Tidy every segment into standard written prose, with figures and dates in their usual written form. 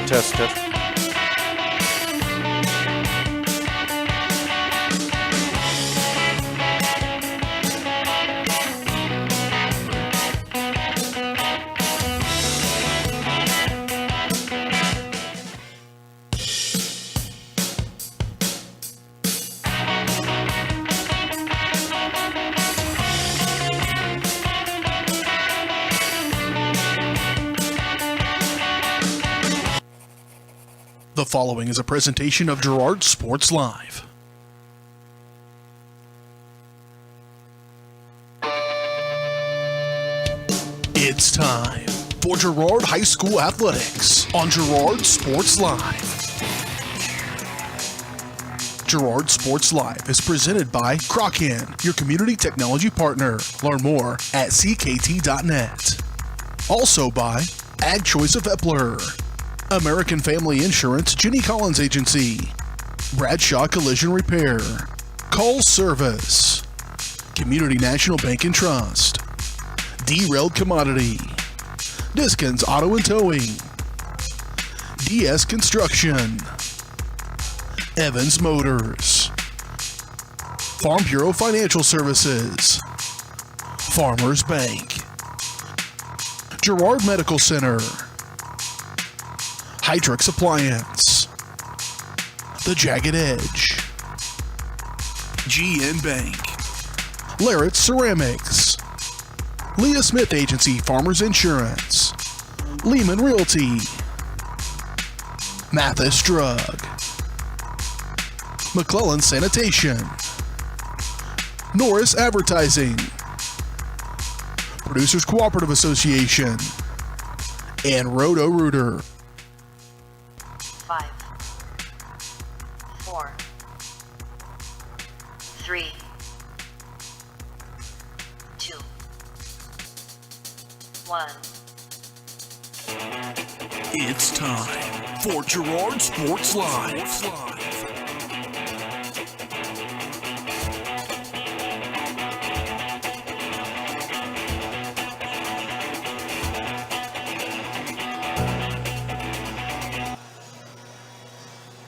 Test. The following is a presentation of Girard Sports Live. It's time for Girard High School Athletics on Girard Sports Live. Girard Sports Live is presented by Crocan, your community technology partner. Learn more at ckt.net. Also by Ag Choice of Epler, American Family Insurance, Jenny Collins Agency, Bradshaw Collision Repair, Call Service, Community National Bank and Trust, Derailed Commodity, Diskins Auto and Towing, DS Construction, Evans Motors, Farm Bureau Financial Services, Farmers Bank, Girard Medical Center, Hydrix Appliance, The Jagged Edge, GN Bank, Larrett Ceramics, Leah Smith Agency Farmers Insurance, Lehman Realty, Mathis Drug, McClellan Sanitation, Norris Advertising, Producers Cooperative Association, and Roto-Rooter. 5, 4, 3, 2, 1. It's time for Girard Sports Live.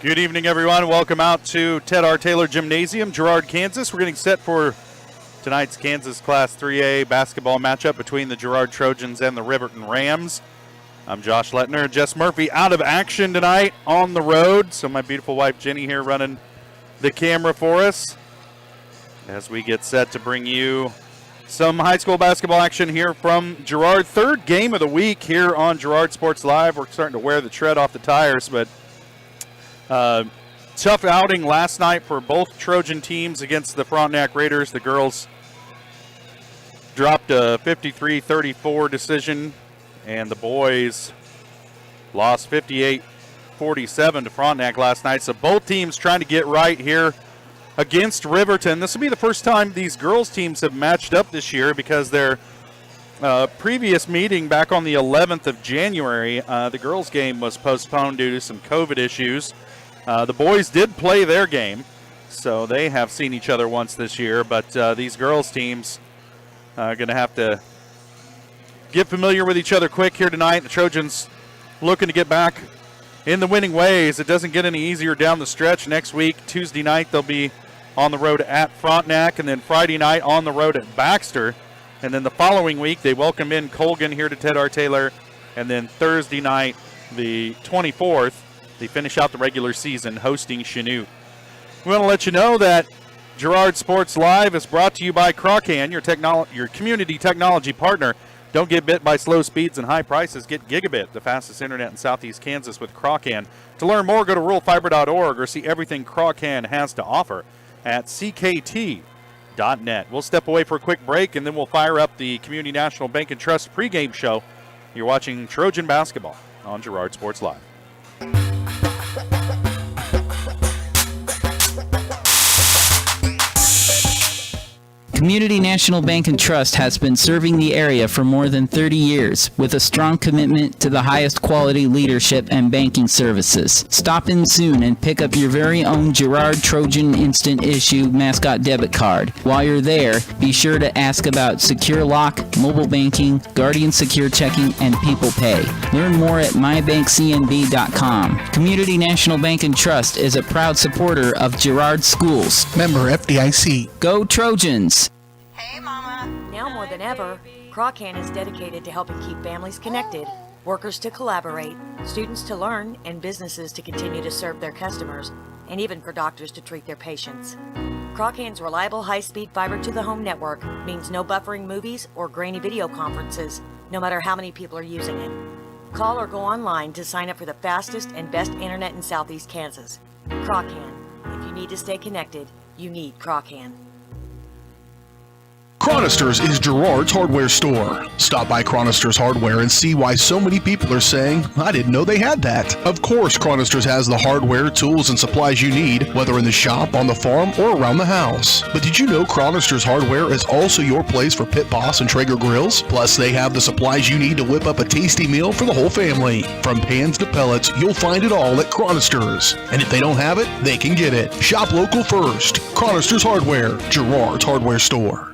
Good evening, everyone. Welcome out to Ted R. Taylor Gymnasium, Girard, Kansas. We're getting set for tonight's Kansas Class 3A basketball matchup between the Girard Trojans and the Riverton Rams. I'm Josh Lettner. Jess Murphy out of action tonight on the road. So my beautiful wife Jenny here running the camera for us as we get set to bring you some high school basketball action here from Girard. Third game of the week here on Girard Sports Live. We're starting to wear the tread off the tires, but tough outing last night for both Trojan teams against the Frontenac Raiders. The girls dropped a 53-34 decision, and the boys lost 58-47 to Frontenac last night. So both teams trying to get right here against Riverton. This will be the first time these girls teams have matched up this year because their previous meeting back on the 11th of January, the girls game was postponed due to some COVID issues. The boys did play their game, so they have seen each other once this year, but these girls teams are going to have to get familiar with each other quick here tonight. The Trojans looking to get back in the winning ways. It doesn't get any easier down the stretch. Next week, Tuesday night, they'll be on the road at Frontenac, and then Friday night on the road at Baxter. And then the following week, they welcome in Colgan here to Ted R. Taylor, and then Thursday night, the 24th, they finish out the regular season hosting Chanute. We want to let you know that Girard Sports Live is brought to you by Crocan, your community technology partner. Don't get bit by slow speeds and high prices. Get Gigabit, the fastest internet in Southeast Kansas with Crocan. To learn more, go to ruralfiber.org or see everything Crocan has to offer at ckt.net. We'll step away for a quick break, and then we'll fire up the Community National Bank and Trust pregame show. You're watching Trojan basketball on Girard Sports Live. Community National Bank and Trust has been serving the area for more than 30 years with a strong commitment to the highest quality leadership and banking services. Stop in soon and pick up your very own Girard Trojan Instant Issue Mascot Debit Card. While you're there, be sure to ask about Secure Lock, mobile banking, Guardian Secure Checking, and People Pay. Learn more at mybankcnb.com. Community National Bank and Trust is a proud supporter of Girard Schools. Member FDIC. Go Trojans! Hey, Mama. Now more than ever, Croccan is dedicated to helping keep families connected, workers to collaborate, students to learn, and businesses to continue to serve their customers, and even for doctors to treat their patients. Croccan's reliable high-speed fiber-to-the-home network means no buffering movies or grainy video conferences, no matter how many people are using it. Call or go online to sign up for the fastest and best internet in Southeast Kansas. Croccan. If you need to stay connected, you need Croccan. Chronisters is Girard's hardware store. Stop by Chronisters Hardware and see why so many people are saying, I didn't know they had that. Of course, Chronisters has the hardware, tools, and supplies you need, whether in the shop, on the farm, or around the house. But did you know Chronisters Hardware is also your place for Pit Boss and Traeger grills? Plus, they have the supplies you need to whip up a tasty meal for the whole family. From pans to pellets, you'll find it all at Chronisters. And if they don't have it, they can get it. Shop local first. Chronisters Hardware, Girard's hardware store.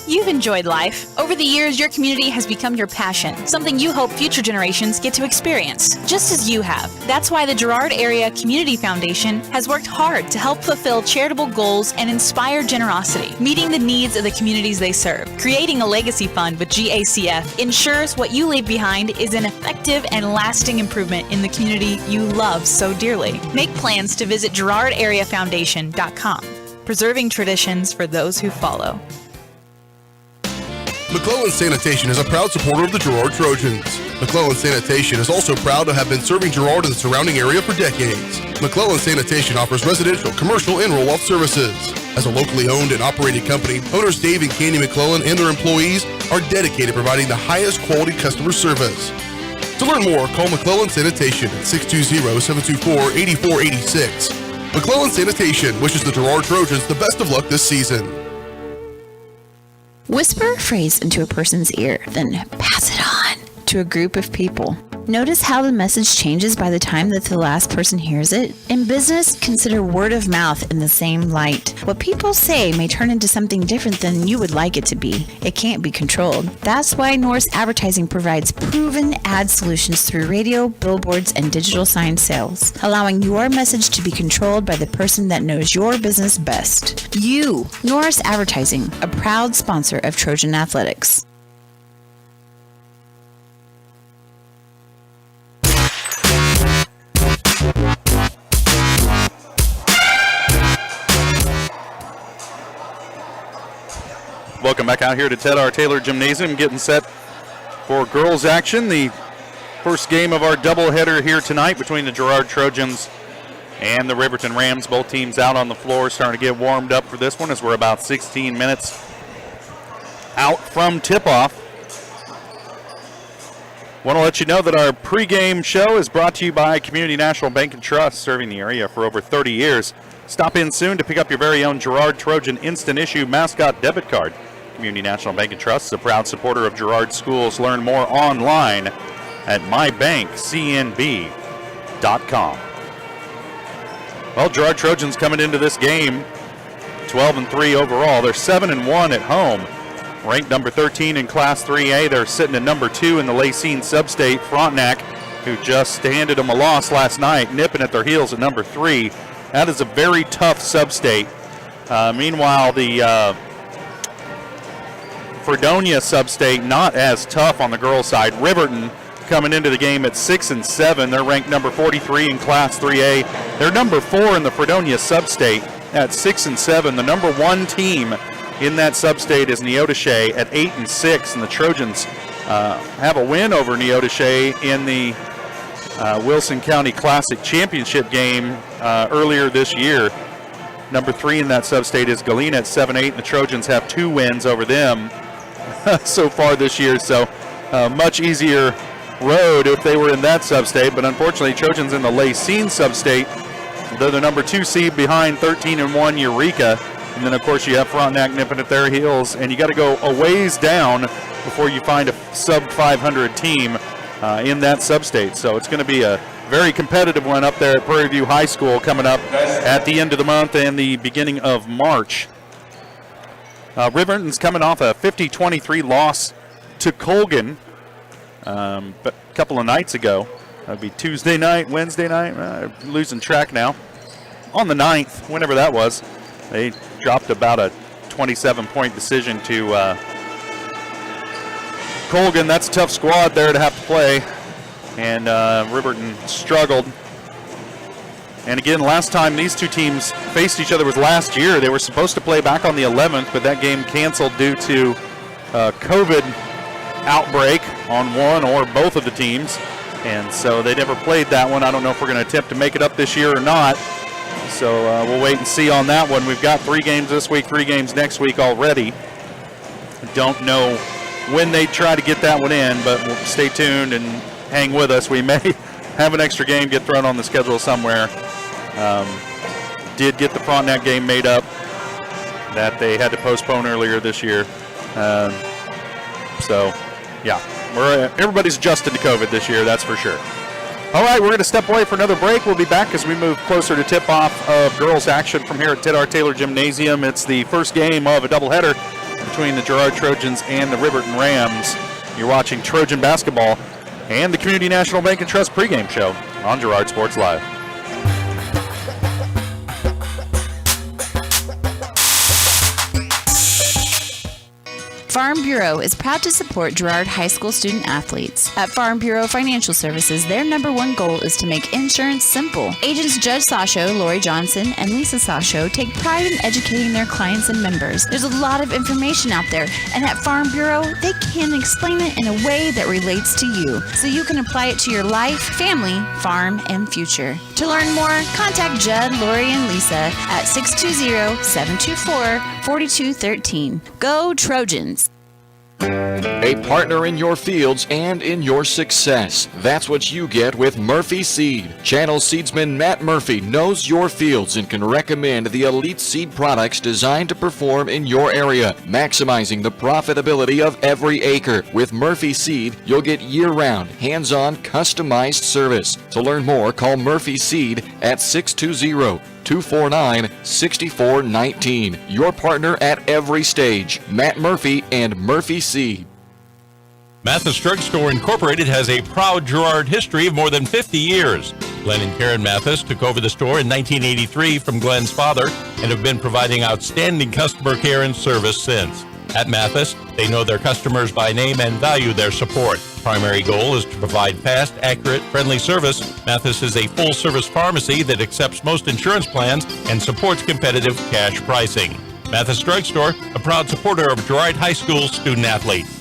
You've enjoyed life. Over the years, your community has become your passion, something you hope future generations get to experience, just as you have. That's why the Girard Area Community Foundation has worked hard to help fulfill charitable goals and inspire generosity, meeting the needs of the communities they serve. Creating a legacy fund with GACF ensures what you leave behind is an effective and lasting improvement in the community you love so dearly. Make plans to visit GirardAreaFoundation.com, preserving traditions for those who follow. McClellan Sanitation is a proud supporter of the Girard Trojans. McClellan Sanitation is also proud to have been serving Girard and the surrounding area for decades. McClellan Sanitation offers residential, commercial, and roll-off services. As a locally owned and operated company, owners Dave and Candy McClellan and their employees are dedicated to providing the highest quality customer service. To learn more, call McClellan Sanitation at 620-724-8486. McClellan Sanitation wishes the Girard Trojans the best of luck this season. Whisper a phrase into a person's ear, then pass it on to a group of people. Notice how the message changes by the time that the last person hears it? In business, consider word of mouth in the same light. What people say may turn into something different than you would like it to be. It can't be controlled. That's why Norris Advertising provides proven ad solutions through radio, billboards, and digital sign sales, allowing your message to be controlled by the person that knows your business best. You, Norris Advertising, a proud sponsor of Trojan Athletics. Welcome back out here to Ted R. Taylor Gymnasium, getting set for girls action. The first game of our doubleheader here tonight between the Girard Trojans and the Riverton Rams. Both teams out on the floor, starting to get warmed up for this one as we're about 16 minutes out from tip-off. Want to let you know that our pregame show is brought to you by Community National Bank and Trust, serving the area for over 30 years. Stop in soon to pick up your very own Girard Trojan Instant Issue Mascot Debit Card. Community National Bank and Trust is a proud supporter of Girard Schools. Learn more online at mybankcnb.com. Well, Girard Trojans coming into this game 12-3 overall. They're 7-1 at home. Ranked number 13 in Class 3A. They're sitting at number 2 in the Lacine Substate. Frontenac, who just handed them a loss last night, nipping at their heels at number 3. That is a very tough sub-state. Meanwhile, the Fredonia sub-state not as tough on the girls' side. Riverton coming into the game at 6-7. They're ranked number 43 in Class 3A. They're number 4 in the Fredonia sub-state at 6-7. The number 1 team in that sub-state is Neodesha at 8-6, and the Trojans have a win over Neodesha in the Wilson County Classic Championship game earlier this year. Number 3 in that sub-state is Galena at 7-8, and the Trojans have 2 wins over them so far this year. So much easier road if they were in that sub-state, but unfortunately Trojans in the Lacine sub-state, they're the number 2 seed behind 13-1 Eureka. And then, of course, you have Frontenac nipping at their heels, and you got to go a ways down before you find a sub-500 team in that sub-state. So it's going to be a very competitive one up there at Prairie View High School coming up at the end of the month and the beginning of March. Riverton's coming off a 50-23 loss to Colgan but a couple of nights ago. That would be Tuesday night, Wednesday night, losing track now. On the 9th, whenever that was, they dropped about a 27-point decision to Colgan. That's a tough squad there to have to play, and Riverton struggled. And again, last time these two teams faced each other was last year. They were supposed to play back on the 11th, but that game canceled due to COVID outbreak on one or both of the teams, and so they never played that one. I don't know if we're going to attempt to make it up this year or not, so we'll wait and see on that one. We've got 3 games this week, 3 games next week already. Don't know when they try to get that one in, but we'll stay tuned and hang with us. We may have an extra game get thrown on the schedule somewhere. Did get the Frontenac game made up that they had to postpone earlier this year. So, yeah, everybody's adjusted to COVID this year, that's for sure. All right, we're going to step away for another break. We'll be back as we move closer to tip-off of girls action from here at Ted R. Taylor Gymnasium. It's the first game of a doubleheader between the Girard Trojans and the Riverton Rams. You're watching Trojan basketball and the Community National Bank and Trust pregame show on Girard Sports Live. Farm Bureau is proud to support Girard High School student athletes. At Farm Bureau Financial Services, their #1 goal is to make insurance simple. Agents Judge Sasho, Lori Johnson, and Lisa Sasho take pride in educating their clients and members. There's a lot of information out there, and at Farm Bureau, they can explain it in a way that relates to you, so you can apply it to your life, family, farm, and future. To learn more, contact Judd, Lori, and Lisa at 620-724-4213. Go Trojans! A partner in your fields and in your success. That's what you get with Murphy Seed. Channel seedsman Matt Murphy knows your fields and can recommend the elite seed products designed to perform in your area, maximizing the profitability of every acre. With Murphy Seed, you'll get year-round, hands-on, customized service. To learn more, call Murphy Seed at 620-249-6419. Your partner at every stage. Matt Murphy and Murphy Seed. Mathis Drugstore Incorporated has a proud Girard history of more than 50 years. Glenn and Karen Mathis took over the store in 1983 from Glenn's father and have been providing outstanding customer care and service since. At Mathis, they know their customers by name and value their support. Primary goal is to provide fast, accurate, friendly service. Mathis is a full-service pharmacy that accepts most insurance plans and supports competitive cash pricing. Mathis Drugstore, a proud supporter of Girard High School student-athletes.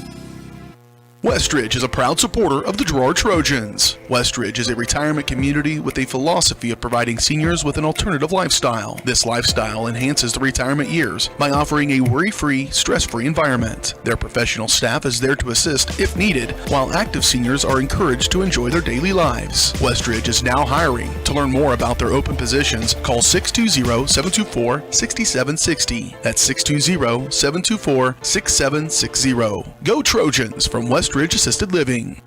Westridge is a proud supporter of the Girard Trojans. Westridge is a retirement community with a philosophy of providing seniors with an alternative lifestyle. This lifestyle enhances the retirement years by offering a worry-free, stress-free environment. Their professional staff is there to assist if needed, while active seniors are encouraged to enjoy their daily lives. Westridge is now hiring. To learn more about their open positions, call 620-724-6760. That's 620-724-6760. Go Trojans from Westridge Assisted Living.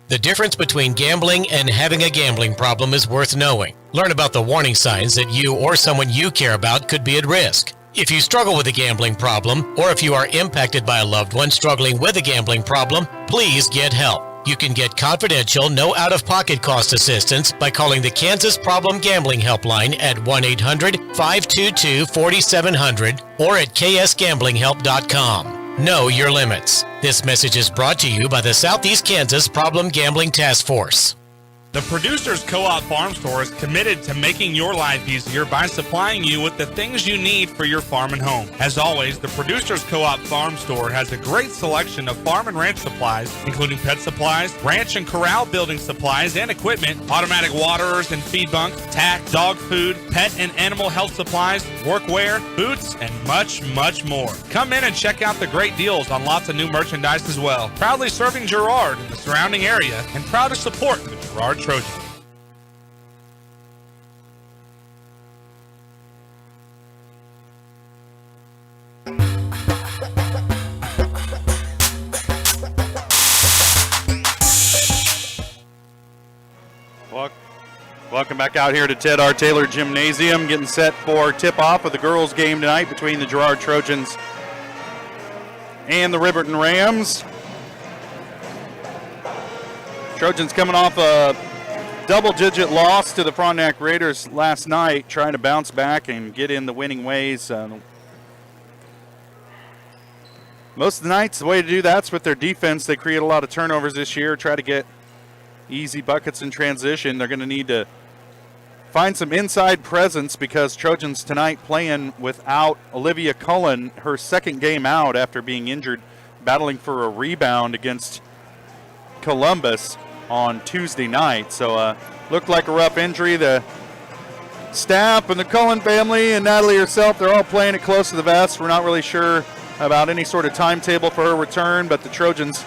The difference between gambling and having a gambling problem is worth knowing. Learn about the warning signs that you or someone you care about could be at risk. If you struggle with a gambling problem, or if you are impacted by a loved one struggling with a gambling problem, please get help. You can get confidential, no out-of-pocket cost assistance by calling the Kansas Problem Gambling Helpline at 1-800-522-4700 or at ksgamblinghelp.com. Know your limits. This message is brought to you by the Southeast Kansas Problem Gambling Task Force. The Producers Co-op Farm Store is committed to making your life easier by supplying you with the things you need for your farm and home. As always, the Producers Co-op Farm Store has a great selection of farm and ranch supplies, including pet supplies, ranch and corral building supplies and equipment, automatic waterers and feed bunks, tack, dog food, pet and animal health supplies, workwear, boots, and much, much more. Come in and check out the great deals on lots of new merchandise as well. Proudly serving Girard and the surrounding area, and proud to support the Girard Trojans. Welcome back out here to Ted R. Taylor Gymnasium, getting set for tip-off of the girls' game tonight between the Girard Trojans and the Riverton Rams. Trojans coming off a double-digit loss to the Frontenac Raiders last night, trying to bounce back and get in the winning ways. Most of the nights, the way to do that's with their defense. They create a lot of turnovers this year, try to get easy buckets in transition. They're going to need to find some inside presence because Trojans tonight playing without Olivia Cullen, her second game out after being injured, battling for a rebound against Columbus on Tuesday night. So looked like a rough injury. The staff and the Cullen family and Natalie herself, they're all playing it close to the vest. We're not really sure about any sort of timetable for her return, but the Trojans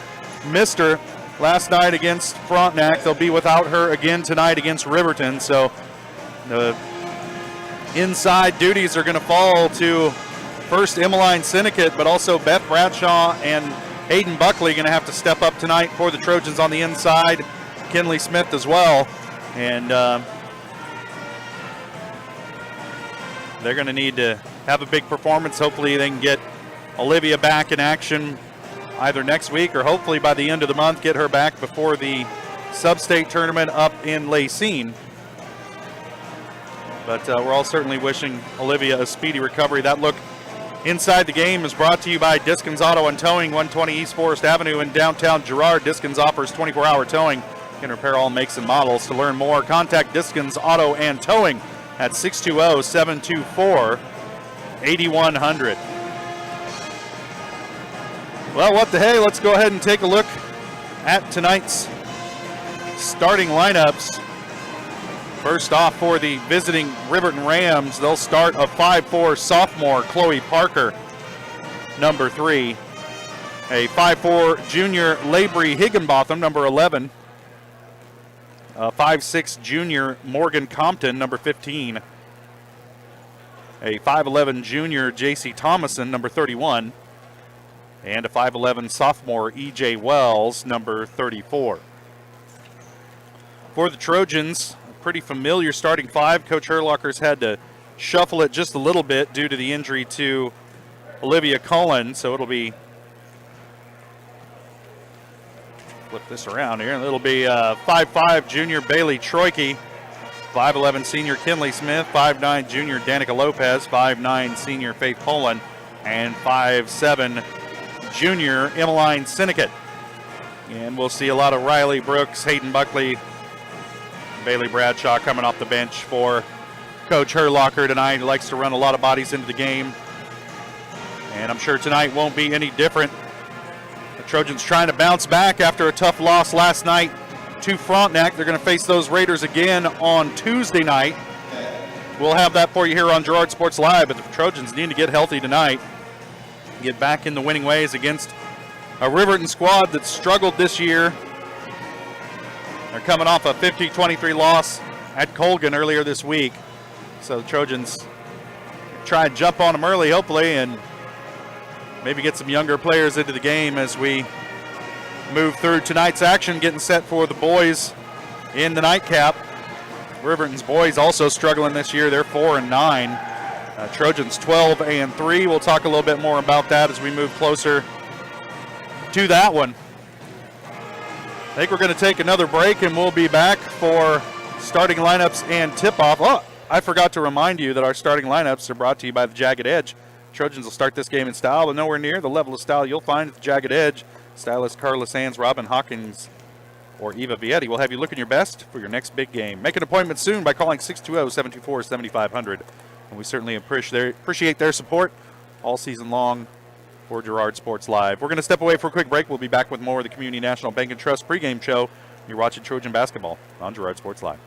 missed her last night against Frontenac. They'll be without her again tonight against Riverton. So the inside duties are going to fall to first Emmeline Syndicate, but also Beth Bradshaw and Hayden Buckley going to have to step up tonight for the Trojans on the inside. Kinley Smith as well. And they're going to need to have a big performance. Hopefully they can get Olivia back in action either next week or hopefully by the end of the month, get her back before the sub-state tournament up in Lacine. But we're all certainly wishing Olivia a speedy recovery. That look inside the game is brought to you by Diskins Auto and Towing, 120 East Forest Avenue in downtown Girard. Diskins offers 24-hour towing. Can repair all makes and models. To learn more, contact Diskins Auto and Towing at 620-724-8100. Well, what the hey, let's go ahead and take a look at tonight's starting lineups. First off, for the visiting Riverton Rams, they'll start a 5'4" sophomore, Chloe Parker, number 3. A 5'4" junior, Labrie Higginbotham, number 11. A 5'6" junior, Morgan Compton, number 15. A 5'11" junior, J.C. Thomason, number 31. And a 5'11" sophomore, E.J. Wells, number 34. For the Trojans, a pretty familiar starting five. Coach Herlocker's had to shuffle it just a little bit due to the injury to Olivia Cullen, so it'll be, flip this around here, it'll be 5'5" junior Bailey Troike, 5'11" senior Kinley Smith, 5'9" junior Danica Lopez, 5'9" senior Faith Poland, and 5'7" junior Emmeline Syndicate. And we'll see a lot of Riley Brooks, Hayden Buckley, Bailey Bradshaw coming off the bench for Coach Herlocker tonight. He likes to run a lot of bodies into the game. And I'm sure tonight won't be any different. The Trojans trying to bounce back after a tough loss last night to Frontenac. They're going to face those Raiders again on Tuesday night. We'll have that for you here on Girard Sports Live, but the Trojans need to get healthy tonight, get back in the winning ways against a Riverton squad that struggled this year. They're coming off a 50-23 loss at Colgan earlier this week. So the Trojans try and jump on them early, hopefully, and maybe get some younger players into the game as we move through tonight's action, getting set for the boys in the nightcap. Riverton's boys also struggling this year. They're 4-9. Trojans 12-3. We'll talk a little bit more about that as we move closer to that one. I think we're going to take another break, and we'll be back for starting lineups and tip-off. Oh, I forgot to remind you that our starting lineups are brought to you by the Jagged Edge. Trojans will start this game in style, but nowhere near the level of style you'll find at the Jagged Edge. Stylist Carla Sands, Robin Hawkins, or Eva Vietti will have you looking your best for your next big game. Make an appointment soon by calling 620-724-7500. And we certainly appreciate their support all season long for Girard Sports Live. We're going to step away for a quick break. We'll be back with more of the Community National Bank and Trust pregame show. You're watching Trojan basketball on Girard Sports Live.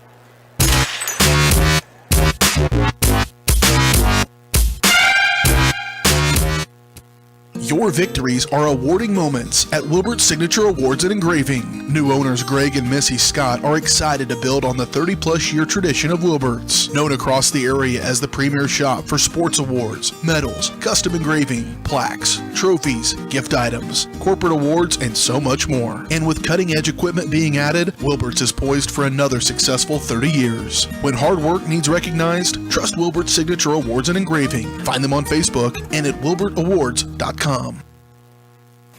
Your victories are awarding moments at Wilbert's Signature Awards and Engraving. New owners Greg and Missy Scott are excited to build on the 30-plus year tradition of Wilbert's, known across the area as the premier shop for sports awards, medals, custom engraving, plaques, trophies, gift items, corporate awards, and so much more. And with cutting-edge equipment being added, Wilbert's is poised for another successful 30 years. When hard work needs recognized, trust Wilbert's Signature Awards and Engraving. Find them on Facebook and at wilbertawards.com.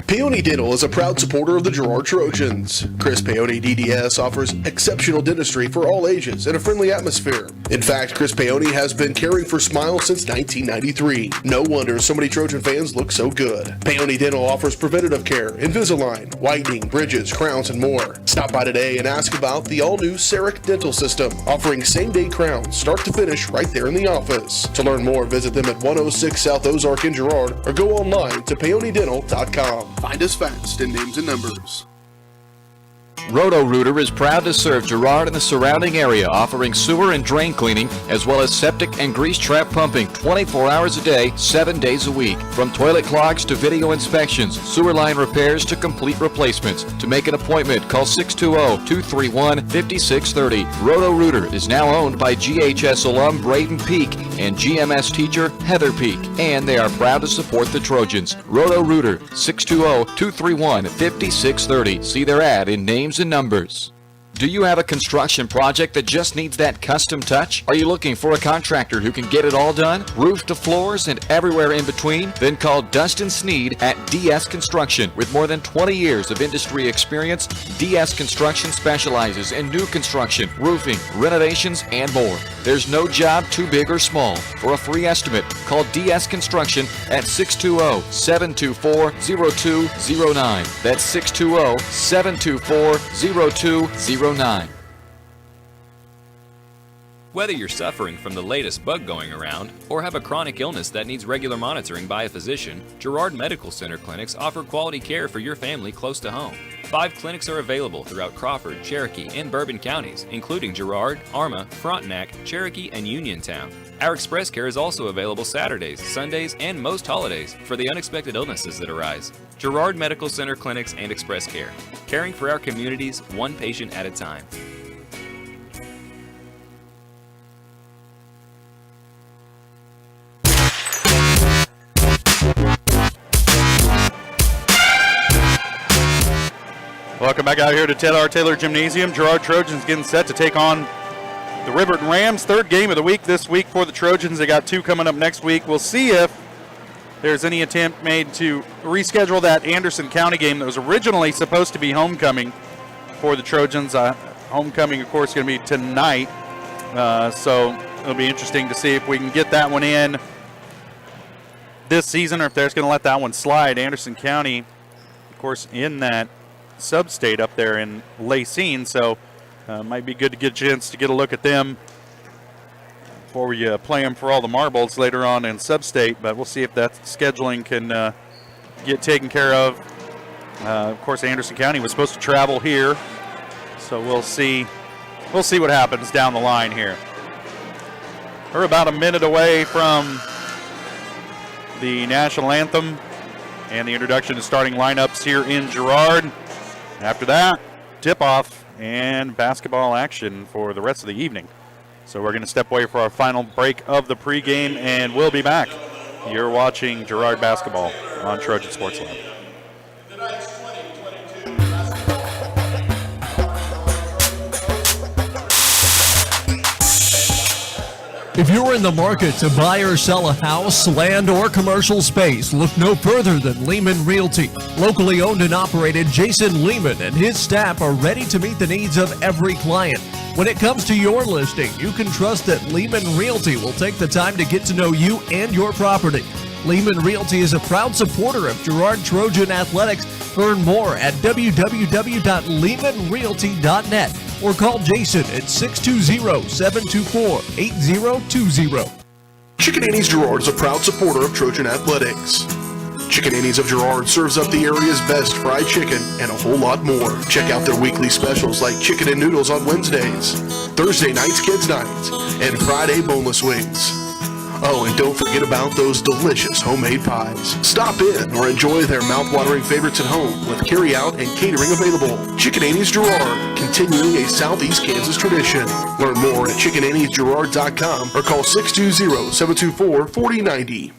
Peony Dental is a proud supporter of the Girard Trojans. Chris Peony DDS offers exceptional dentistry for all ages in a friendly atmosphere. In fact, Chris Peony has been caring for smiles since 1993. No wonder so many Trojan fans look so good. Peony Dental offers preventative care, Invisalign, whitening, bridges, crowns, and more. Stop by today and ask about the all-new CEREC dental system, offering same-day crowns, start to finish, right there in the office. To learn more, visit them at 106 South Ozark in Girard or go online to peonydental.com. Find us fast in names and numbers. Roto-Rooter is proud to serve Girard and the surrounding area, offering sewer and drain cleaning, as well as septic and grease trap pumping 24 hours a day, 7 days a week. From toilet clogs to video inspections, sewer line repairs to complete replacements. To make an appointment, call 620-231-5630. Roto-Rooter is now owned by GHS alum Braden Peak and GMS teacher Heather Peak, and they are proud to support the Trojans. Roto-Rooter, 620-231-5630. See their ad in names and numbers. Do you have a construction project that just needs that custom touch? Are you looking for a contractor who can get it all done? Roof to floors and everywhere in between? Then call Dustin Sneed at DS Construction. With more than 20 years of industry experience, DS Construction specializes in new construction, roofing, renovations, and more. There's no job too big or small. For a free estimate, call DS Construction at 620-724-0209. That's 620-724-0209. Whether you're suffering from the latest bug going around or have a chronic illness that needs regular monitoring by a physician, Girard Medical Center clinics offer quality care for your family close to home. 5 clinics are available throughout Crawford, Cherokee, and Bourbon counties, including Girard, Arma, Frontenac, Cherokee, and Uniontown. Our express care is also available Saturdays, Sundays, and most holidays for the unexpected illnesses that arise. Girard Medical Center clinics and express care, caring for our communities one patient at a time. Welcome back out here to Ted R. Taylor Gymnasium. Girard Trojans getting set to take on the Riverton Rams. Third game of the week this week for the Trojans. They got 2 coming up next week. We'll see if there's any attempt made to reschedule that Anderson County game that was originally supposed to be homecoming for the Trojans. Homecoming, of course, going to be tonight. So it'll be interesting to see if we can get that one in this season or if they're going to let that one slide. Anderson County, of course, in that sub-state up there in Lacine, so might be good to get a chance to get a look at them before we play them for all the marbles later on in sub-state, but we'll see if that scheduling can get taken care of. Of course, Anderson County was supposed to travel here, so we'll see what happens down the line here. We're about a minute away from the national anthem and the introduction to starting lineups here in Girard. After that, tip-off and basketball action for the rest of the evening. So we're going to step away for our final break of the pregame, and we'll be back. You're watching Girard basketball on Trojan Sports Lab. If you're in the market to buy or sell a house, land, or commercial space, look no further than Lehman Realty. Locally owned and operated, Jason Lehman and his staff are ready to meet the needs of every client. When it comes to your listing, you can trust that Lehman Realty will take the time to get to know you and your property. Lehman Realty is a proud supporter of Girard Trojan Athletics. Learn more at www.lehmanrealty.net or call Jason at 620-724-8020. Chicken Annie's Girard is a proud supporter of Trojan Athletics. Chicken Annie's of Girard serves up the area's best fried chicken and a whole lot more. Check out their weekly specials like chicken and noodles on Wednesdays, Thursday nights kids nights, and Friday boneless wings. Oh, and don't forget about those delicious homemade pies. Stop in or enjoy their mouth-watering favorites at home with carry-out and catering available. Chicken Annie's Girard, continuing a Southeast Kansas tradition. Learn more at chickenanniesgirard.com or call 620-724-4090.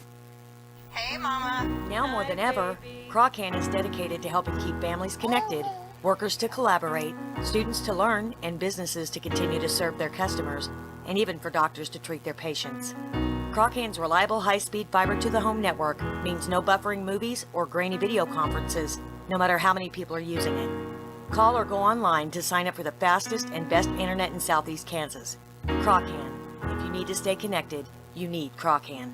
Now more than ever, Crawcan is dedicated to helping keep families connected, workers to collaborate, students to learn, and businesses to continue to serve their customers, and even for doctors to treat their patients. Crawcan's reliable high-speed fiber-to-the-home network means no buffering movies or grainy video conferences, no matter how many people are using it. Call or go online to sign up for the fastest and best internet in Southeast Kansas. Crawcan. If you need to stay connected, you need Crawcan.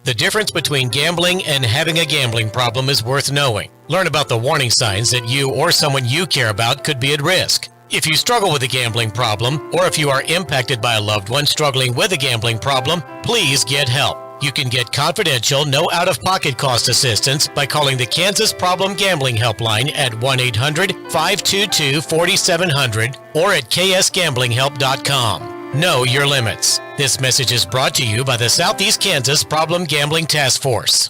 The difference between gambling and having a gambling problem is worth knowing. Learn about the warning signs that you or someone you care about could be at risk. If you struggle with a gambling problem, or if you are impacted by a loved one struggling with a gambling problem, please get help. You can get confidential, no out-of-pocket cost assistance by calling the Kansas Problem Gambling Helpline at 1-800-522-4700 or at ksgamblinghelp.com. Know your limits. This message is brought to you by the Southeast Kansas Problem Gambling Task Force.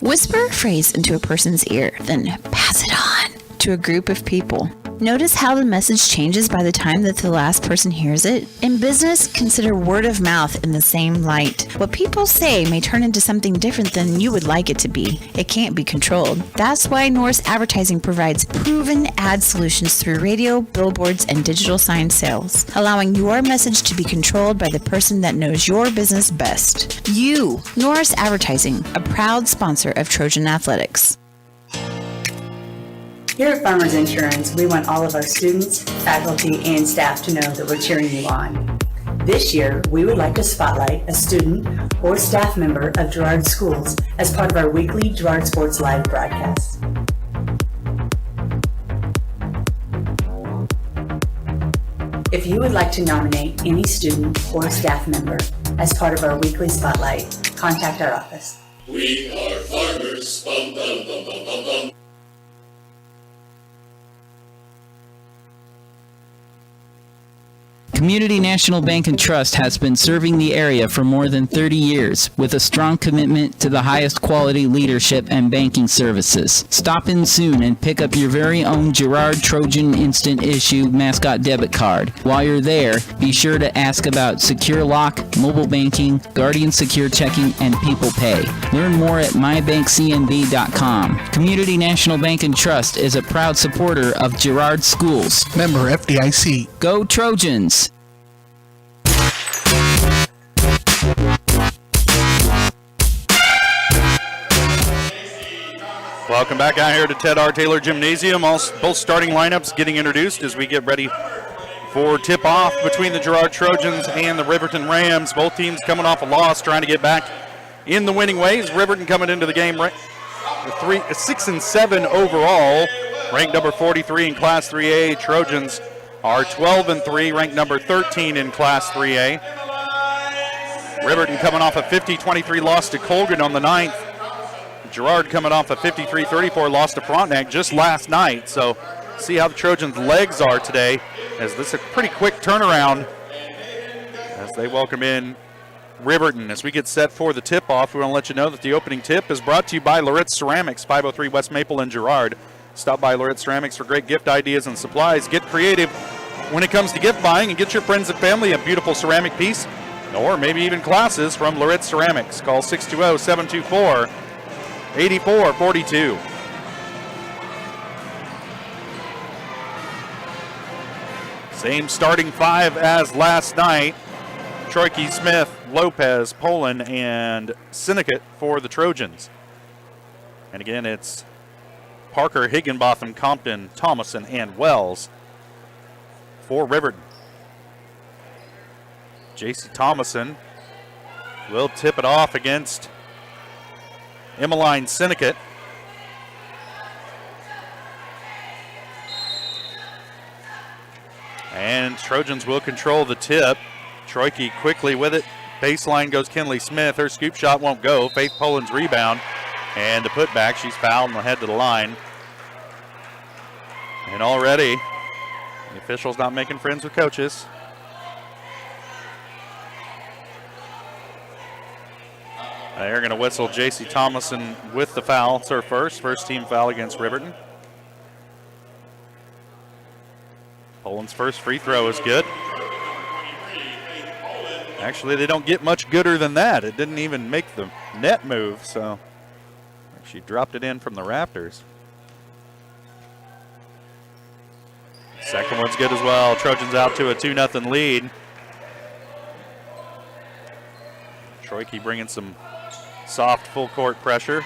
Whisper a phrase into a person's ear, then pass it on to a group of people. Notice how the message changes by the time that the last person hears it? In business, consider word of mouth in the same light. What people say may turn into something different than you would like it to be. It can't be controlled. That's why Norris Advertising provides proven ad solutions through radio, billboards, and digital sign sales, allowing your message to be controlled by the person that knows your business best. You, Norris Advertising, a proud sponsor of Trojan Athletics. Here at Farmers Insurance, we want all of our students, faculty, and staff to know that we're cheering you on. This year, we would like to spotlight a student or staff member of Girard Schools as part of our weekly Girard Sports Live broadcast. If you would like to nominate any student or staff member as part of our weekly spotlight, contact our office. We are farmers. Bum, bum, bum, bum, bum, bum. Community National Bank and Trust has been serving the area for more than 30 years with a strong commitment to the highest quality leadership and banking services. Stop in soon and pick up your very own Girard Trojan Instant Issue mascot debit card. While you're there, be sure to ask about Secure Lock, mobile banking, Guardian Secure Checking, and People Pay. Learn more at mybankcnb.com. Community National Bank and Trust is a proud supporter of Girard Schools. Member FDIC. Go Trojans! Welcome back out here to Ted R. Taylor Gymnasium. Both starting lineups getting introduced as we get ready for tip-off between the Girard Trojans and the Riverton Rams. Both teams coming off a loss, trying to get back in the winning ways. Riverton coming into the game 6-7 overall, ranked number 43 in Class 3A. Trojans are 12-3, ranked number 13 in Class 3A. Riverton coming off a 50-23 loss to Colgan on the 9th. Girard coming off a 53-34 loss to Frontenac just last night. So see how the Trojans' legs are today, as this is a pretty quick turnaround as they welcome in Riverton. As we get set for the tip-off, we want to let you know that the opening tip is brought to you by Loritz Ceramics, 503 West Maple in Girard. Stop by Loritz Ceramics for great gift ideas and supplies. Get creative when it comes to gift buying and get your friends and family a beautiful ceramic piece or maybe even glasses from Loritz Ceramics. Call 620-724-8442. Same starting five as last night. Troike, Smith, Lopez, Poland, and Sinnecott for the Trojans. And again, it's Parker, Higginbotham, Compton, Thomason, and Wells for Riverton. J.C. Thomason will tip it off against Emmeline Sinnecott. And Trojans will control the tip. Troike quickly with it. Baseline goes Kinley Smith. Her scoop shot won't go. Faith Poland's rebound. And the putback, she's fouled and will head to the line. And already, the officials not making friends with coaches. They're going to whistle J.C. Thomason with the foul. It's her first team foul against Riverton. Poland's first free throw is good. Actually, they don't get much gooder than that. It didn't even make the net move, so she dropped it in from the Raptors. Second one's good as well. Trojans out to a 2-0 lead. Troike bringing some soft full court pressure.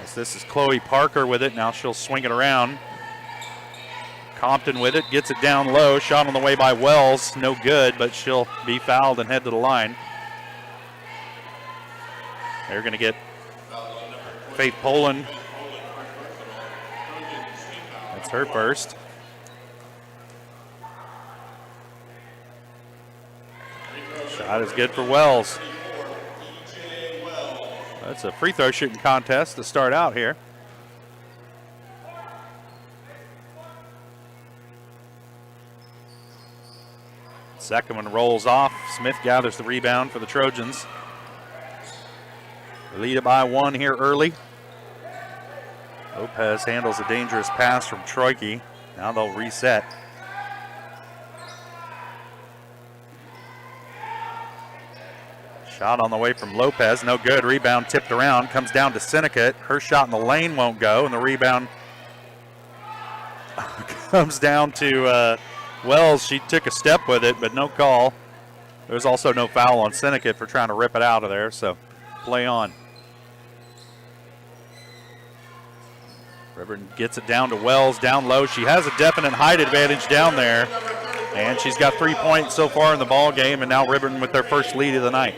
As this is Chloe Parker with it. Now she'll swing it around. Compton with it, gets it down low. Shot on the way by Wells, no good, but she'll be fouled and head to the line. They're going to get Faith Poland. That's her first. Shot is good for Wells. That's a free throw shooting contest to start out here. Second one rolls off. Smith gathers the rebound for the Trojans. They lead it by 1 here early. Lopez handles a dangerous pass from Troike. Now they'll reset. Shot on the way from Lopez, no good. Rebound tipped around, comes down to Seneca. Her shot in the lane won't go, and the rebound comes down to Wells. She took a step with it, but no call. There's also no foul on Seneca for trying to rip it out of there, so play on. Riverton gets it down to Wells, down low. She has a definite height advantage down there, and she's got 3 points so far in the ball game, and now Riverton with their first lead of the night.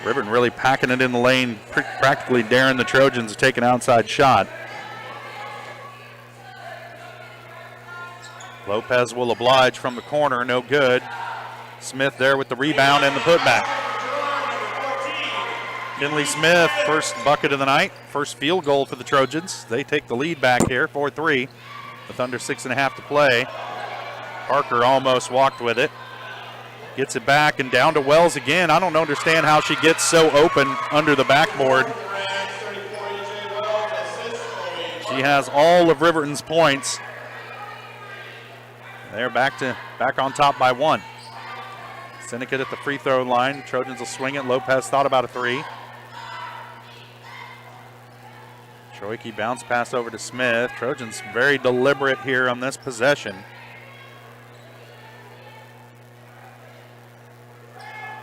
Riverton really packing it in the lane, practically daring the Trojans to take an outside shot. Lopez will oblige from the corner, no good. Smith there with the rebound and the putback. Kinley Smith, first bucket of the night, first field goal for the Trojans. They take the lead back here, 4-3, with under 6.5 to play. Parker almost walked with it. Gets it back and down to Wells again. I don't understand how she gets so open under the backboard. She has all of Riverton's points. They're back on top by 1. Seneca at the free throw line. Trojans will swing it. Lopez thought about a 3. Troike bounce pass over to Smith. Trojans very deliberate here on this possession.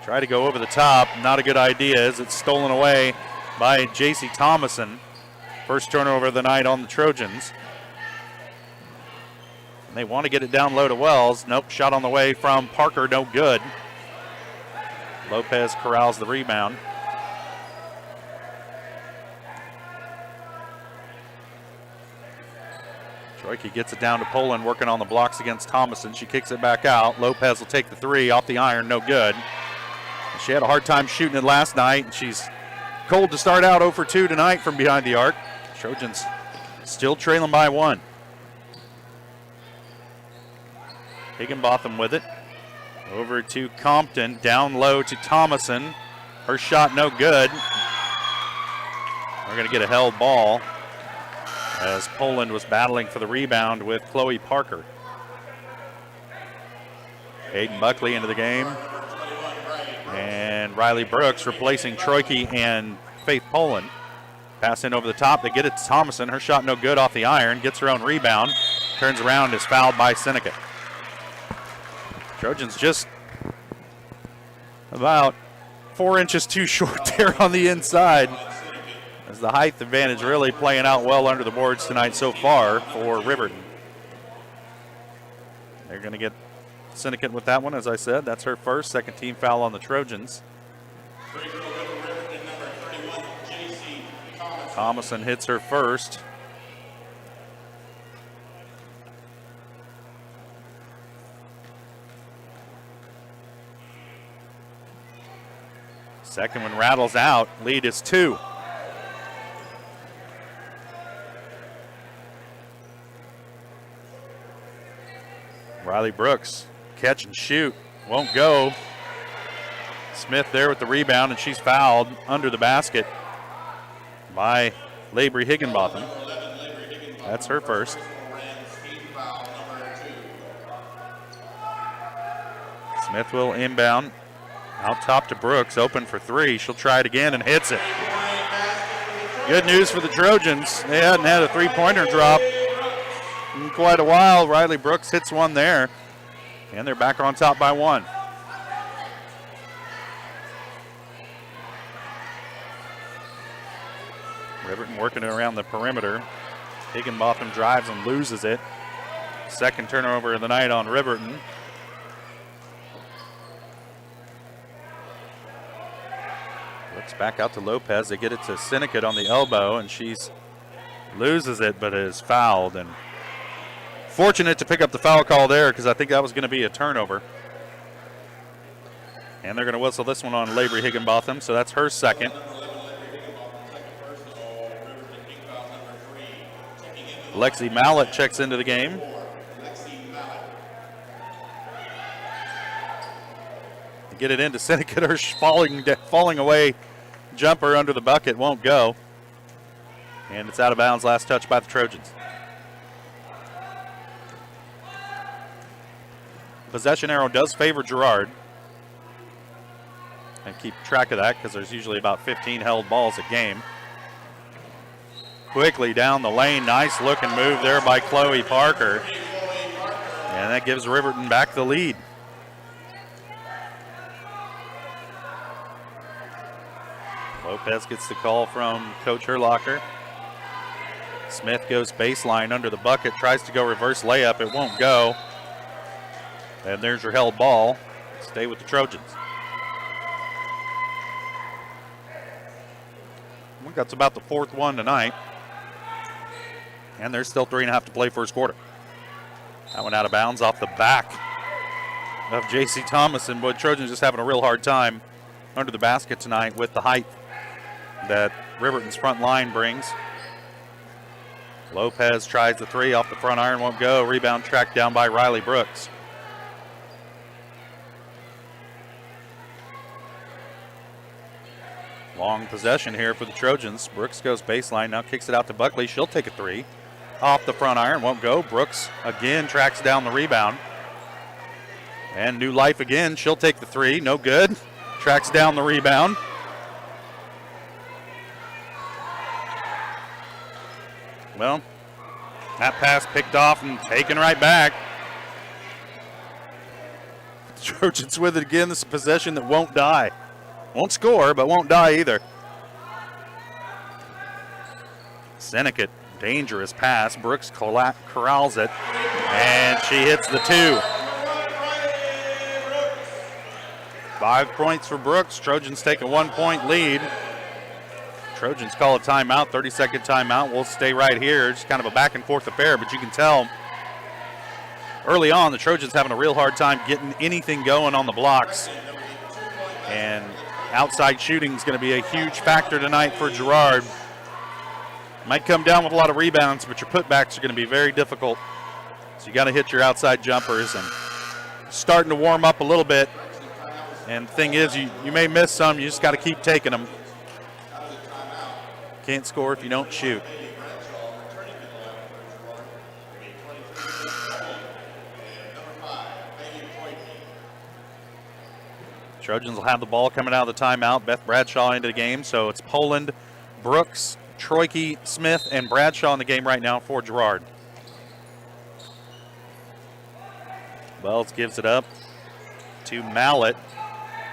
Try to go over the top, not a good idea as it's stolen away by J.C. Thomason. First turnover of the night on the Trojans. And they want to get it down low to Wells. Nope, shot on the way from Parker, no good. Lopez corrals the rebound. Troike gets it down to Poland, working on the blocks against Thomason. She kicks it back out. Lopez will take the 3 off the iron, no good. She had a hard time shooting it last night, and she's cold to start out 0 for 2 tonight from behind the arc. Trojans still trailing by 1. Higginbotham with it. Over to Compton, down low to Thomason. Her shot no good. We're going to get a held ball as Poland was battling for the rebound with Chloe Parker. Aiden Buckley into the game. And Riley Brooks replacing Troike and Faith Poland. Pass in over the top. They get it to Thomason. Her shot no good off the iron. Gets her own rebound. Turns around, is fouled by Seneca. Trojans just about 4 inches too short there on the inside. As the height advantage really playing out well under the boards tonight so far for Riverton. They're going to get Seneca with that one, as I said. That's her first, second team foul on the Trojans. Thomason hits her first. Second one rattles out. Lead is 2. Riley Brooks, catch and shoot, won't go. Smith there with the rebound, and she's fouled under the basket by Labrie Higginbotham. That's her first. Smith will inbound. Out top to Brooks, open for three. She'll try it again and hits it. Good news for the Trojans. They hadn't had a three-pointer drop in quite a while. Riley Brooks hits one there, and they're back on top by one. Riverton working it around the perimeter. Higginbotham drives and loses it. Second turnover of the night on Riverton. Looks back out to Lopez. They get it to Sinekat on the elbow, and she's loses it, but is fouled. And fortunate to pick up the foul call there, because I think that was going to be a turnover. And they're going to whistle this one on Labrie Higginbotham, so that's her second. Lexi Mallett checks into the game. Get it into Sinekat. Her falling away jumper under the bucket won't go. And it's out of bounds. Last touch by the Trojans. Possession arrow does favor Girard. And keep track of that because there's usually about 15 held balls a game. Quickly down the lane. Nice looking move there by Chloe Parker. And that gives Riverton back the lead. Lopez gets the call from Coach Herlocker. Smith goes baseline under the bucket, tries to go reverse layup. It won't go. And there's your held ball. Stay with the Trojans. I think that's about the fourth one tonight. And there's still 3.5 to play first quarter. That one out of bounds off the back of J.C. Thomas. And boy, Trojans just having a real hard time under the basket tonight with the height that Riverton's front line brings. Lopez tries the three off the front iron, won't go. Rebound tracked down by Riley Brooks. Long possession here for the Trojans. Brooks goes baseline, now kicks it out to Buckley. She'll take a three. Off the front iron, won't go. Brooks again tracks down the rebound. And new life again. She'll take the three, no good. Tracks down the rebound. Well, that pass picked off and taken right back. The Trojans with it again. This is a possession that won't die. Won't score, but won't die either. Sinekat, dangerous pass. Brooks corrals it, and she hits the two. 5 points for Brooks. Trojans take a 1-point lead. Trojans call a timeout, 30-second timeout. We'll stay right here. It's kind of a back-and-forth affair, but you can tell early on the Trojans having a real hard time getting anything going on the blocks. And outside shooting is going to be a huge factor tonight for Girard. Might come down with a lot of rebounds, but your putbacks are going to be very difficult. So you got to hit your outside jumpers, and starting to warm up a little bit. And the thing is, you may miss some. You just got to keep taking them. Can't score if you don't shoot. Trojans will have the ball coming out of the timeout. Beth Bradshaw into the game. So it's Poland, Brooks, Troike, Smith, and Bradshaw in the game right now for Girard. Wells gives it up to Mallett.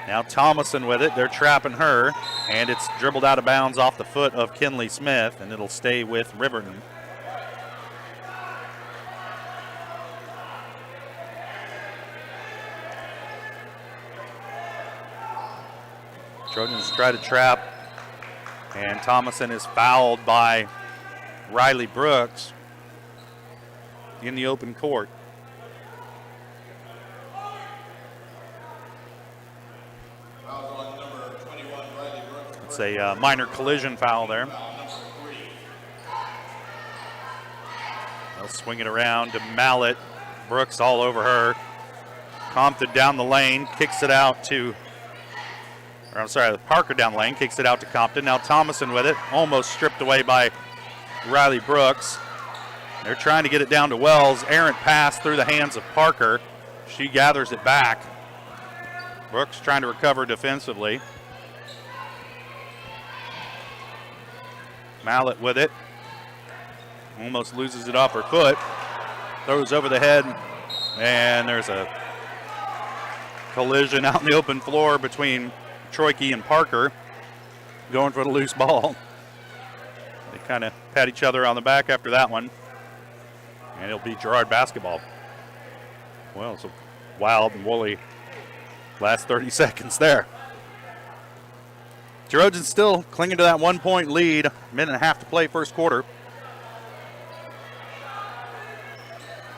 Now Thomason with it. They're trapping her, and it's dribbled out of bounds off the foot of Kinley Smith, and it'll stay with Riverton. Trojans try to trap, and Thomason is fouled by Riley Brooks in the open court. It's a minor collision foul there. They'll swing it around to Mallett. Brooks all over her. Compton down the lane, kicks it out to, Parker down the lane, kicks it out to Compton. Now Thomason with it, almost stripped away by Riley Brooks. They're trying to get it down to Wells. Errant pass through the hands of Parker. She gathers it back. Brooks trying to recover defensively. Mallett with it. Almost loses it off her foot. Throws over the head, and there's a collision out in the open floor between Troike and Parker, going for the loose ball. They kind of pat each other on the back after that one, and it'll be Girard basketball. Well, it's a wild and woolly last 30 seconds there. Trojans still clinging to that 1-point lead. Minute and a half to play first quarter.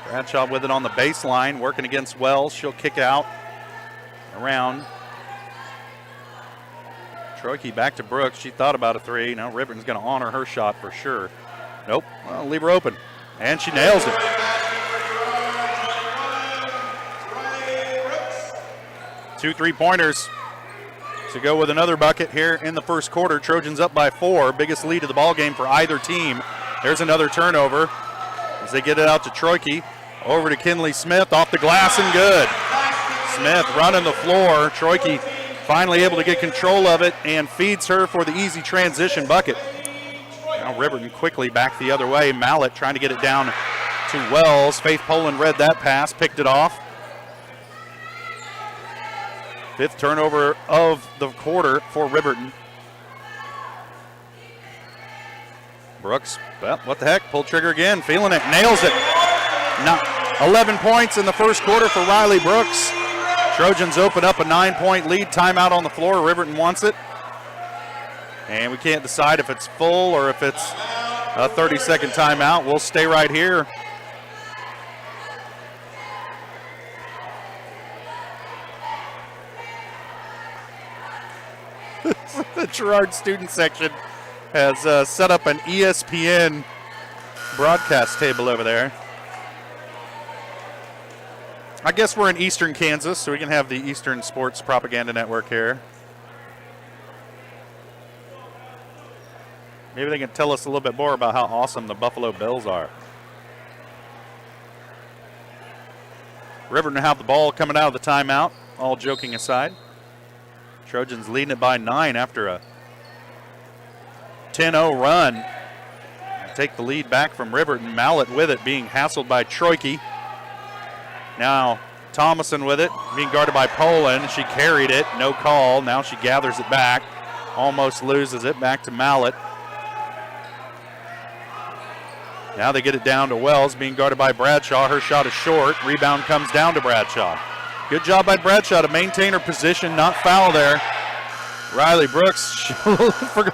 Bradshaw with it on the baseline, working against Wells. She'll kick out around. Troike back to Brooks. She thought about a three. Now Riverton's going to honor her shot for sure. Nope. Well, leave her open. And she nails it. Two three-pointers to go with another bucket here in the first quarter. Trojans up by 4. Biggest lead of the ball game for either team. There's another turnover as they get it out to Troike. Over to Kinley Smith, off the glass and good. Smith running the floor. Troike finally able to get control of it and feeds her for the easy transition bucket. Now Riverton quickly back the other way. Mallett trying to get it down to Wells. Faith Poland read that pass, picked it off. Fifth turnover of the quarter for Riverton. Brooks, well, what the heck, pull trigger again, feeling it, nails it. 11 points in the first quarter for Riley Brooks. Trojans open up a 9-point lead. Timeout on the floor. Riverton wants it. And we can't decide if it's full or if it's a 30-second timeout. We'll stay right here. The Girard student section has set up an ESPN broadcast table over there. I guess we're in Eastern Kansas, so we can have the Eastern Sports Propaganda Network here. Maybe they can tell us a little bit more about how awesome the Buffalo Bills are. Riverton have the ball coming out of the timeout, all joking aside. Trojans leading it by 9 after a 10-0 run. Take the lead back from Riverton. Mallett with it, being hassled by Troike. Now Thomason with it, being guarded by Poland. She carried it, no call. Now she gathers it back, almost loses it, back to Mallett. Now they get it down to Wells, being guarded by Bradshaw. Her shot is short. Rebound comes down to Bradshaw. Good job by Bradshaw to maintain her position, not foul there. Riley Brooks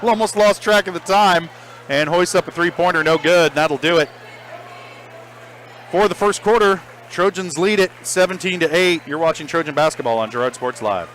almost lost track of the time and hoists up a three-pointer, no good. That'll do it. For the first quarter, Trojans lead it 17-8. You're watching Trojan basketball on Girard Sports Live.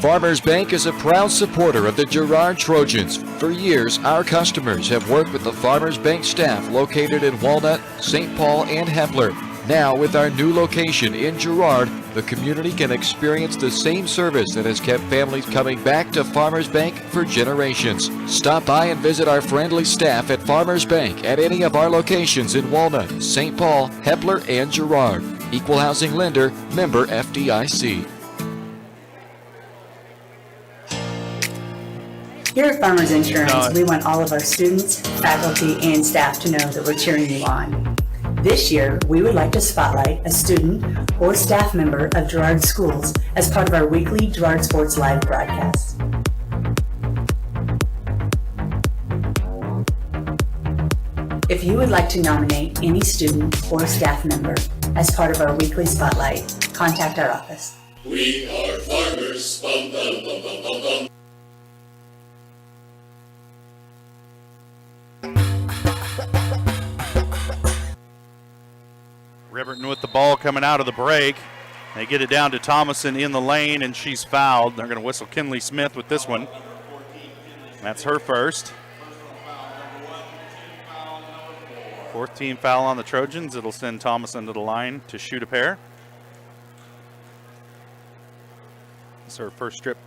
Farmers Bank is a proud supporter of the Girard Trojans. For years, our customers have worked with the Farmers Bank staff located in Walnut, St. Paul, and Hepler. Now, with our new location in Girard, the community can experience the same service that has kept families coming back to Farmers Bank for generations. Stop by and visit our friendly staff at Farmers Bank at any of our locations in Walnut, St. Paul, Hepler, and Girard. Equal housing lender, member FDIC. Here at Farmers Insurance, we want all of our students, faculty, and staff to know that we're cheering you on. This year, we would like to spotlight a student or staff member of Girard Schools as part of our weekly Girard Sports Live broadcast. If you would like to nominate any student or staff member as part of our weekly spotlight, contact our office. We are farmers. Bum, bum, bum, bum, bum, bum. Riverton with the ball coming out of the break. They get it down to Thomason in the lane, and she's fouled. They're going to whistle Kinley Smith with this one. That's her first. Fourth team foul on the Trojans. It'll send Thomason to the line to shoot a pair. It's her first trip.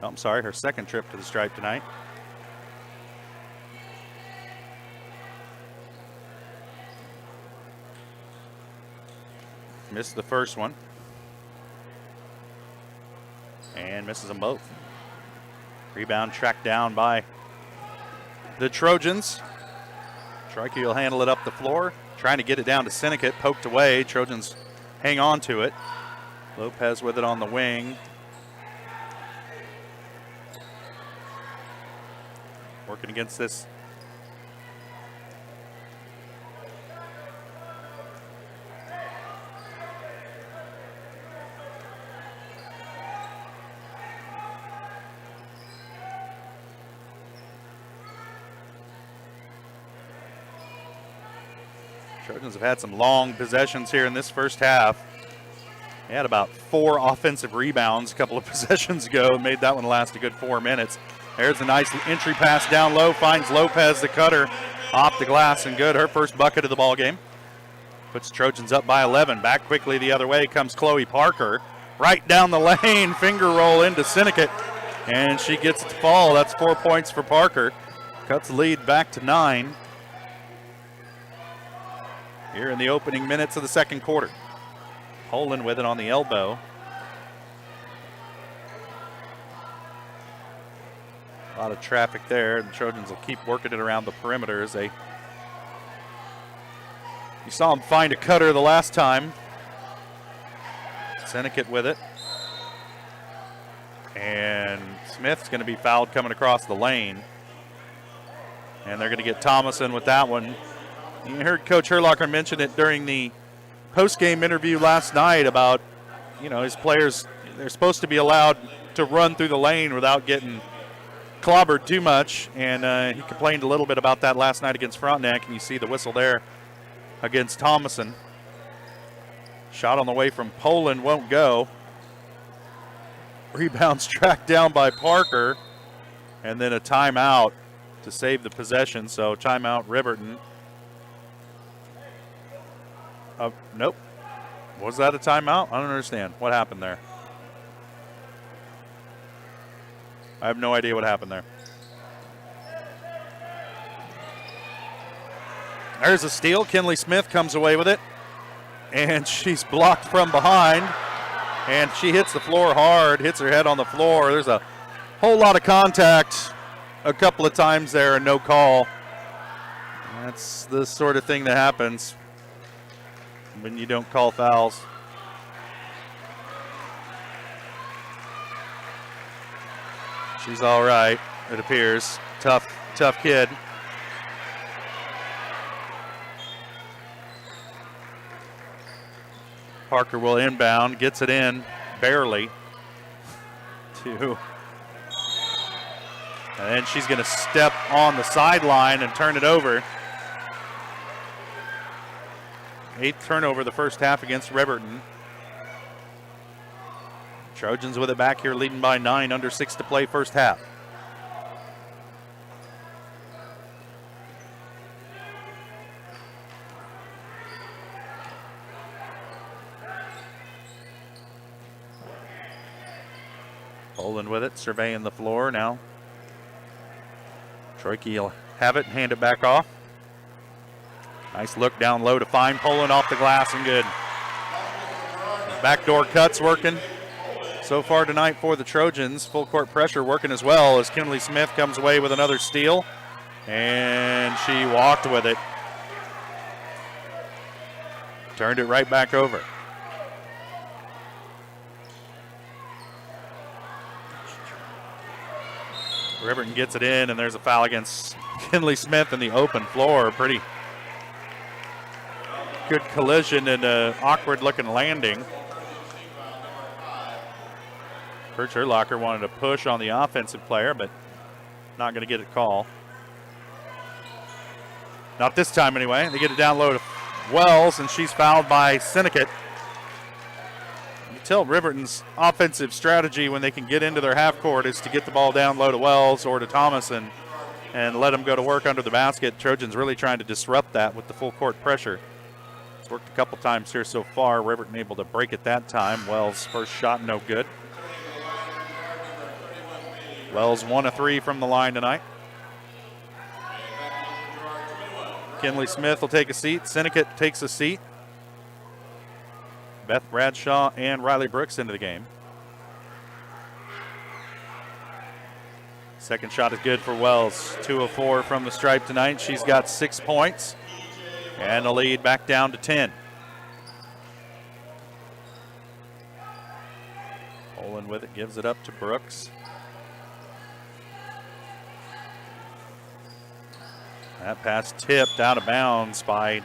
Oh, I'm sorry, her second trip to the stripe tonight. Missed the first one. And misses them both. Rebound tracked down by the Trojans. Trojans will handle it up the floor. Trying to get it down to Sinnott. Poked away. Trojans hang on to it. Lopez with it on the wing. Working against this. Trojans have had some long possessions here in this first half. They had about 4 offensive rebounds a couple of possessions ago. Made that one last a good 4 minutes. There's a nice entry pass down low. Finds Lopez, the cutter, off the glass and good. Her first bucket of the ball game. Puts Trojans up by 11. Back quickly the other way comes Chloe Parker. Right down the lane, finger roll into Sinnott. And she gets it to fall. That's 4 points for Parker. Cuts the lead back to 9. Here in the opening minutes of the second quarter. Poland with it on the elbow. A lot of traffic there. The Trojans will keep working it around the perimeter as they. You saw them find a cutter the last time. Sinnott with it. And Smith's going to be fouled coming across the lane. And they're going to get Thomason with that one. You heard Coach Herlocker mention it during the post-game interview last night about, his players, they're supposed to be allowed to run through the lane without getting clobbered too much. And he complained a little bit about that last night against Frontenac, and you see the whistle there against Thomason. Shot on the way from Poland won't go. Rebounds tracked down by Parker, and then a timeout to save the possession. So timeout Riverton. Nope. Was that a timeout? I don't understand. What happened there? I have no idea what happened there. There's a steal. Kinley Smith comes away with it. And she's blocked from behind. And she hits the floor hard, hits her head on the floor. There's a whole lot of contact a couple of times there and no call. That's the sort of thing that happens when you don't call fouls. She's all right, it appears. Tough kid. Parker will inbound, gets it in, barely. And then she's going to step on the sideline and turn it over. 8th turnover the first half against Riverton. Trojans with it back here, leading by 9, under 6 to play first half. Poland with it, surveying the floor now. Troike will have it and hand it back off. Nice look down low to find Poland off the glass and good. Backdoor cuts working so far tonight for the Trojans. Full court pressure working as well as Kinley Smith comes away with another steal. And she walked with it. Turned it right back over. Riverton gets it in, and there's a foul against Kinley Smith in the open floor. Pretty good collision and an awkward-looking landing. Coach Herlocker wanted to push on the offensive player, but not going to get a call. Not this time, anyway. They get it down low to Wells, and she's fouled by Sinnott. You tell Riverton's offensive strategy when they can get into their half court is to get the ball down low to Wells or to Thomason. and let them go to work under the basket. Trojans really trying to disrupt that with the full court pressure. It's worked a couple times here so far. Riverton able to break it that time. Wells' first shot, no good. Wells 1 of 3 from the line tonight. Kinley Smith will take a seat. Syndicate takes a seat. Beth Bradshaw and Riley Brooks into the game. Second shot is good for Wells. 2 of 4 from the stripe tonight. She's got 6 points. And the lead back down to 10. Olin with it, gives it up to Brooks. That pass tipped out of bounds by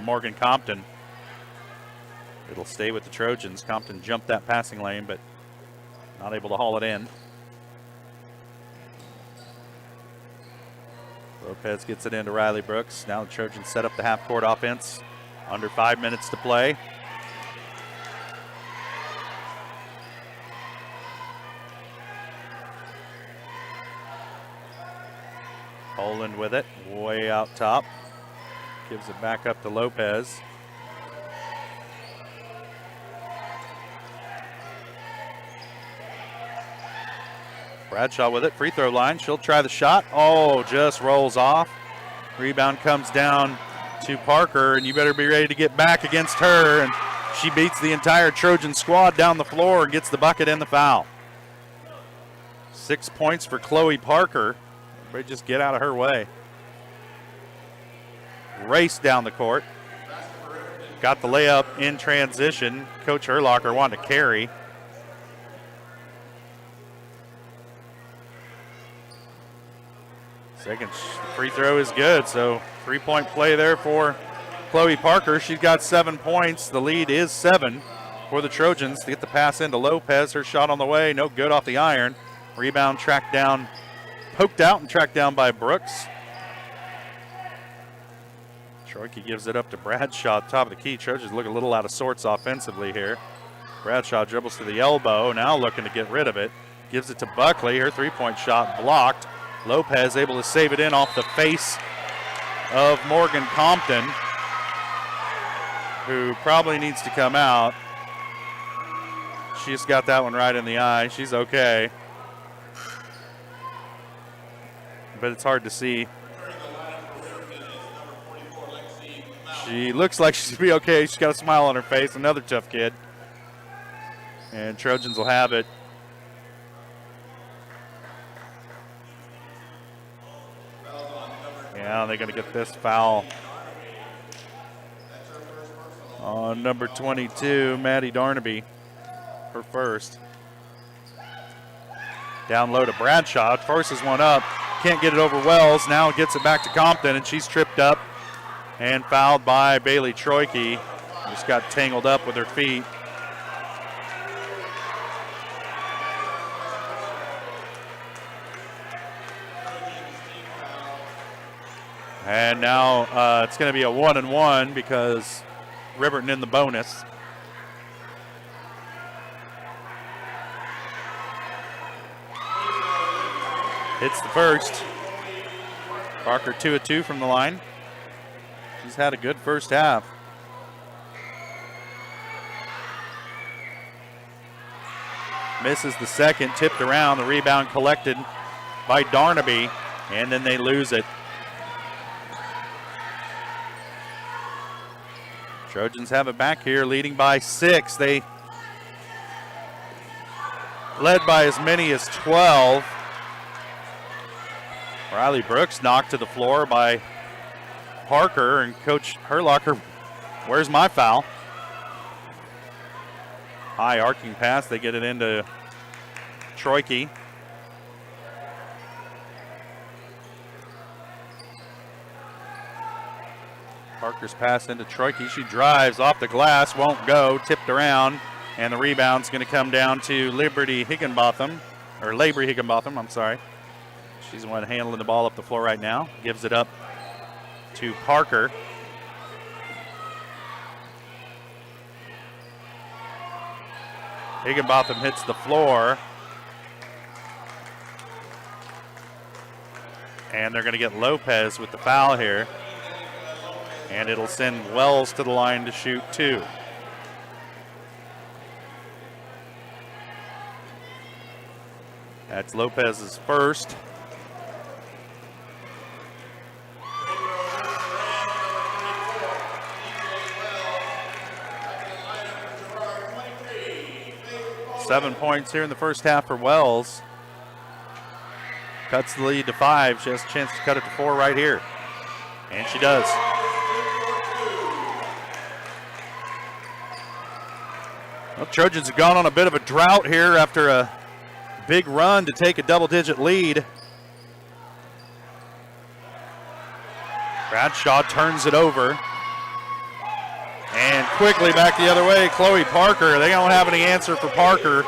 Morgan Compton. It'll stay with the Trojans. Compton jumped that passing lane, but not able to haul it in. Lopez gets it into Riley Brooks. Now the Trojans set up the half-court offense. Under 5 minutes to play. Poland with it, way out top. Gives it back up to Lopez. Bradshaw with it, free throw line. She'll try the shot. Oh, just rolls off. Rebound comes down to Parker, and you better be ready to get back against her. And she beats the entire Trojan squad down the floor and gets the bucket and the foul. 6 points for Chloe Parker. Everybody just get out of her way. Race down the court. Got the layup in transition. Coach Herlocker wanted to carry. Second free throw is good, so 3-point play there for Chloe Parker. She's got 7 points. The lead is 7 for the Trojans. To get the pass into Lopez. Her shot on the way, no good off the iron. Rebound tracked down, poked out and tracked down by Brooks. Troike gives it up to Bradshaw, top of the key. Trojans look a little out of sorts offensively here. Bradshaw dribbles to the elbow, now looking to get rid of it. Gives it to Buckley, her 3-point shot blocked. Lopez able to save it in off the face of Morgan Compton, who probably needs to come out. She just got that one right in the eye. She's okay, but it's hard to see. She looks like she's going to be okay. She's got a smile on her face. Another tough kid. And Trojans will have it. Yeah, they're going to get this foul on number 22, Maddie Darnaby, her first. Down low to Bradshaw, forces one up, can't get it over Wells, now gets it back to Compton, and she's tripped up and fouled by Bailey Troike. Just got tangled up with her feet. And now it's going to be a 1-and-1 because Riverton in the bonus. Hits the first. Parker 2 of 2 from the line. She's had a good first half. Misses the second, tipped around. The rebound collected by Darnaby, and then they lose it. Trojans have it back here, leading by 6. They led by as many as 12. Riley Brooks knocked to the floor by Parker, and Coach Herlocker, where's my foul? High arcing pass, they get it into Troike. Parker's pass into Troike. She drives off the glass, won't go, tipped around, and the rebound's going to come down to Labrie Higginbotham, I'm sorry. She's the one handling the ball up the floor right now. Gives it up to Parker. Higginbotham hits the floor. And they're going to get Lopez with the foul here. And it'll send Wells to the line to shoot 2. That's Lopez's first. Seven points here in the first half for Wells. Cuts the lead to 5. She has a chance to cut it to 4 right here. And she does. Well, Trojans have gone on a bit of a drought here after a big run to take a double-digit lead. Bradshaw turns it over. And quickly back the other way, Chloe Parker. They don't have any answer for Parker.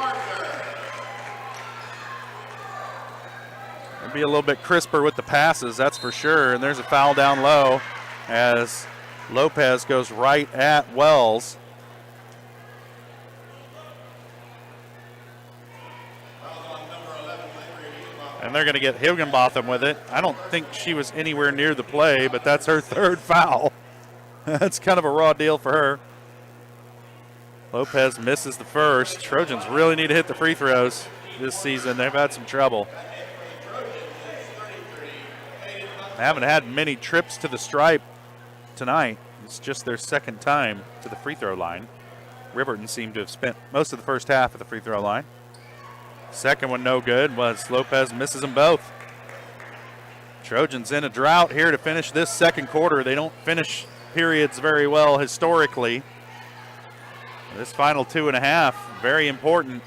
They'll be a little bit crisper with the passes, that's for sure. And there's a foul down low as Lopez goes right at Wells. And they're going to get Higginbotham with it. I don't think she was anywhere near the play, but that's her 3rd foul. That's kind of a raw deal for her. Lopez misses the first. Trojans really need to hit the free throws this season. They've had some trouble. They haven't had many trips to the stripe tonight. It's just their 2nd time to the free throw line. Riverton seemed to have spent most of the first half at the free throw line. Second one no good was Lopez misses them both. Trojans in a drought here to finish this second quarter. They don't finish periods very well historically. This final 2.5, very important.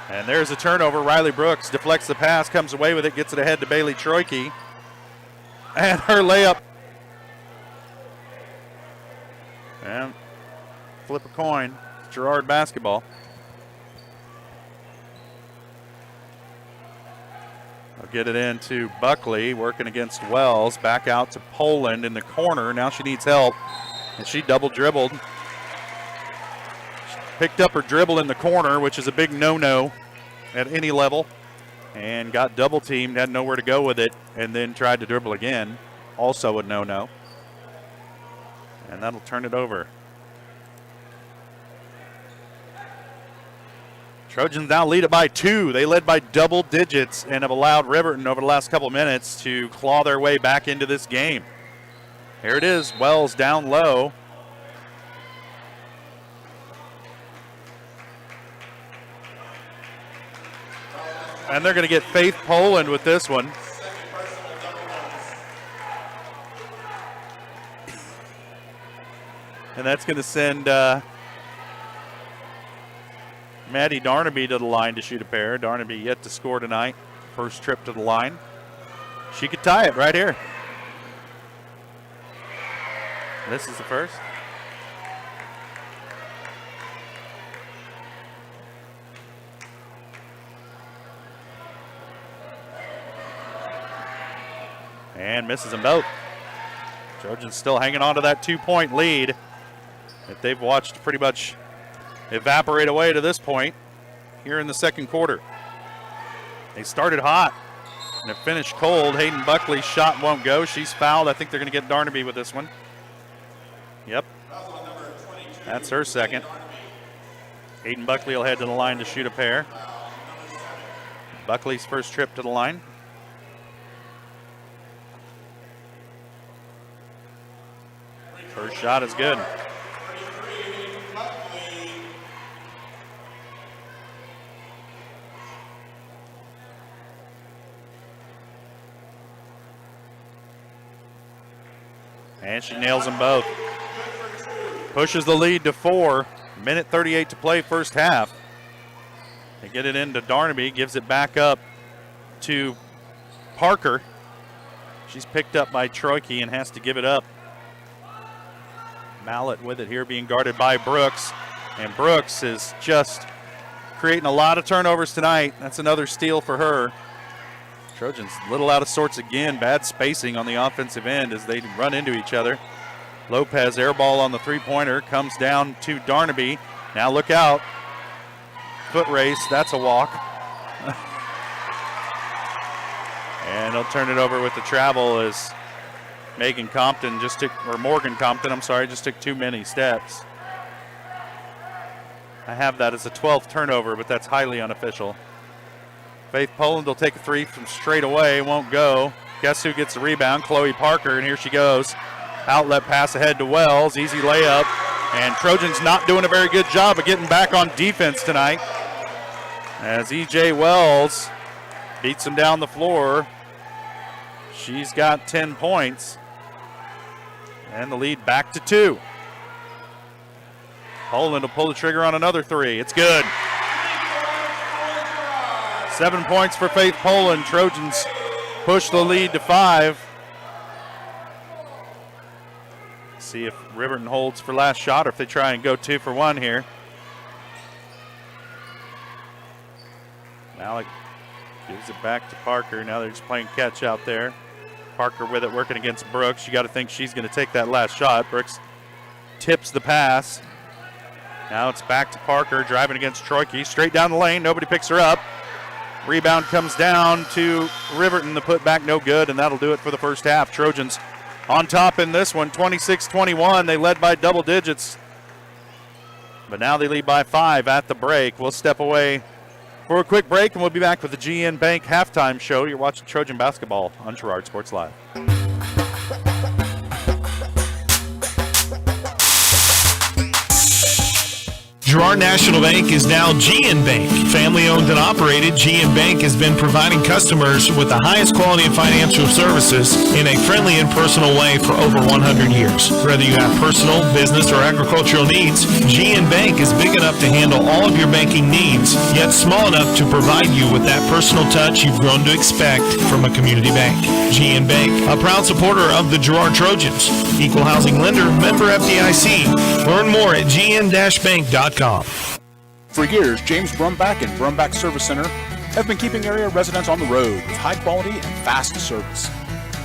And there's a turnover. Riley Brooks deflects the pass, comes away with it, gets it ahead to Bailey Troike. And her layup. And flip a coin. Girard basketball. They'll get it into Buckley, working against Wells. Back out to Poland in the corner. Now she needs help. And she double dribbled. Picked up her dribble in the corner, which is a big no-no at any level. And got double teamed, had nowhere to go with it, and then tried to dribble again. Also a no-no. And that'll turn it over. Trojans now lead it by 2. They led by double digits and have allowed Riverton over the last couple minutes to claw their way back into this game. Here it is, Wells down low. And they're going to get Faith Poland with this one. And that's going to send Maddie Darnaby to the line to shoot a pair. Darnaby yet to score tonight. First trip to the line. She could tie it right here. This is the first. And misses them both. Trojans still hanging on to that 2-point lead that they've watched pretty much evaporate away to this point here in the second quarter. They started hot and have finished cold. Hayden Buckley's shot won't go. She's fouled. I think they're going to get Darnaby with this one. Yep. That's her second. Hayden Buckley will head to the line to shoot a pair. Buckley's first trip to the line. First shot is good. And she nails them both. Pushes the lead to 4. Minute 38 to play first half. They get it into Darnaby, gives it back up to Parker. She's picked up by Troike and has to give it up. Mallett with it here, being guarded by Brooks. And Brooks is just creating a lot of turnovers tonight. That's another steal for her. Trojans a little out of sorts again. Bad spacing on the offensive end as they run into each other. Lopez air ball on the three-pointer. Comes down to Darnaby. Now look out. Foot race. That's a walk. And he'll turn it over with the travel as Morgan Compton just took too many steps. I have that as a 12th turnover, but that's highly unofficial. Faith Poland will take a three from straight away, won't go. Guess who gets the rebound? Chloe Parker, and here she goes. Outlet pass ahead to Wells, easy layup. And Trojans not doing a very good job of getting back on defense tonight, as E.J. Wells beats them down the floor. She's got 10 points. And the lead back to 2. Poland will pull the trigger on another three. It's good. 7 points for Faith Poland. Trojans push the lead to 5. See if Riverton holds for last shot or if they try and go 2 for 1 here. Malik gives it back to Parker. Now they're just playing catch out there. Parker with it, working against Brooks. You got to think she's going to take that last shot. Brooks tips the pass. Now it's back to Parker, driving against Troike. Straight down the lane. Nobody picks her up. Rebound comes down to Riverton. The putback no good, and that'll do it for the first half. Trojans on top in this one, 26-21. They led by double digits, but now they lead by 5 at the break. We'll step away for a quick break, and we'll be back with the GN Bank halftime show. You're watching Trojan basketball on Girard Sports Live. Girard National Bank is now GN Bank. Family owned and operated, GN Bank has been providing customers with the highest quality of financial services in a friendly and personal way for over 100 years. Whether you have personal, business, or agricultural needs, GN Bank is big enough to handle all of your banking needs, yet small enough to provide you with that personal touch you've grown to expect from a community bank. GN Bank, a proud supporter of the Girard Trojans. Equal housing lender, member FDIC. Learn more at gn-bank.com. For years, James Brumback and Brumback Service Center have been keeping area residents on the road with high quality and fast service.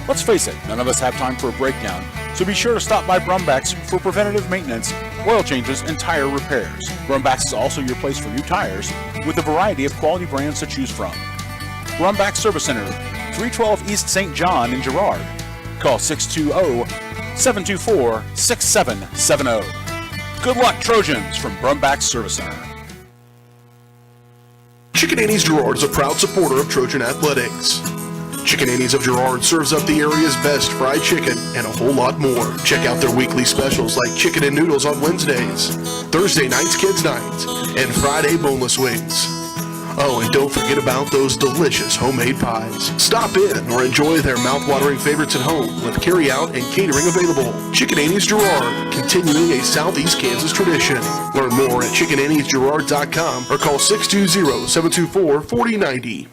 Let's face it, none of us have time for a breakdown, so be sure to stop by Brumback's for preventative maintenance, oil changes, and tire repairs. Brumback's is also your place for new tires with a variety of quality brands to choose from. Brumback Service Center, 312 East St. John in Girard. Call 620-724-6770. Good luck, Trojans, from Brumback Service Center. Chicken Annie's Girard is a proud supporter of Trojan Athletics. Chicken Annie's of Girard serves up the area's best fried chicken and a whole lot more. Check out their weekly specials like chicken and noodles on Wednesdays, Thursday nights kids nights, and Friday boneless wings. Oh, and don't forget about those delicious homemade pies. Stop in or enjoy their mouth-watering favorites at home with carry-out and catering available. Chicken Annie's Girard, continuing a Southeast Kansas tradition. Learn more at chickenanniesgirard.com or call 620-724-4090.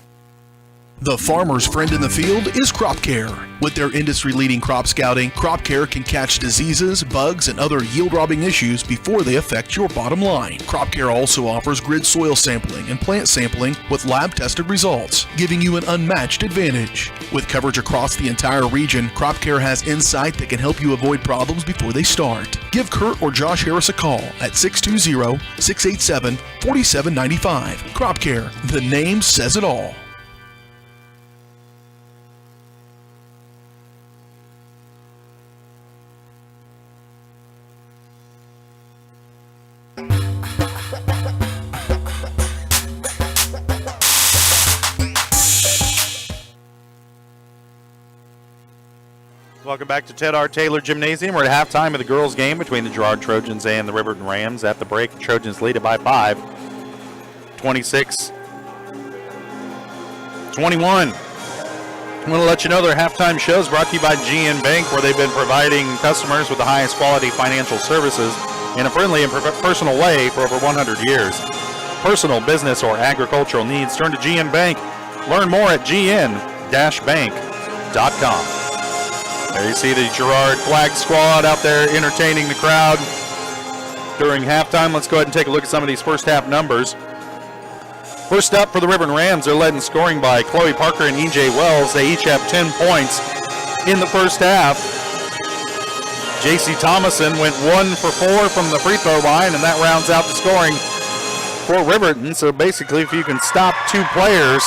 The farmer's friend in the field is Crop Care. With their industry-leading crop scouting, Crop Care can catch diseases, bugs, and other yield-robbing issues before they affect your bottom line. Crop Care also offers grid soil sampling and plant sampling with lab-tested results, giving you an unmatched advantage. With coverage across the entire region, Crop Care has insight that can help you avoid problems before they start. Give Kurt or Josh Harris a call at 620-687-4795. Crop Care, the name says it all. Welcome back to Ted R. Taylor Gymnasium. We're at halftime of the girls' game between the Girard Trojans and the Riverton Rams. At the break, the Trojans lead it by 5, 26-21. I want to let you know their halftime show is brought to you by GN Bank, where they've been providing customers with the highest quality financial services in a friendly and personal way for over 100 years. Personal, business, or agricultural needs, turn to GN Bank. Learn more at gn-bank.com. There you see the Girard flag squad out there entertaining the crowd during halftime. Let's go ahead and take a look at some of these first half numbers. First up for the Riverton Rams, they're led in scoring by Chloe Parker and E.J. Wells. They each have 10 points in the first half. J.C. Thomason went 1 for 4 from the free throw line, and that rounds out the scoring for Riverton. So basically, if you can stop two players,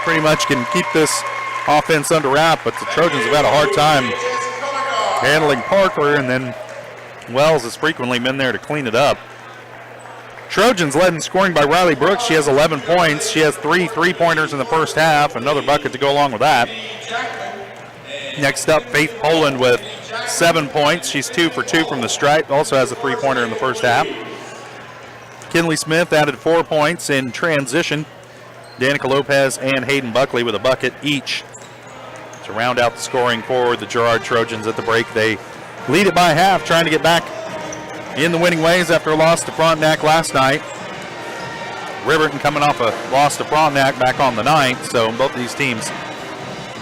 pretty much can keep this offense under wrap, but the Trojans have had a hard time handling Parker, and then Wells has frequently been there to clean it up. Trojans led in scoring by Riley Brooks. She has 11 points. She has 3 3-pointers in the first half, another bucket to go along with that. Next up, Faith Poland with 7 points. She's 2 for 2 from the stripe, also has a 3-pointer in the first half. Kinley Smith added 4 points in transition. Danica Lopez and Hayden Buckley with a bucket each to round out the scoring for the Girard Trojans at the break. They lead it by half, trying to get back in the winning ways after a loss to Frontenac last night. Riverton coming off a loss to Frontenac back on the 9th, so both of these teams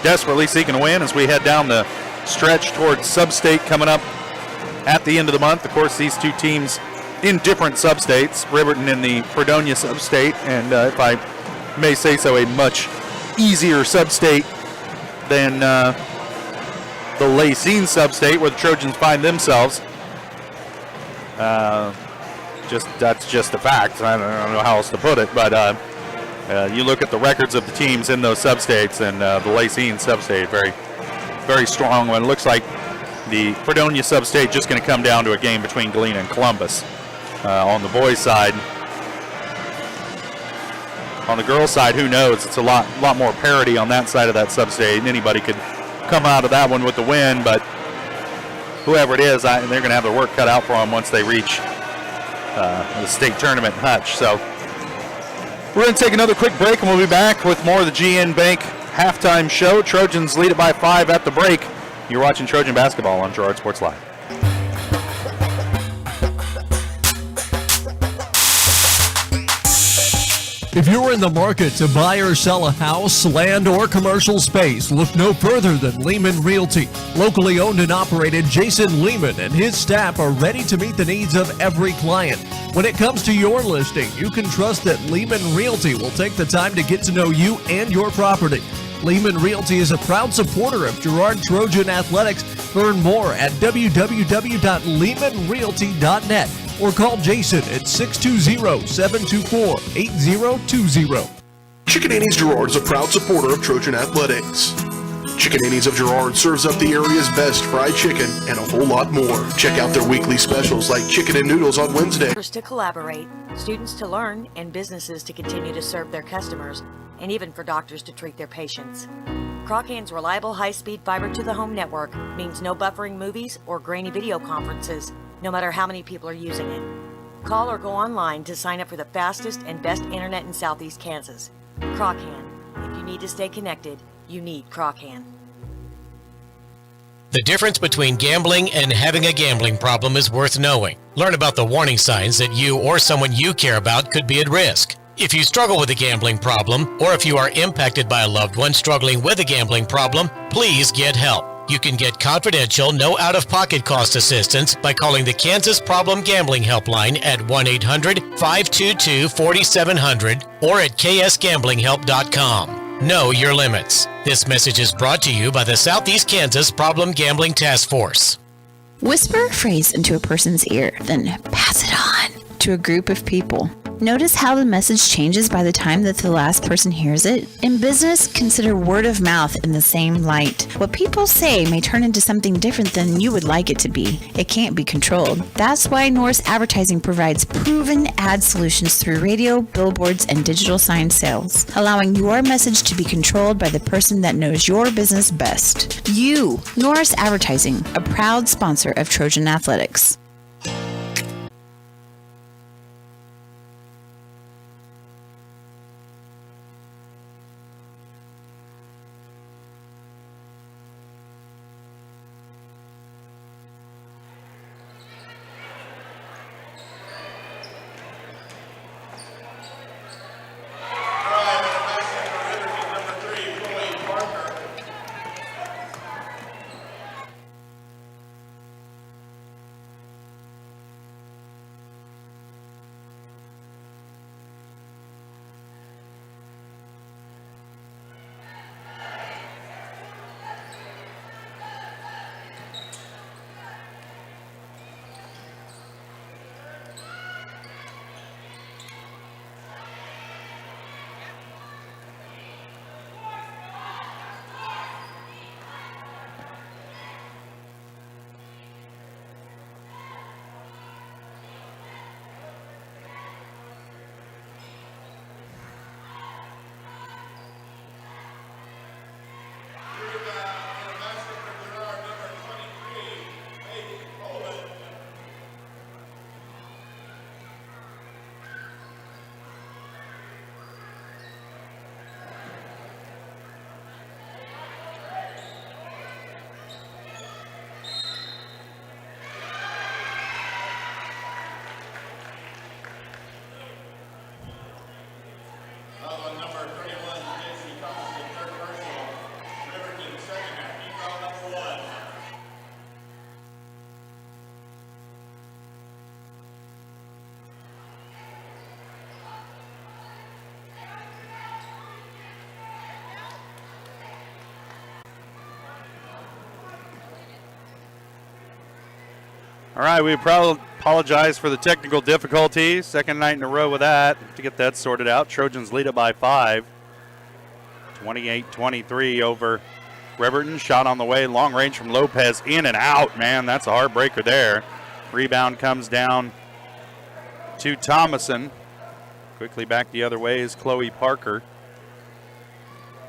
desperately seeking a win as we head down the stretch towards Sub-State coming up at the end of the month. Of course, these two teams in different sub-states, Riverton in the Fredonia sub-state, and if I may say so, a much easier sub-state than the Lacine sub-state where the Trojans find themselves. That's just a fact. I don't know how else to put it, but you look at the records of the teams in those sub-states, and the Lacine sub-state, very, very strong one. It looks like the Fredonia sub-state just going to come down to a game between Galena and Columbus on the boys' side. On the girls' side, who knows? It's a lot more parity on that side of that sub-state, and anybody could come out of that one with the win, but whoever it is, they're going to have their work cut out for them once they reach the state tournament in Hutch. So we're going to take another quick break, and we'll be back with more of the GN Bank halftime show. Trojans lead it by 5 at the break. You're watching Trojan basketball on Girard Sports Live. If you're in the market to buy or sell a house, land, or commercial space, look no further than Lehman Realty. Locally owned and operated, Jason Lehman and his staff are ready to meet the needs of every client. When it comes to your listing, you can trust that Lehman Realty will take the time to get to know you and your property. Lehman Realty is a proud supporter of Girard Trojan Athletics. Learn more at www.lehmanrealty.net. or call Jason at 620-724-8020. Chickadees Girard is a proud supporter of Trojan Athletics. Chickadees of Girard serves up the area's best fried chicken and a whole lot more. Check out their weekly specials like chicken and noodles on Wednesday. Workers to collaborate, students to learn, and businesses to continue to serve their customers, and even for doctors to treat their patients. Croccan's reliable high-speed fiber-to-the-home network means no buffering movies or grainy video conferences, no matter how many people are using it. Call or go online to sign up for the fastest and best internet in Southeast Kansas. Croccan. If you need to stay connected, you need Croccan. The difference between gambling and having a gambling problem is worth knowing. Learn about the warning signs that you or someone you care about could be at risk. If you struggle with a gambling problem, or if you are impacted by a loved one struggling with a gambling problem, please get help. You can get confidential, no out-of-pocket cost assistance by calling the Kansas Problem Gambling Helpline at 1-800-522-4700 or at ksgamblinghelp.com. Know your limits. This message is brought to you by the Southeast Kansas Problem Gambling Task Force. Whisper a phrase into a person's ear, then pass it on to a group of people. Notice how the message changes by the time that the last person hears it? In business, consider word of mouth in the same light. What people say may turn into something different than you would like it to be. It can't be controlled. That's why Norris Advertising provides proven ad solutions through radio, billboards, and digital sign sales, allowing your message to be controlled by the person that knows your business best. You, Norris Advertising, a proud sponsor of Trojan Athletics. All right, we apologize for the technical difficulties. Second night in a row with that. To get that sorted out, Trojans lead it by 5. 28-23 over Riverton. Shot on the way, long range from Lopez, in and out. Man, that's a heartbreaker there. Rebound comes down to Thomason. Quickly back the other way is Chloe Parker.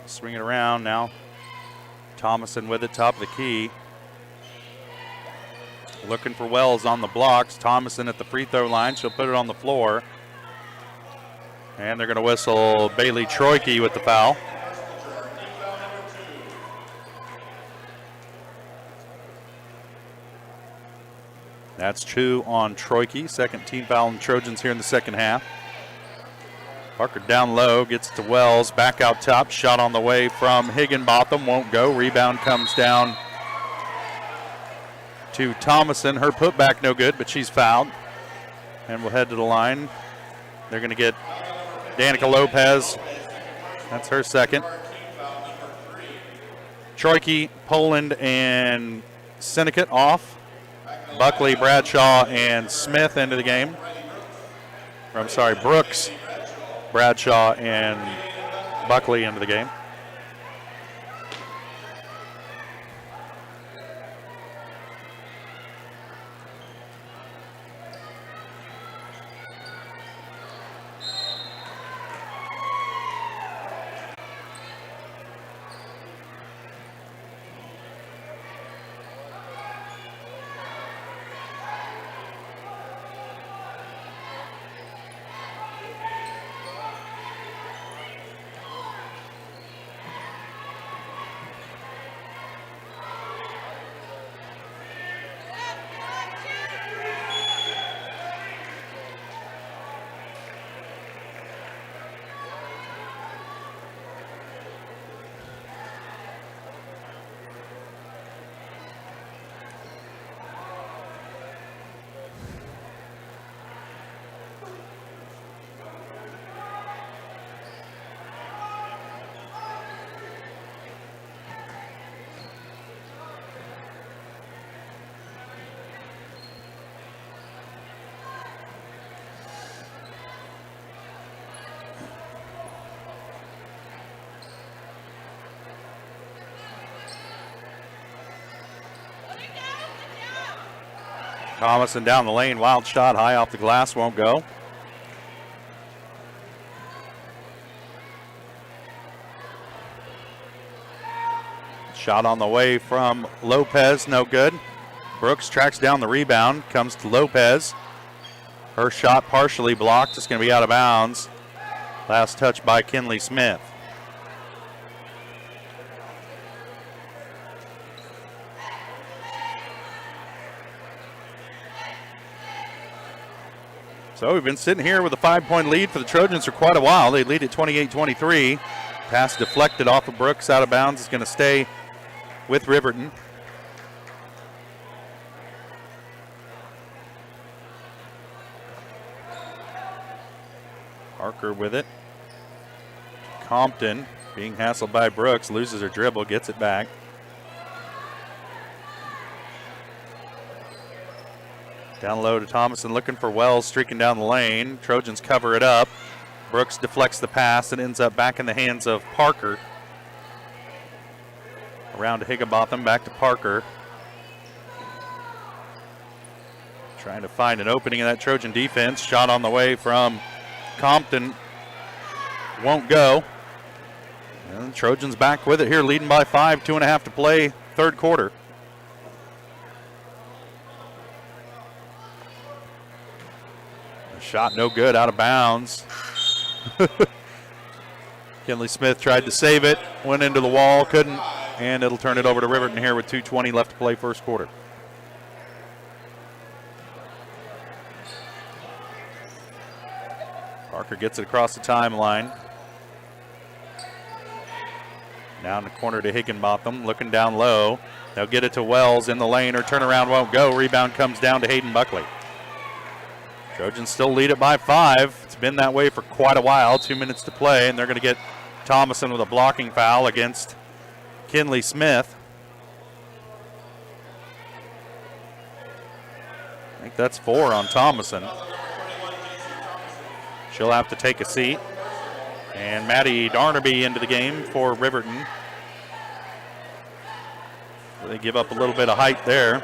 Swing it around now. Thomason with it, top of the key. Looking for Wells on the blocks. Thomason at the free throw line. She'll put it on the floor. And they're going to whistle Bailey Troike with the foul. That's 2 on Troike. Second team foul on the Trojans here in the second half. Parker down low, gets to Wells. Back out top. Shot on the way from Higginbotham. Won't go. Rebound comes down to Thomason. Her putback no good, but she's fouled. And we'll head to the line. They're going to get Danica Lopez. That's her second. Troike, Poland, and Syndicate off. Buckley, Bradshaw, and Smith into the game. Or, I'm sorry, Brooks, Bradshaw, and Buckley into the game. Thomason down the lane, wild shot, high off the glass, won't go. Shot on the way from Lopez, no good. Brooks tracks down the rebound, comes to Lopez. Her shot partially blocked, it's going to be out of bounds. Last touch by Kinley Smith. So we've been sitting here with a 5-point lead for the Trojans for quite a while. They lead at 28-23. Pass deflected off of Brooks, out of bounds. It's going to stay with Riverton. Parker with it. Compton being hassled by Brooks, loses her dribble, gets it back. Down low to Thomason, looking for Wells, streaking down the lane. Trojans cover it up. Brooks deflects the pass and ends up back in the hands of Parker. Around to Higginbotham, back to Parker. Trying to find an opening in that Trojan defense. Shot on the way from Compton. Won't go. And Trojans back with it here, leading by 5, 2.5 to play, third quarter. Shot no good, out of bounds. Kinley Smith tried to save it, went into the wall, couldn't, and it'll turn it over to Riverton here with 2:20 left to play first quarter. Parker gets it across the timeline. Down the corner to Higginbotham, looking down low. They'll get it to Wells in the lane. Her turnaround won't go. Rebound comes down to Hayden Buckley. Trojans still lead it by 5. It's been that way for quite a while. 2 minutes to play, and they're going to get Thomason with a blocking foul against Kinley Smith. I think that's 4 on Thomason. She'll have to take a seat. And Maddie Darnaby into the game for Riverton. They give up a little bit of height there.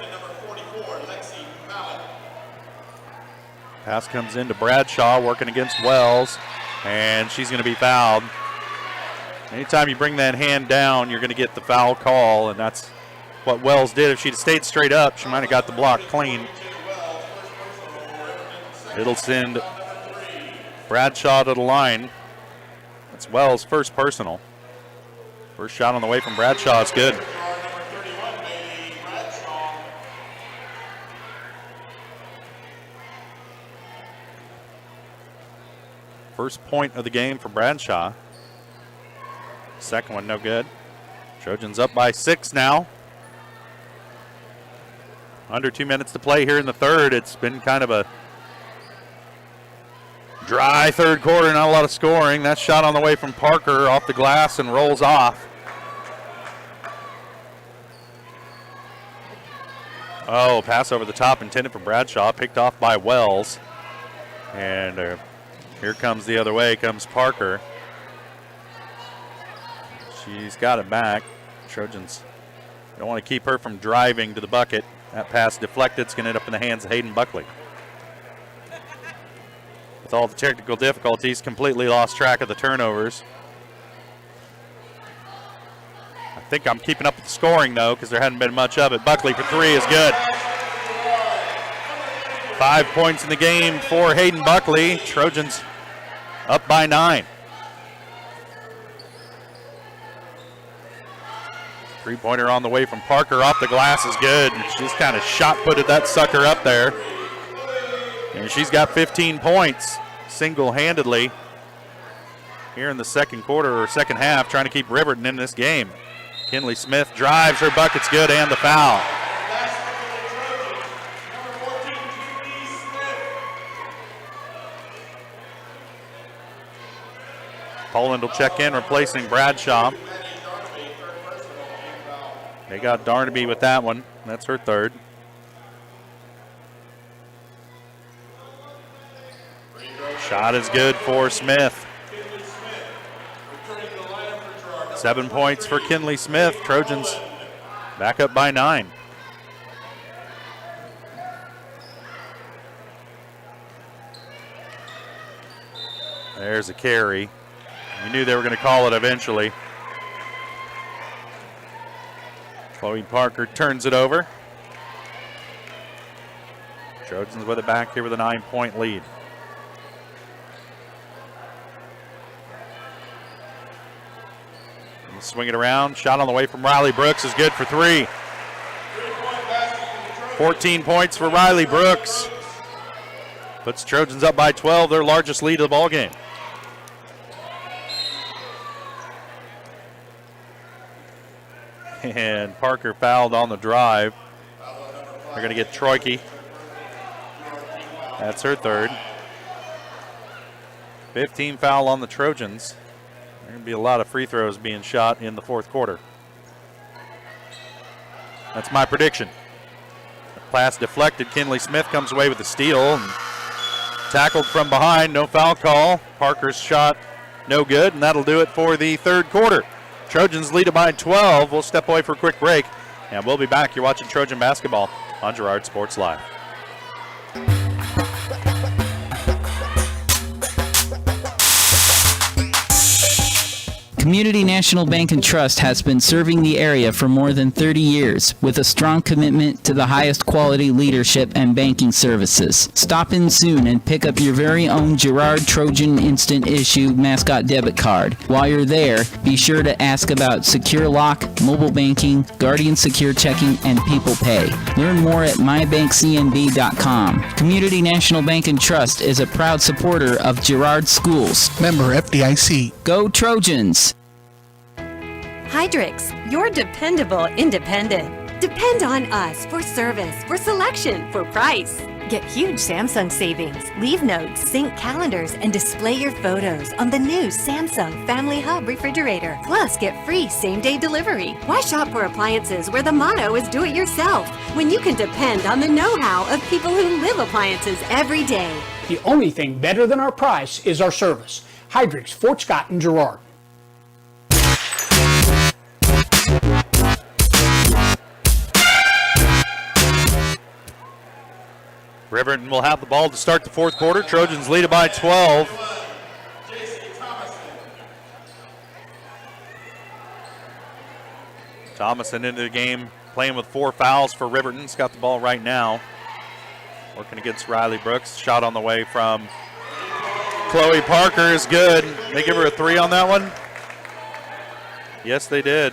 Pass comes into Bradshaw, working against Wells, and she's going to be fouled. Anytime you bring that hand down, you're going to get the foul call, and that's what Wells did. If she'd stayed straight up, she might have got the block clean. It'll send Bradshaw to the line. That's Wells' first personal. First shot on the way from Bradshaw is good. First point of the game for Bradshaw. Second one, no good. Trojans up by 6 now. Under 2 minutes to play here in the third. It's been kind of a dry third quarter, not a lot of scoring. That shot on the way from Parker off the glass and rolls off. Oh, pass over the top intended for Bradshaw, picked off by Wells. And here comes the other way, comes Parker. She's got it back. Trojans don't want to keep her from driving to the bucket. That pass deflected. It's going to end up in the hands of Hayden Buckley. With all the technical difficulties, completely lost track of the turnovers. I think I'm keeping up with the scoring, though, because there hadn't been much of it. Buckley for 3 is good. 5 points in the game for Hayden Buckley. Trojans up by 9. Three-pointer on the way from Parker off the glass is good. She's kind of shot-putted that sucker up there. And she's got 15 points single-handedly here in the second quarter or second half, trying to keep Riverton in this game. Kinley Smith drives, her bucket's good, and the foul. Poland will check in, replacing Bradshaw. They got Darnaby with that one. That's her third. Shot is good for Smith. 7 points for Kinley Smith. Trojans back up by 9. There's a carry. We knew they were going to call it eventually. Chloe Parker turns it over. Trojans with it back here with a 9-point lead. And swing it around. Shot on the way from Riley Brooks is good for 3. 14 points for Riley Brooks. Puts Trojans up by 12, their largest lead of the ball game. And Parker fouled on the drive. They're going to get Troike. That's her third. 15 foul on the Trojans. There going to be a lot of free throws being shot in the fourth quarter. That's my prediction. The pass deflected. Kinley Smith comes away with the steal. And tackled from behind. No foul call. Parker's shot no good. And that'll do it for the third quarter. Trojans lead it by 12. We'll step away for a quick break, and we'll be back. You're watching Trojan basketball on Girard Sports Live. Community National Bank and Trust has been serving the area for more than 30 years with a strong commitment to the highest quality leadership and banking services. Stop in soon and pick up your very own Girard Trojan Instant Issue mascot debit card. While you're there, be sure to ask about Secure Lock, mobile banking, Guardian Secure Checking, and People Pay. Learn more at mybankcnb.com. Community National Bank and Trust is a proud supporter of Girard Schools. Member FDIC. Go Trojans! Hydrix, your dependable independent. Depend on us for service, for selection, for price. Get huge Samsung savings. Leave notes, sync calendars, and display your photos on the new Samsung Family Hub refrigerator. Plus, get free same-day delivery. Why shop for appliances where the motto is do-it-yourself when you can depend on the know-how of people who live appliances every day? The only thing better than our price is our service. Hydrix, Fort Scott, and Girard. Riverton will have the ball to start the fourth quarter. Trojans lead it by 12. Thomason into the game, playing with 4 fouls for Riverton. He's got the ball right now. Working against Riley Brooks. Shot on the way from Chloe Parker is good. They give her a 3 on that one? Yes, they did.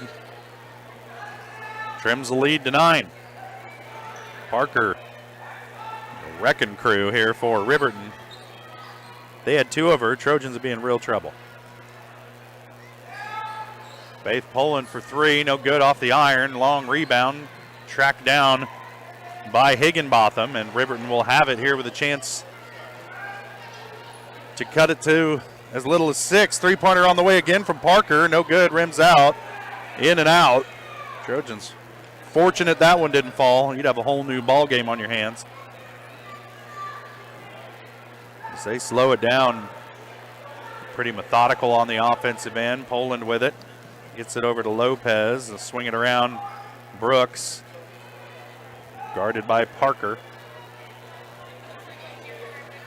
Trims the lead to 9. Parker, the wrecking crew here for Riverton. They had 2 of her. Trojans would be in real trouble. Faith Poland for 3, no good off the iron. Long rebound, tracked down by Higginbotham, and Riverton will have it here with a chance to cut it to as little as 6. 3-pointer on the way again from Parker, no good, rims out, in and out. Trojans fortunate that one didn't fall. You'd have a whole new ball game on your hands. As they slow it down, pretty methodical on the offensive end. Poland with it. Gets it over to Lopez. They'll swing it around. Brooks. Guarded by Parker.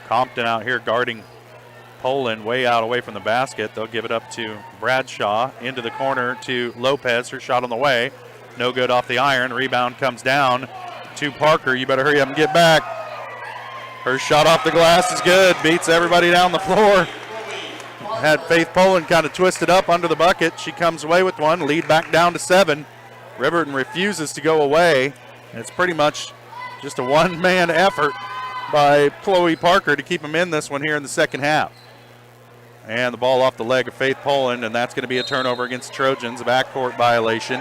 Compton out here guarding Poland way out away from the basket. They'll give it up to Bradshaw. Into the corner to Lopez. Her shot on the way. No good off the iron. Rebound comes down to Parker. You better hurry up and get back. Her shot off the glass is good. Beats everybody down the floor. Had Faith Poland kind of twisted up under the bucket. She comes away with one. Lead back down to 7. Riverton refuses to go away. And it's pretty much just a one-man effort by Chloe Parker to keep them in this one here in the second half. And the ball off the leg of Faith Poland, and that's going to be a turnover against the Trojans, a backcourt violation.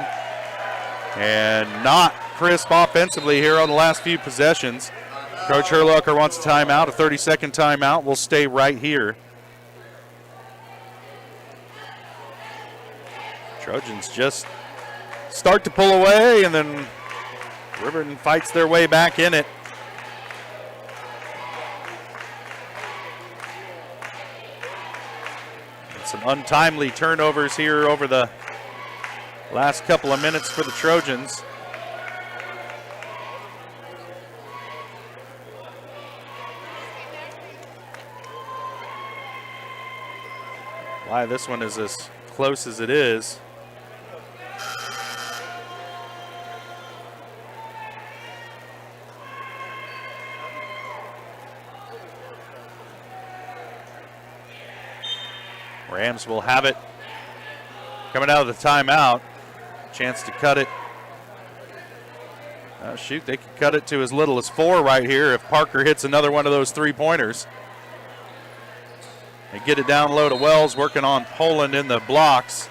And not crisp offensively here on the last few possessions. Coach Herlucker wants a timeout, a 30-second timeout. We'll stay right here. Trojans just start to pull away, and then Riverton fights their way back in it. And some untimely turnovers here over the last couple of minutes for the Trojans. Why this one is as close as it is. Rams will have it coming out of the timeout. Chance to cut it. Shoot, they could cut it to as little as 4 right here if Parker hits another one of those 3-pointers. They get it down low to Wells, working on Poland in the blocks.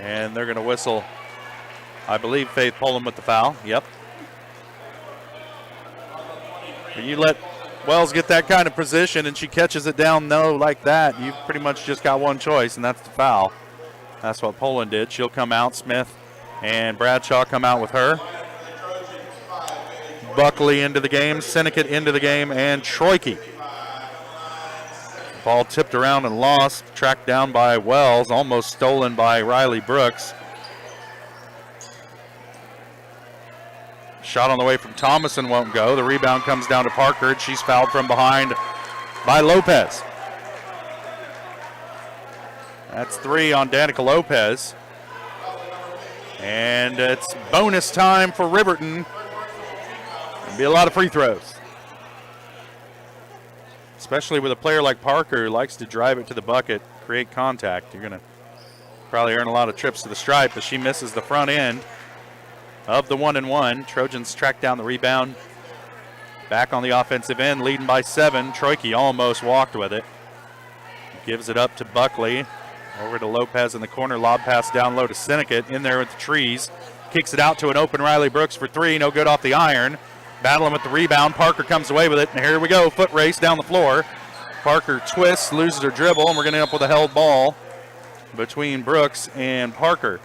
And they're going to whistle, I believe, Faith Poland with the foul. Yep. When you let Wells get that kind of position and she catches it down low like that, you've pretty much just got one choice, and that's the foul. That's what Poland did. She'll come out. Smith and Bradshaw come out with her. Buckley into the game, Sinnott into the game, and Troike. Ball tipped around and lost, tracked down by Wells, almost stolen by Riley Brooks. Shot on the way from Thomason won't go. The rebound comes down to Parker, and she's fouled from behind by Lopez. That's 3 on Danica Lopez. And it's bonus time for Riverton. There'll be a lot of free throws. Especially with a player like Parker who likes to drive it to the bucket, create contact. You're going to probably earn a lot of trips to the stripe, but she misses the front end of the 1-and-1. Trojans track down the rebound. Back on the offensive end, leading by 7. Troike almost walked with it. Gives it up to Buckley. Over to Lopez in the corner. Lob pass down low to Sinnott. In there with the trees. Kicks it out to an open Riley Brooks for 3. No good off the iron. battling with the rebound. Parker comes away with it, and here we go. Foot race down the floor. Parker twists, loses her dribble, and we're going to end up with a held ball between Brooks and Parker.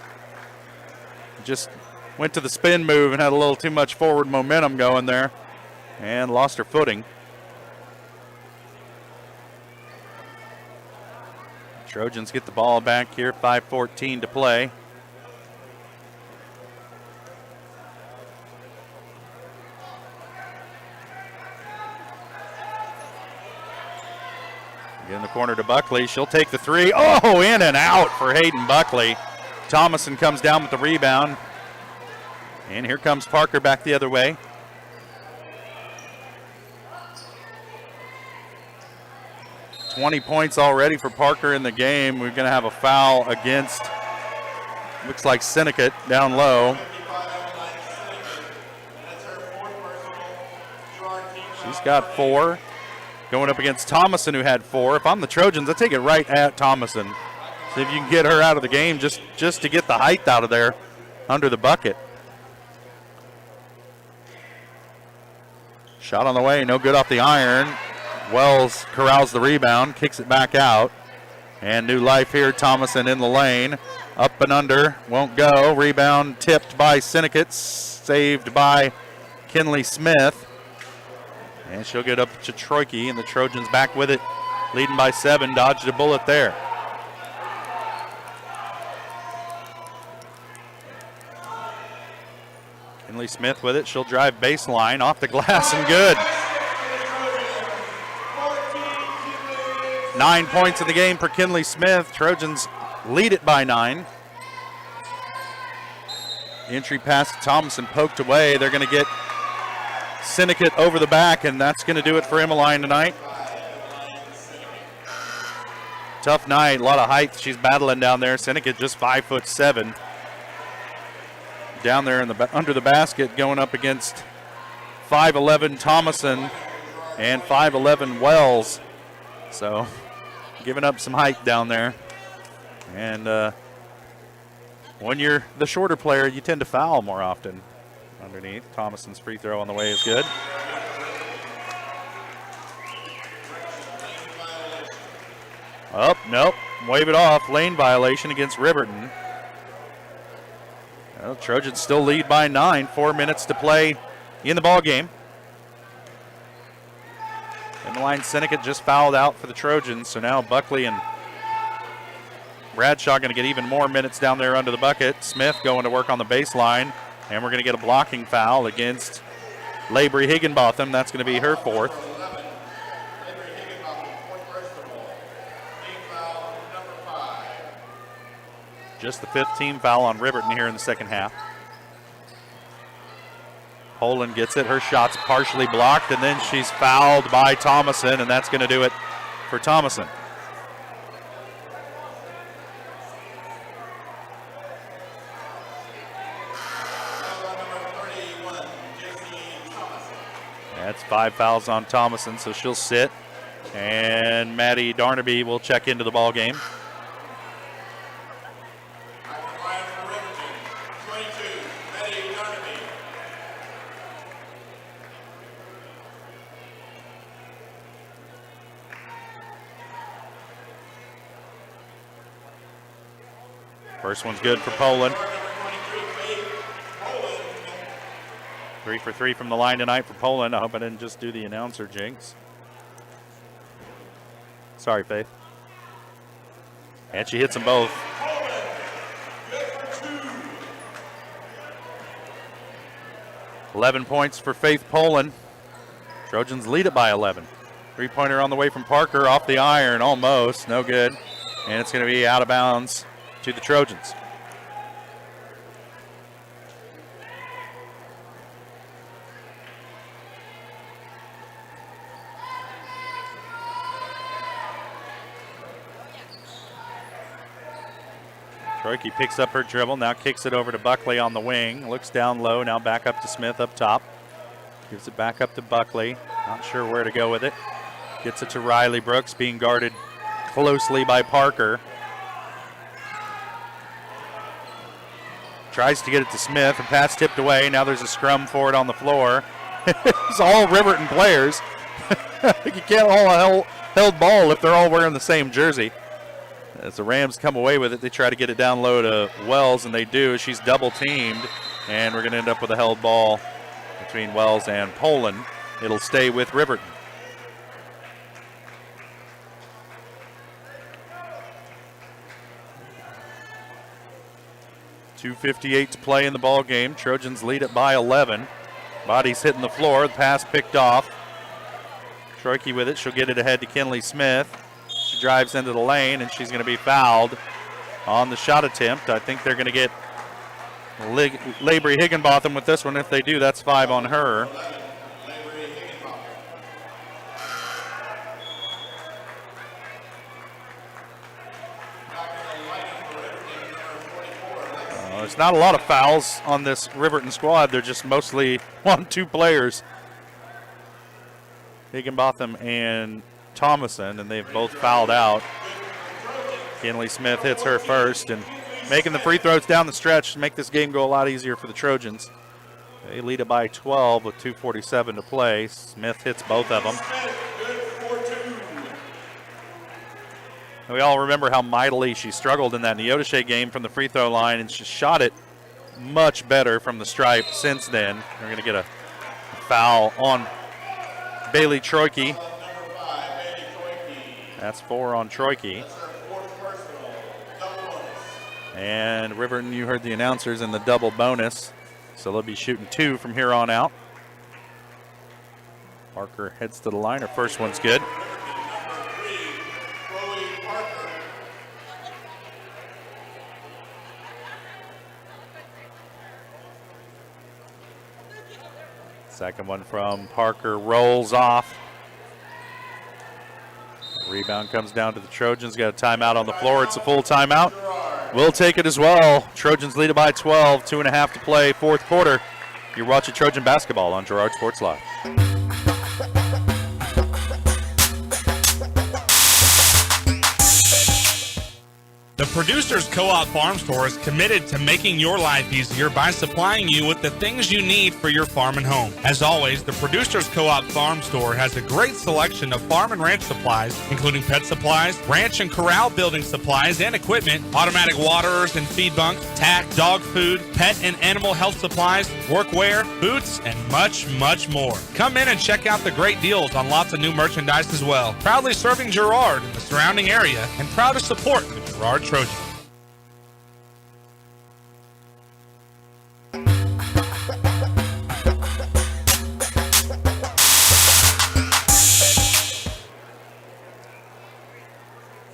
Just went to the spin move and had a little too much forward momentum going there and lost her footing. Trojans get the ball back here, 5:14 to play. In the corner to Buckley. She'll take the three. Oh, in and out for Hayden Buckley. Thomason comes down with the rebound. And here comes Parker back the other way. $20 points already for Parker in the game. We're going to have a foul against, looks like Syndicate down low. She's got 4. Going up against Thomason, who had 4. If I'm the Trojans, I take it right at Thomason. See if you can get her out of the game just to get the height out of there under the bucket. Shot on the way, no good off the iron. Wells corrals the rebound, kicks it back out. And new life here, Thomason in the lane. Up and under, won't go. Rebound tipped by Syndicate, saved by Kinley Smith. And she'll get up to Troike, and the Trojans back with it, leading by 7. Dodged a bullet there. Kinley Smith with it. She'll drive baseline, off the glass, and good. 9 points in the game for Kinley Smith. Trojans lead it by 9. Entry pass to Thompson, poked away. They're going to get Syndicate over the back, and that's going to do it for Emmeline tonight. Tough night, a lot of height she's battling down there. Syndicate just 5'7". Down there in the under the basket, going up against 5'11" Thomason and 5'11" Wells. So giving up some height down there. And when you're the shorter player, you tend to foul more often. Underneath, Thomason's free throw on the way is good. Oh, nope, wave it off. Lane violation against Riverton. Well, Trojans still lead by 9. 4 minutes to play in the ball game. Emmeline Syndicate just fouled out for the Trojans, so now Buckley and Bradshaw going to get even more minutes down there under the bucket. Smith going to work on the baseline. And we're going to get a blocking foul against Labry Higginbotham. That's going to be her 4th. Just the 5th team foul on Riverton here in the second half. Poland gets it. Her shot's partially blocked, and then she's fouled by Thomason, and that's going to do it for Thomason. That's 5 fouls on Thomason, so she'll sit. And Maddie Darnaby will check into the ball game. First one's good for Poland. 3 for 3 from the line tonight for Poland. I hope I didn't just do the announcer jinx. Sorry, Faith. And she hits them both. $11 points for Faith Poland. Trojans lead it by 11. 3-pointer on the way from Parker, off the iron, almost, no good. And it's going to be out of bounds to the Trojans. Troike picks up her dribble, now kicks it over to Buckley on the wing. Looks down low, now back up to Smith up top. Gives it back up to Buckley. Not sure where to go with it. Gets it to Riley Brooks, being guarded closely by Parker. Tries to get it to Smith, and pass tipped away. Now there's a scrum for it on the floor. It's all Riverton players. You can't all held ball if they're all wearing the same jersey. As the Rams come away with it, they try to get it down low to Wells, and they do. She's double teamed, and we're going to end up with a held ball between Wells and Poland. It'll stay with Riverton. .258 to play in the ball game. Trojans lead it by 11. Body's hitting the floor. The pass picked off. Troike with it. She'll get it ahead to Kinley Smith. She drives into the lane, and she's going to be fouled on the shot attempt. I think they're going to get Labry Higginbotham with this one. If they do, that's 5 on her. There's not a lot of fouls on this Riverton squad. They're just mostly 1-2 players. Higginbotham and Thomason, and they've both fouled out. Kinley Smith hits her first, and making the free throws down the stretch to make this game go a lot easier for the Trojans. They lead it by 12 with 2:47 to play. Smith hits both of them. And we all remember how mightily she struggled in that Neodesha game from the free throw line, and she shot it much better from the stripe since then. We're going to get a foul on Bailey Troike. That's 4 on Troike. And Riverton, you heard the announcers in the double bonus, so they'll be shooting 2 from here on out. Parker heads to the line. Her first one's good. Second one from Parker rolls off. Rebound comes down to the Trojans. Got a timeout on the floor. It's a full timeout. We'll take it as well. Trojans lead it by 12. 2.5 to play, fourth quarter. You're watching Trojan basketball on Girard Sports Live. The Producers Co-op Farm Store is committed to making your life easier by supplying you with the things you need for your farm and home. As always, the Producers Co-op Farm Store has a great selection of farm and ranch supplies, including pet supplies, ranch and corral building supplies and equipment, automatic waterers and feed bunks, tack, dog food, pet and animal health supplies, workwear, boots, and much, much more. Come in and check out the great deals on lots of new merchandise as well. Proudly serving Girard and the surrounding area, and proud to support the Girard Trojans.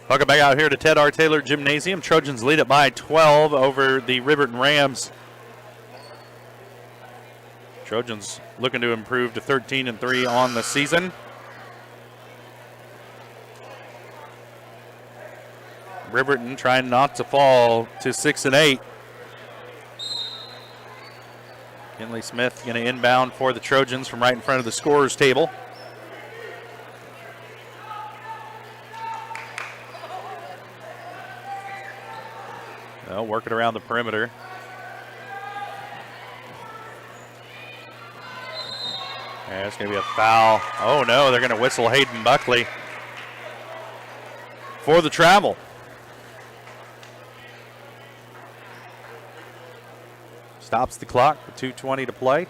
Welcome back out here to Ted R. Taylor Gymnasium. Trojans lead it by 12 over the Riverton Rams. Trojans looking to improve to 13-3 on the season. Riverton trying not to fall to 6-8. Kinley Smith going to inbound for the Trojans from right in front of the scorer's table. Well, working around the perimeter. Yeah, it's going to be a foul. Oh no, they're going to whistle Hayden Buckley for the travel. Stops the clock with 2:20 to play.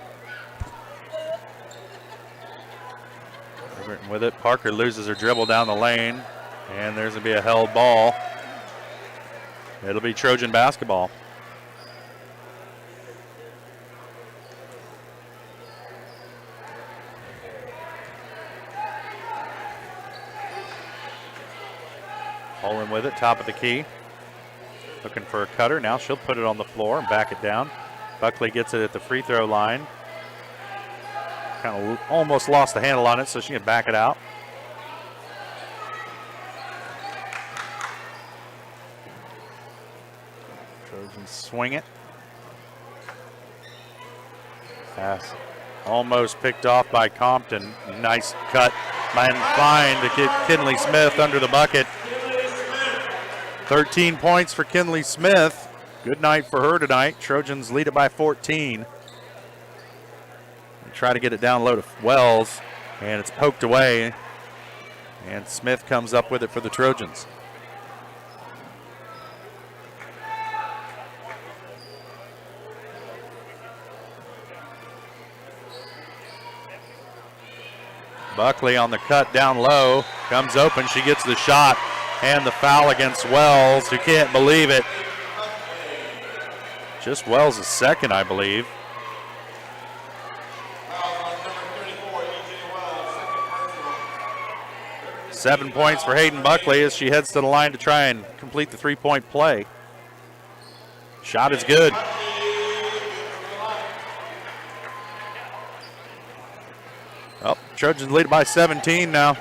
Riverton with it. Parker loses her dribble down the lane, and there's going to be a held ball. It'll be Trojan basketball. Poland with it, top of the key. Looking for a cutter. Now she'll put it on the floor and back it down. Buckley gets it at the free throw line. Kind of almost lost the handle on it, so she can back it out. Trojans swing it. Pass almost picked off by Compton. Nice cut and find to get Kinley Smith under the bucket. 13 points for Kinley Smith. Good night for her tonight. Trojans lead it by 14. try to get it down low to Wells, and it's poked away, and Smith comes up with it for the Trojans. Buckley on the cut down low, comes open, she gets the shot, and the foul against Wells, who can't believe it. Just Wells' second, I believe. Seven points for Hayden Buckley as she heads to the line to try and complete the three-point play. Shot is good. Well, Trojans lead by 17 now.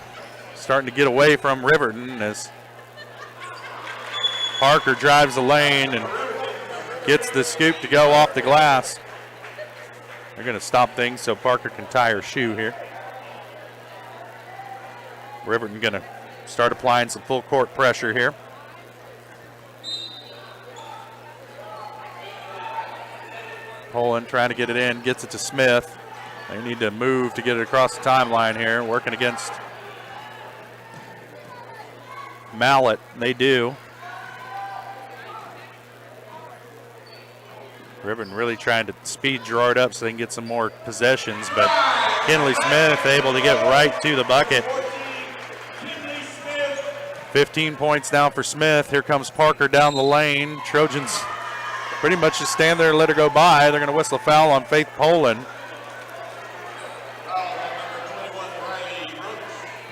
Starting to get away from Riverton as Parker drives the lane and gets the scoop to go off the glass. They're going to stop things so Parker can tie her shoe here. Riverton going to start applying some full court pressure here. Poland trying to get it in, gets it to Smith. They need to move to get it across the timeline here, working against Mallet. They do. Riverton really trying to speed Girard up so they can get some more possessions, but Kinley Smith able to get right to the bucket. 15 points now for Smith. Here comes Parker down the lane. Trojans pretty much just stand there and let her go by. They're going to whistle a foul on Faith Poland.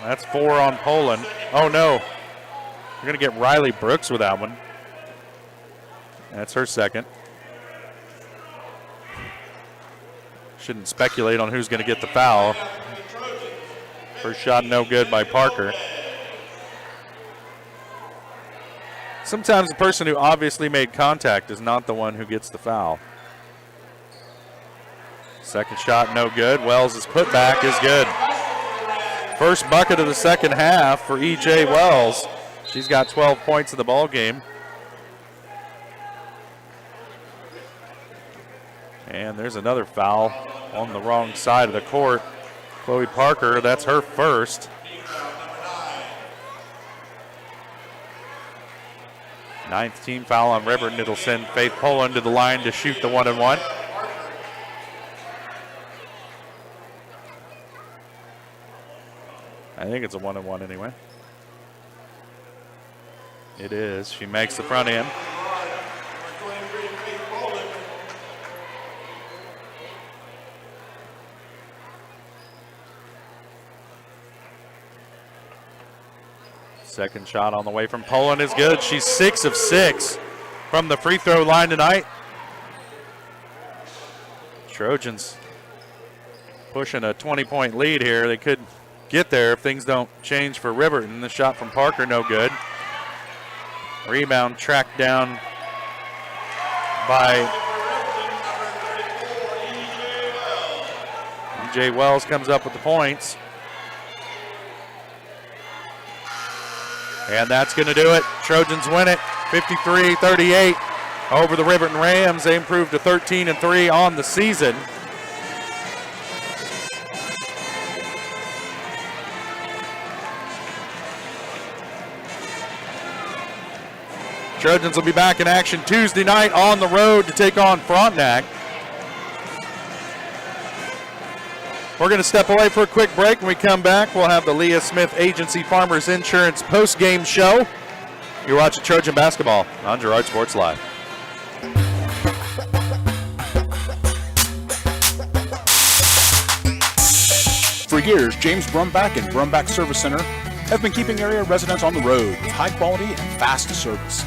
That's 4 on Poland. Oh no, they're going to get Riley Brooks with that one. That's her second. Shouldn't speculate on who's going to get the foul. First shot no good by Parker. Sometimes the person who obviously made contact is not the one who gets the foul. Second shot no good. Wells' putback is good. First bucket of the second half for E.J. Wells. She's got 12 points in the ball game. And there's another foul on the wrong side of the court. Chloe Parker, that's her first. Ninth team foul on Riverton. It'll send Faith Poland to the line to shoot the 1-and-1. I think it's a 1-and-1 anyway. It is. She makes the front end. Second shot on the way from Poland is good. She's 6 of 6 from the free throw line tonight. Trojans pushing a 20-point lead here. They could get there if things don't change for Riverton. The shot from Parker, no good. Rebound tracked down by E.J. Wells, comes up with the points. And that's going to do it. Trojans win it 53-38 over the Riverton Rams. They improved to 13-3 on the season. Trojans will be back in action Tuesday night on the road to take on Frontenac. We're going to step away for a quick break. When we come back, we'll have the Leah Smith Agency Farmers Insurance post-game show. You're watching Trojan Basketball on Girard Sports Live. For years, James Brumback and Brumback Service Center have been keeping area residents on the road with high quality and fast service.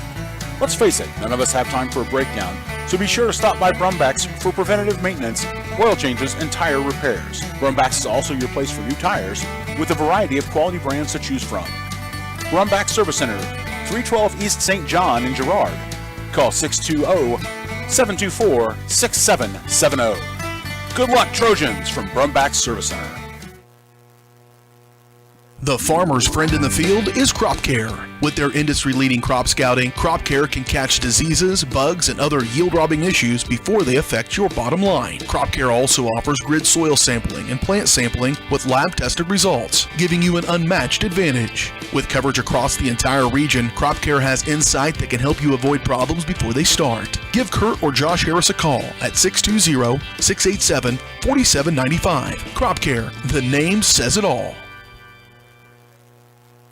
Let's face it, none of us have time for a breakdown, so be sure to stop by Brumback's for preventative maintenance, oil changes, and tire repairs. Brumback's is also your place for new tires with a variety of quality brands to choose from. Brumback Service Center, 312 East St. John in Girard. Call 620-724-6770. Good luck, Trojans, from Brumback Service Center. The farmer's friend in the field is Crop Care. With their industry-leading crop scouting, Crop Care can catch diseases, bugs, and other yield-robbing issues before they affect your bottom line. Crop Care also offers grid soil sampling and plant sampling with lab-tested results, giving you an unmatched advantage. With coverage across the entire region, Crop Care has insight that can help you avoid problems before they start. Give Kurt or Josh Harris a call at 620-687-4795. Crop Care, the name says it all.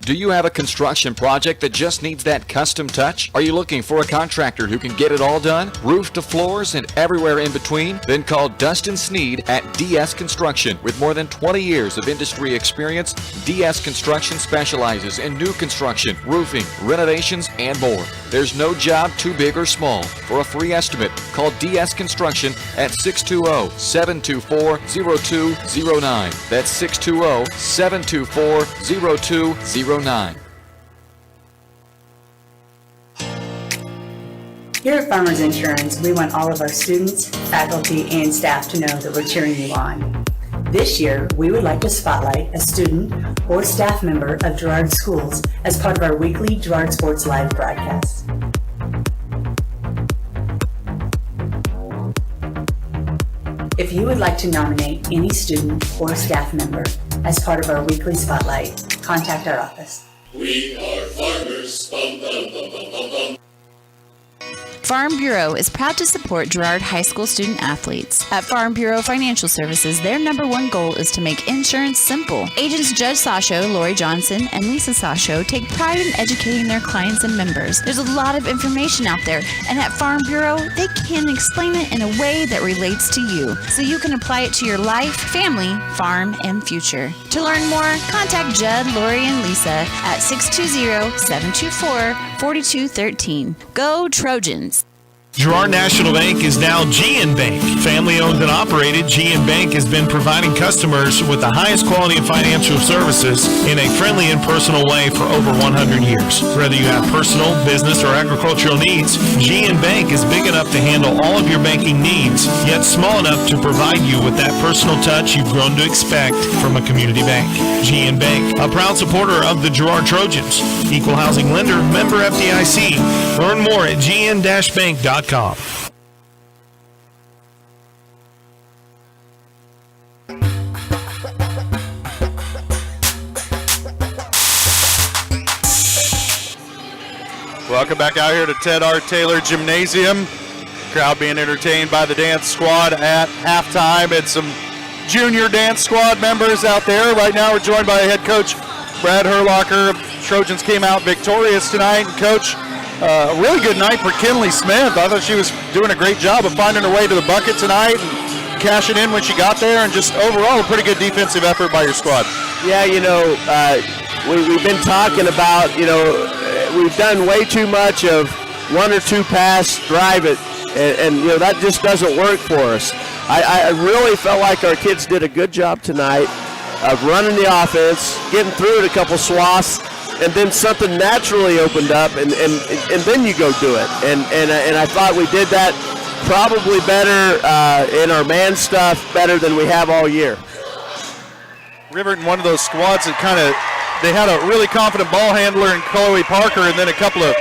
Do you have a construction project that just needs that custom touch? Are you looking for a contractor who can get it all done? Roof to floors and everywhere in between? Then call Dustin Sneed at DS Construction. With more than 20 years of industry experience, DS Construction specializes in new construction, roofing, renovations, and more. There's no job too big or small. For a free estimate, call DS Construction at 620-724-0209. That's 620-724-0209. Here at Farmers Insurance, we want all of our students, faculty, and staff to know that we're cheering you on. This year, we would like to spotlight a student or staff member of Girard Schools as part of our weekly Girard Sports Live broadcast. If you would like to nominate any student or staff member as part of our weekly spotlight, contact our office. We are farmers. Bum, bum, bum, bum, bum, bum. Farm Bureau is proud to support Girard High School student athletes. At Farm Bureau Financial Services, their #1 goal is to make insurance simple. Agents Judge Sasho, Lori Johnson, and Lisa Sasho take pride in educating their clients and members. There's a lot of information out there, and at Farm Bureau, they can explain it in a way that relates to you, so you can apply it to your life, family, farm, and future. To learn more, contact Judd, Lori, and Lisa at 620-724-4213. Go Trojans! Girard National Bank is now GN Bank. Family owned and operated, GN Bank has been providing customers with the highest quality of financial services in a friendly and personal way for over 100 years. Whether you have personal, business, or agricultural needs, GN Bank is big enough to handle all of your banking needs, yet small enough to provide you with that personal touch you've grown to expect from a community bank. GN Bank, a proud supporter of the Girard Trojans. Equal housing lender, member FDIC. Learn more at gn-bank.com. Welcome back out here to Ted R. Taylor Gymnasium. Crowd being entertained by the dance squad at halftime and some junior dance squad members out there. Right now we're joined by head coach Brad Herlocker. Trojans came out victorious tonight. And Coach, a really good night for Kinley Smith. I thought she was doing a great job of finding her way to the bucket tonight and cashing in when she got there, and just overall a pretty good defensive effort by your squad. Yeah, we've been talking about, we've done way too much of one or two pass, drive it, and that just doesn't work for us. I really felt like our kids did a good job tonight of running the offense, getting through it a couple swaths, and then something naturally opened up, and then you go do it. And I thought we did that probably better in our man stuff, better than we have all year. Riverton, one of those squads that they had a really confident ball handler in Chloe Parker, and then a couple of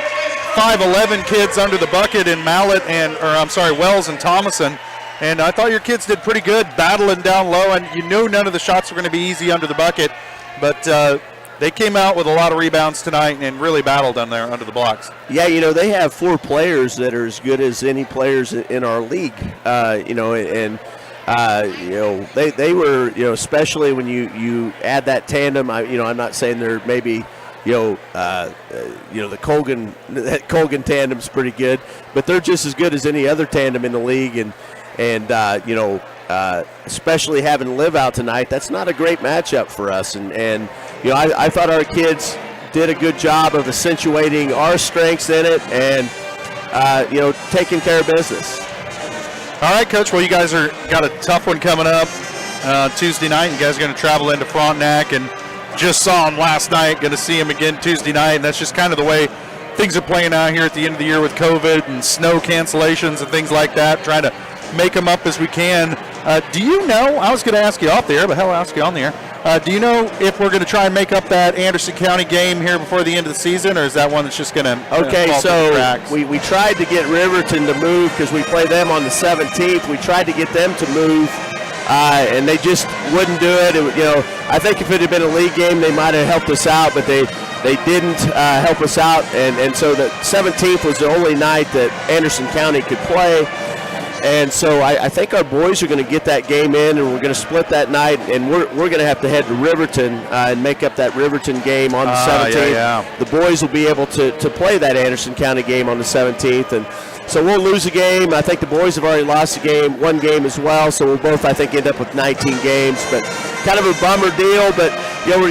5'11" kids under the bucket in Wells and Thomason. And I thought your kids did pretty good battling down low, and you knew none of the shots were going to be easy under the bucket, but they came out with a lot of rebounds tonight and really battled down there under the blocks. Yeah, they have 4 players that are as good as any players in our league, they were, especially when you add that tandem. I'm not saying they're maybe, the Colgan tandem's pretty good, but they're just as good as any other tandem in the league, and especially having Liv out tonight, that's not a great matchup for us. And I thought our kids did a good job of accentuating our strengths in it and, taking care of business. All right, Coach. Well, you guys got a tough one coming up Tuesday night. You guys are going to travel into Frontenac, and just saw him last night. Going to see him again Tuesday night, and that's just kind of the way things are playing out here at the end of the year with COVID and snow cancellations and things like that, trying to make them up as we can. Do you know, I was going to ask you off the air, but hell, I'll ask you on the air. Do you know if we're going to try and make up that Anderson County game here before the end of the season, or is that one that's just going to Okay, fall through the so cracks? we tried to get Riverton to move because we play them on the 17th. We tried to get them to move, and they just wouldn't do it. I think if it had been a league game, they might have helped us out, but they didn't help us out, and so the 17th was the only night that Anderson County could play. And so I think our boys are going to get that game in, and we're going to split that night, and we're going to have to head to Riverton and make up that Riverton game on the 17th. Yeah. The boys will be able to play that Anderson County game on the 17th, and so we'll lose a game. I think the boys have already lost one game as well, so we'll both, I think, end up with 19 games. But kind of a bummer deal, but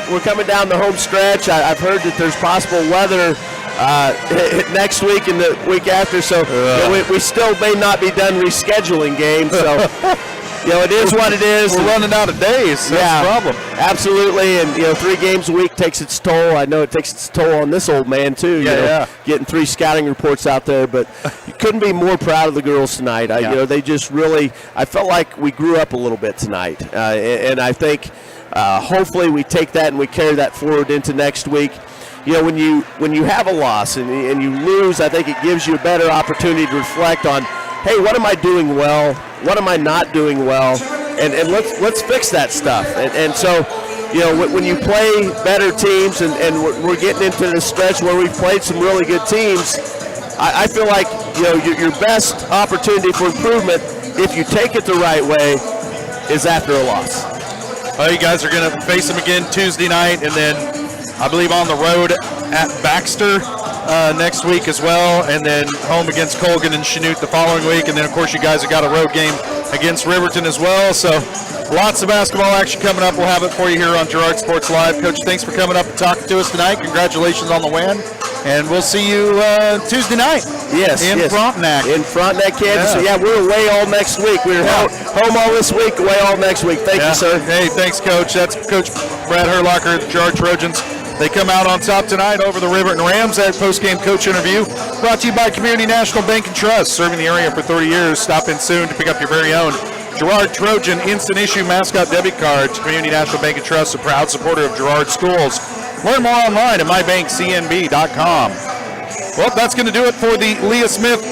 we're coming down the home stretch. I've heard that there's possible weather next week and the week after, so we still may not be done rescheduling games. So it is what it is. We're running out of days. That's the problem. Absolutely, and 3 games a week takes its toll. I know it takes its toll on this old man too. Getting 3 scouting reports out there, but you couldn't be more proud of the girls tonight. They just really. I felt like we grew up a little bit tonight, and I think hopefully we take that and we carry that forward into next week. When you have a loss and you lose, I think it gives you a better opportunity to reflect on, hey, what am I doing well? What am I not doing well? And let's fix that stuff. And so, when you play better teams and we're getting into the stretch where we've played some really good teams, I feel like your best opportunity for improvement, if you take it the right way, is after a loss. Well, you guys are going to face them again Tuesday night, and then I believe on the road at Baxter next week as well, and then home against Colgan and Chanute the following week, and then of course you guys have got a road game against Riverton as well. So lots of basketball action coming up. We'll have it for you here on Girard Sports Live. Coach, thanks for coming up and talking to us tonight. Congratulations on the win, and we'll see you Tuesday night. In Frontenac. In Frontenac, Kansas. Yeah, we're away all next week. We're home all this week, away all next week. Thank you, sir. Hey, thanks, Coach. That's Coach Brad Herlocker, the Girard Trojans. They come out on top tonight over the Riverton Rams. That post-game coach interview brought to you by Community National Bank and Trust, serving the area for 30 years. Stop in soon to pick up your very own Girard Trojan instant issue mascot debit cards. Community National Bank and Trust, a proud supporter of Girard schools. Learn more online at mybankcnb.com. Well, that's going to do it for the Leah Smith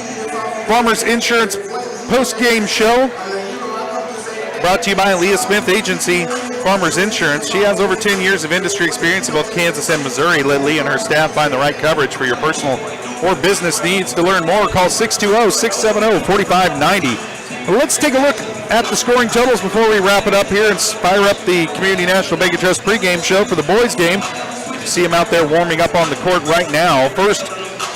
Farmers Insurance post-game show. Brought to you by Leah Smith Agency Farmers Insurance. She has over 10 years of industry experience in both Kansas and Missouri. Let Leah and her staff find the right coverage for your personal or business needs. To learn more, call 620-670-4590. Well, let's take a look at the scoring totals before we wrap it up here and fire up the Community National Bank and Trust pregame show for the boys' game. See them out there warming up on the court right now. First,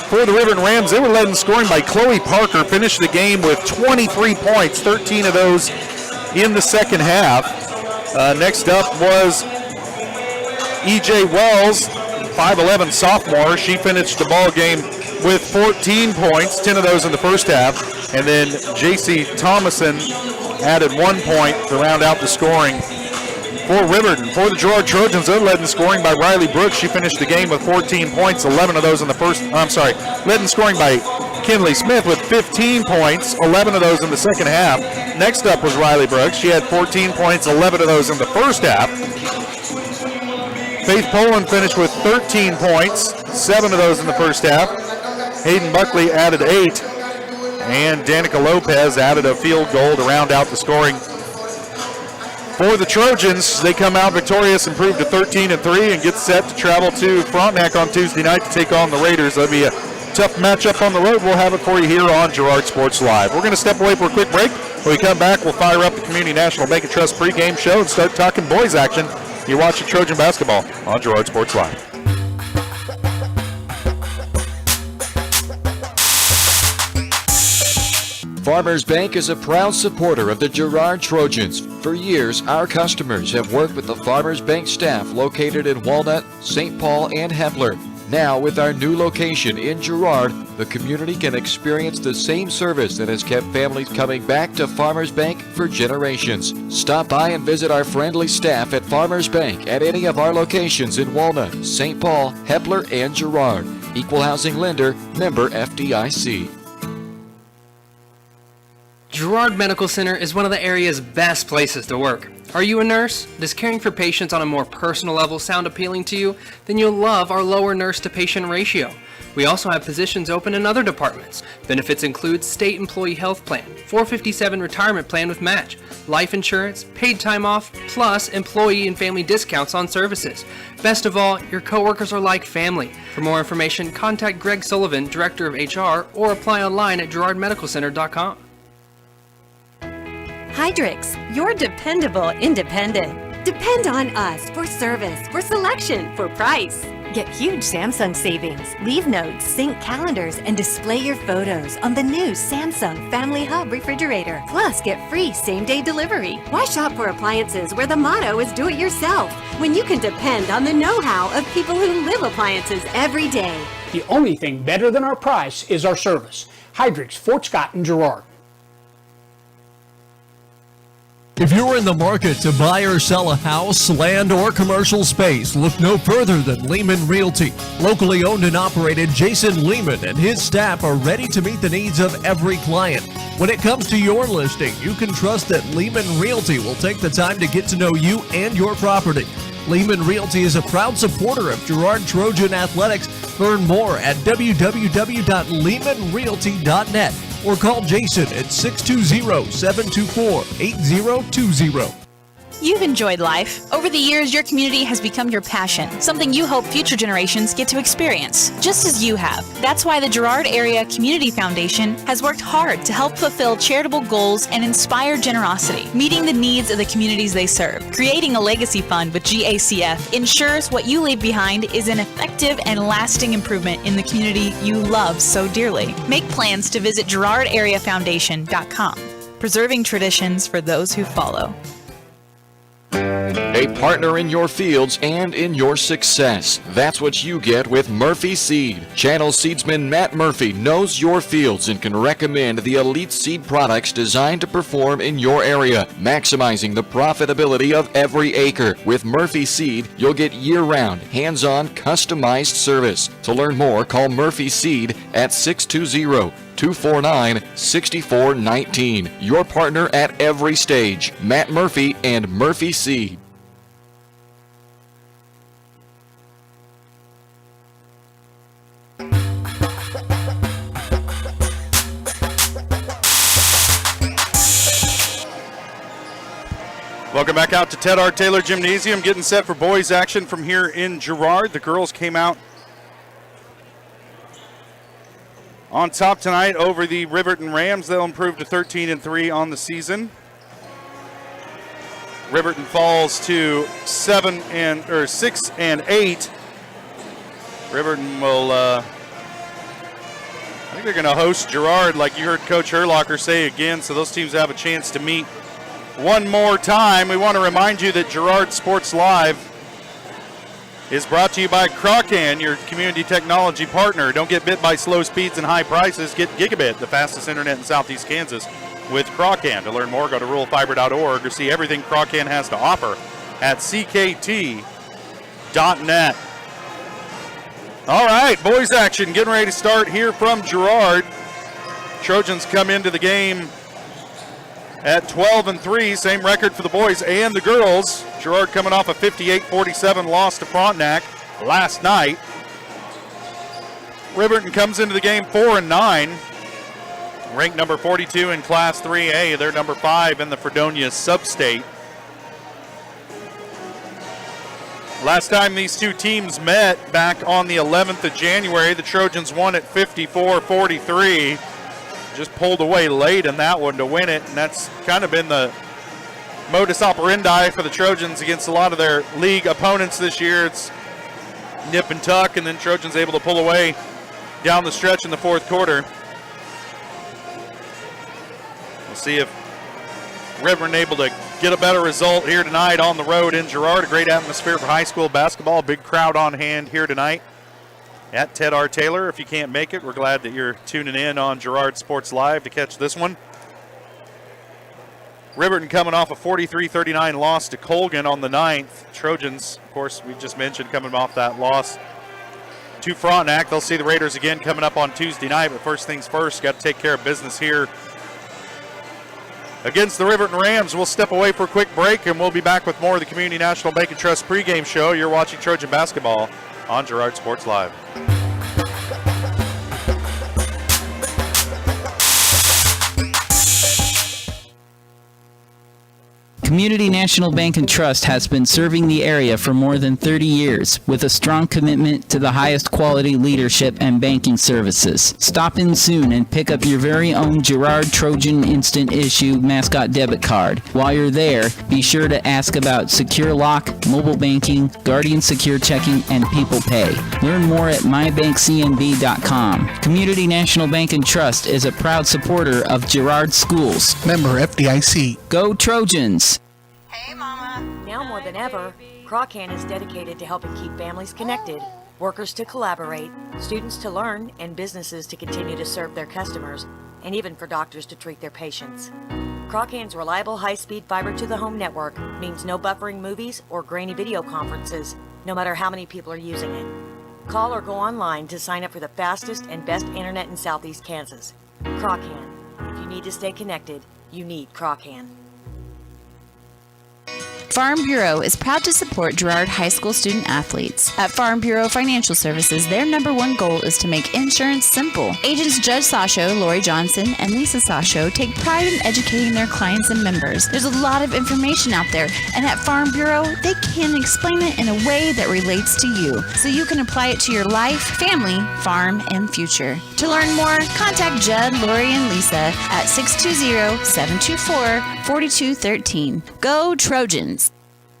for the Riverton Rams, they were led in scoring by Chloe Parker. Finished the game with 23 points, 13 of those in the second half. Next up was E.J. Wells, 5'11 sophomore. She finished the ball game with 14 points, 10 of those in the first half. And then J.C. Thomason added 1 point to round out the scoring for Riverton. For the Girard Trojans, they're led in scoring by Riley Brooks. She finished the game with 14 points, 11 of those in the first. Led in scoring by Kinley Smith with 15 points, 11 of those in the second half. Next up was Riley Brooks. She had 14 points, 11 of those in the first half. Faith Poland finished with 13 points, 7 of those in the first half. Hayden Buckley added 8, and Danica Lopez added a field goal to round out the scoring. For the Trojans, they come out victorious, improved to 13-3, and get set to travel to Frontenac on Tuesday night to take on the Raiders. That'll be a tough matchup on the road. We'll have it for you here on Girard Sports Live. We're going to step away for a quick break. When we come back, we'll fire up the Community National Bank and Trust pregame show and start talking boys action. You're watching Trojan basketball on Girard Sports Live. Farmers Bank is a proud supporter of the Girard Trojans. For years, our customers have worked with the Farmers Bank staff located in Walnut, St. Paul, and Hepler. Now, with our new location in Girard, the community can experience the same service that has kept families coming back to Farmers Bank for generations. Stop by and visit our friendly staff at Farmers Bank at any of our locations in Walnut, St. Paul, Hepler, and Girard. Equal housing lender, member FDIC. Girard Medical Center is one of the area's best places to work. Are you a nurse? Does caring for patients on a more personal level sound appealing to you? Then you'll love our lower nurse-to-patient ratio. We also have positions open in other departments. Benefits include state employee health plan, 457 retirement plan with match, life insurance, paid time off, plus employee and family discounts on services. Best of all, your coworkers are like family. For more information, contact Greg Sullivan, Director of HR, or apply online at GirardMedicalCenter.com. Hydrix, your dependable independent. Depend on us for service, for selection, for price. Get huge Samsung savings. Leave notes, sync calendars, and display your photos on the new Samsung Family Hub refrigerator. Plus, get free same-day delivery. Why shop for appliances where the motto is do it yourself when you can depend on the know-how of people who live appliances every day? The only thing better than our price is our service. Hydrix, Fort Scott, and Girard. If you're in the market to buy or sell a house, land, or commercial space, look no further than Lehman Realty. Locally owned and operated, Jason Lehman and his staff are ready to meet the needs of every client. When it comes to your listing, you can trust that Lehman Realty will take the time to get to know you and your property. Lehman Realty is a proud supporter of Girard Trojan Athletics. Learn more at www.lehmanrealty.net or call Jason at 620-724-8020. You've enjoyed life. Over the years, your community has become your passion, something you hope future generations get to experience, just as you have. That's why the Girard Area Community Foundation has worked hard to help fulfill charitable goals and inspire generosity, meeting the needs of the communities they serve. Creating a legacy fund with GACF ensures what you leave behind is an effective and lasting improvement in the community you love so dearly. Make plans to visit GirardAreaFoundation.com, preserving traditions for those who follow. A partner in your fields and in your success. That's what you get with Murphy Seed. Channel seedsman Matt Murphy knows your fields and can recommend the elite seed products designed to perform in your area, maximizing the profitability of every acre. With Murphy Seed, you'll get year-round, hands-on, customized service. To learn more, call Murphy Seed at 620-249-6419. Your partner at every stage. Matt Murphy and Murphy Seed. Welcome back out to Ted R. Taylor Gymnasium, getting set for boys action from here in Girard. The girls came out on top tonight over the Riverton Rams. They'll improve to 13-3 on the season. Riverton falls to 6-8. Riverton will, I think they're going to host Girard, like you heard Coach Herlocker say again, so those teams have a chance to meet one more time. We want to remind you that Girard Sports Live is brought to you by Crocan, your community technology partner. Don't get bit by slow speeds and high prices. Get Gigabit, the fastest internet in Southeast Kansas, with Crocan. To learn more, go to ruralfiber.org or see everything Crocan has to offer at ckt.net. All right, boys action getting ready to start here from Girard. Trojans come into the game at 12-3, same record for the boys and the girls. Girard coming off a 58-47 loss to Frontenac last night. Riverton comes into the game 4-9, ranked number 42 in Class 3A. They're number 5 in the Fredonia Sub-State. Last time these two teams met, back on the 11th of January, the Trojans won at 54-43. Just pulled away late in that one to win it, and that's kind of been the modus operandi for the Trojans against a lot of their league opponents this year. It's nip and tuck, and then Trojans able to pull away down the stretch in the fourth quarter. We'll see if Riverton able to get a better result here tonight on the road in Girard. A great atmosphere for high school basketball. Big crowd on hand here tonight at Ted R. Taylor. If you can't make it, we're glad that you're tuning in on Girard Sports Live to catch this one. Riverton coming off a 43-39 loss to Colgan on the 9th. Trojans, of course, we just mentioned, coming off that loss to Frontenac. They'll see the Raiders again coming up on Tuesday night, but first things first, got to take care of business here against the Riverton Rams. We'll step away for a quick break, and we'll be back with more of the Community National Bank and Trust pregame show. You're watching Trojan basketball on Girard Sports Live. Community National Bank and Trust has been serving the area for more than 30 years with a strong commitment to the highest quality leadership and banking services. Stop in soon and pick up your very own Girard Trojan Instant Issue Mascot Debit Card. While you're there, be sure to ask about Secure Lock, mobile banking, Guardian Secure Checking, and People Pay. Learn more at mybankcnb.com. Community National Bank and Trust is a proud supporter of Girard Schools. Member FDIC. Go Trojans! Now more than ever, Croccan is dedicated to helping keep families connected, workers to collaborate, students to learn, and businesses to continue to serve their customers, and even for doctors to treat their patients. Croccan's reliable high-speed fiber-to-the-home network means no buffering movies or grainy video conferences, no matter how many people are using it. Call or go online to sign up for the fastest and best internet in Southeast Kansas. Croccan. If you need to stay connected, you need Croccan. Farm Bureau is proud to support Girard High School student athletes. At Farm Bureau Financial Services, their #1 goal is to make insurance simple. Agents Judge Sasho, Lori Johnson, and Lisa Sasho take pride in educating their clients and members. There's a lot of information out there, and at Farm Bureau, they can explain it in a way that relates to you, so you can apply it to your life, family, farm, and future. To learn more, contact Judd, Lori, and Lisa at 620-724-4213. Go Trojans!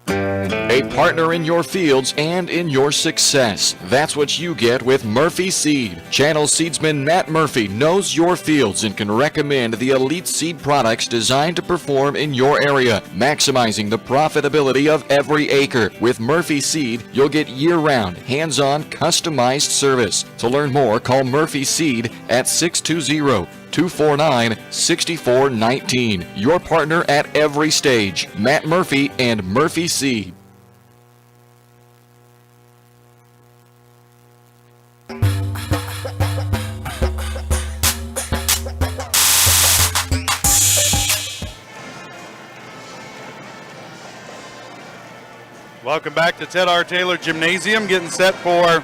A partner in your fields and in your success. That's what you get with Murphy Seed. Channel seedsman Matt Murphy knows your fields and can recommend the elite seed products designed to perform in your area, maximizing the profitability of every acre. With Murphy Seed, you'll get year-round, hands-on, customized service. To learn more, call Murphy Seed at 620-249-6419. Your partner at every stage. Matt Murphy and Murphy Seed. Welcome back to Ted R. Taylor Gymnasium, getting set for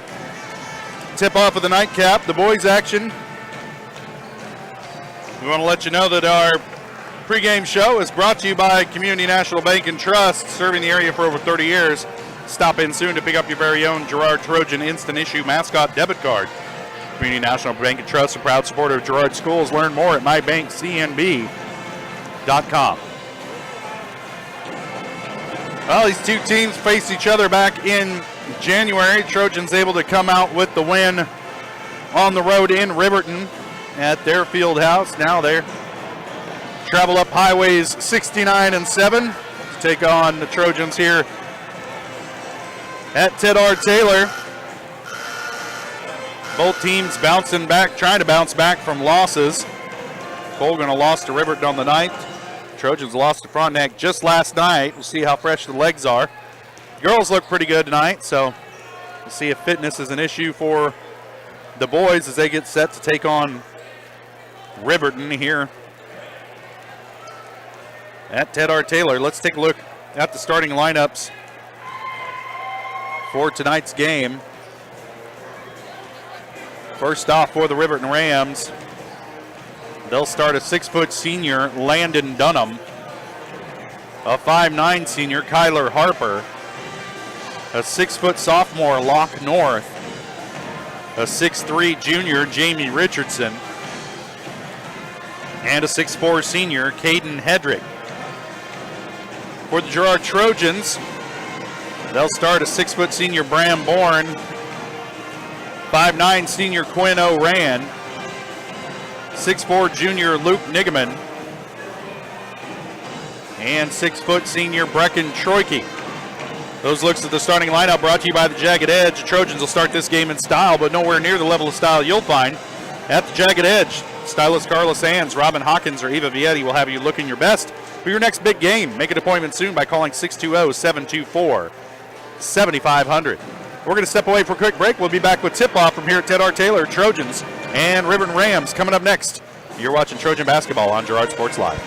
tip-off of the nightcap, the boys' action. We want to let you know that our pregame show is brought to you by Community National Bank and Trust, serving the area for over 30 years. Stop in soon to pick up your very own Girard Trojan Instant Issue Mascot Debit Card. Community National Bank and Trust, a proud supporter of Girard Schools. Learn more at mybankcnb.com. Well, these two teams faced each other back in January. Trojans able to come out with the win on the road in Riverton at their field house. Now they travel up highways 69 and 7 to take on the Trojans here at Ted R. Taylor. Both teams bouncing back, trying to bounce back from losses. Colgan a loss to Riverton on the 9th. Trojans lost to Frontenac just last night. We'll see how fresh the legs are. Girls look pretty good tonight, so we'll see if fitness is an issue for the boys as they get set to take on Riverton here at Ted R. Taylor. Let's take a look at the starting lineups for tonight's game. First off for the Riverton Rams, they'll start a 6-foot senior, Landon Dunham, a 5'9" senior, Kyler Harper, a 6-foot sophomore, Locke North, a 6'3" junior, Jamie Richardson, and a 6'4" senior, Caden Hedrick. For the Girard Trojans, they'll start a 6-foot senior, Bram Bourne, 5'9" senior, Quinn O'Ran, 6'4" junior Luke Nigaman, and 6-foot senior Brecken Troike. Those looks at the starting lineup brought to you by the Jagged Edge. The Trojans will start this game in style, but nowhere near the level of style you'll find at the Jagged Edge. Stylist Carla Sands, Robin Hawkins, or Eva Vietti will have you looking your best for your next big game. Make an appointment soon by calling 620-724-7500. We're going to step away for a quick break. We'll be back with tip-off from here at Ted R. Taylor, Trojans and Riverton Rams coming up next. You're watching Trojan basketball on Girard Sports Live.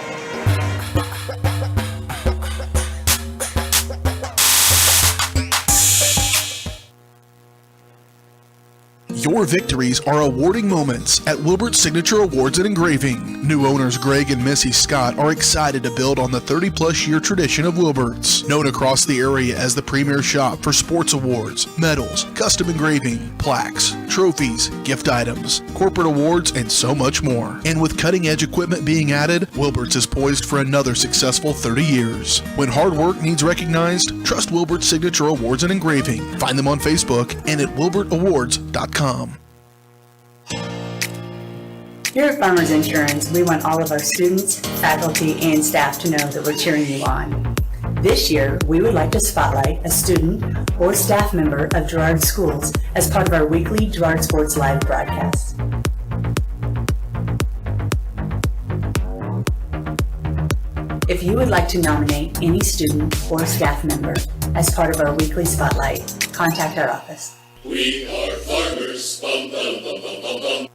Your victories are awarding moments at Wilbert's Signature Awards and Engraving. New owners Greg and Missy Scott are excited to build on the 30-plus year tradition of Wilbert's, known across the area as the premier shop for sports awards, medals, custom engraving, plaques, trophies, gift items, corporate awards, and so much more. And with cutting-edge equipment being added, Wilbert's is poised for another successful 30 years. When hard work needs recognized, trust Wilbert's Signature Awards and Engraving. Find them on Facebook and at wilbertawards.com. Here at Farmers Insurance, we want all of our students, faculty, and staff to know that we're cheering you on. This year, we would like to spotlight a student or staff member of Girard Schools as part of our weekly Girard Sports Live broadcast. If you would like to nominate any student or staff member as part of our weekly spotlight, contact our office. We are farmers. Bum, bum, bum, bum, bum, bum.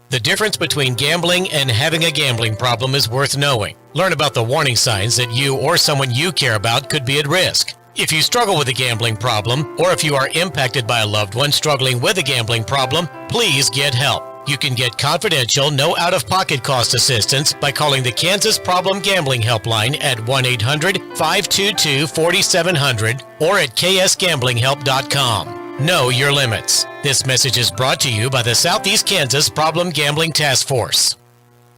The difference between gambling and having a gambling problem is worth knowing. Learn about the warning signs that you or someone you care about could be at risk. If you struggle with a gambling problem, or if you are impacted by a loved one struggling with a gambling problem, please get help. You can get confidential, no out-of-pocket cost assistance by calling the Kansas Problem Gambling Helpline at 1-800-522-4700 or at ksgamblinghelp.com. Know your limits. This message is brought to you by the Southeast Kansas Problem Gambling Task Force.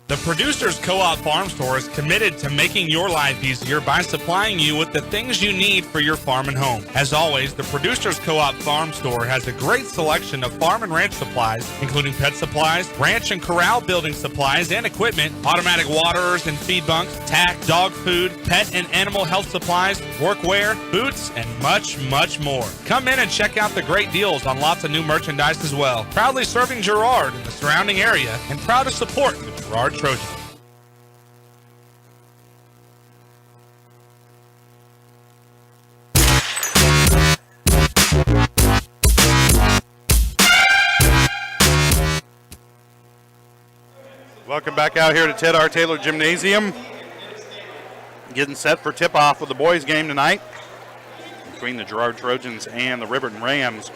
The Producers Co-op Farm Store is committed to making your life easier by supplying you with the things you need for your farm and home. As always, the Producers Co-op Farm Store has a great selection of farm and ranch supplies, including pet supplies, ranch and corral building supplies and equipment, automatic waterers and feed bunks, tack, dog food, pet and animal health supplies, workwear, boots, and much, much more. Come in and check out the great deals on lots of new merchandise as well. Proudly serving Girard and the surrounding area, and proud to support the Girard Trojans. Welcome back out here to Ted R. Taylor Gymnasium. Getting set for tip-off with the boys' game tonight between the Girard Trojans and the Riverton Rams.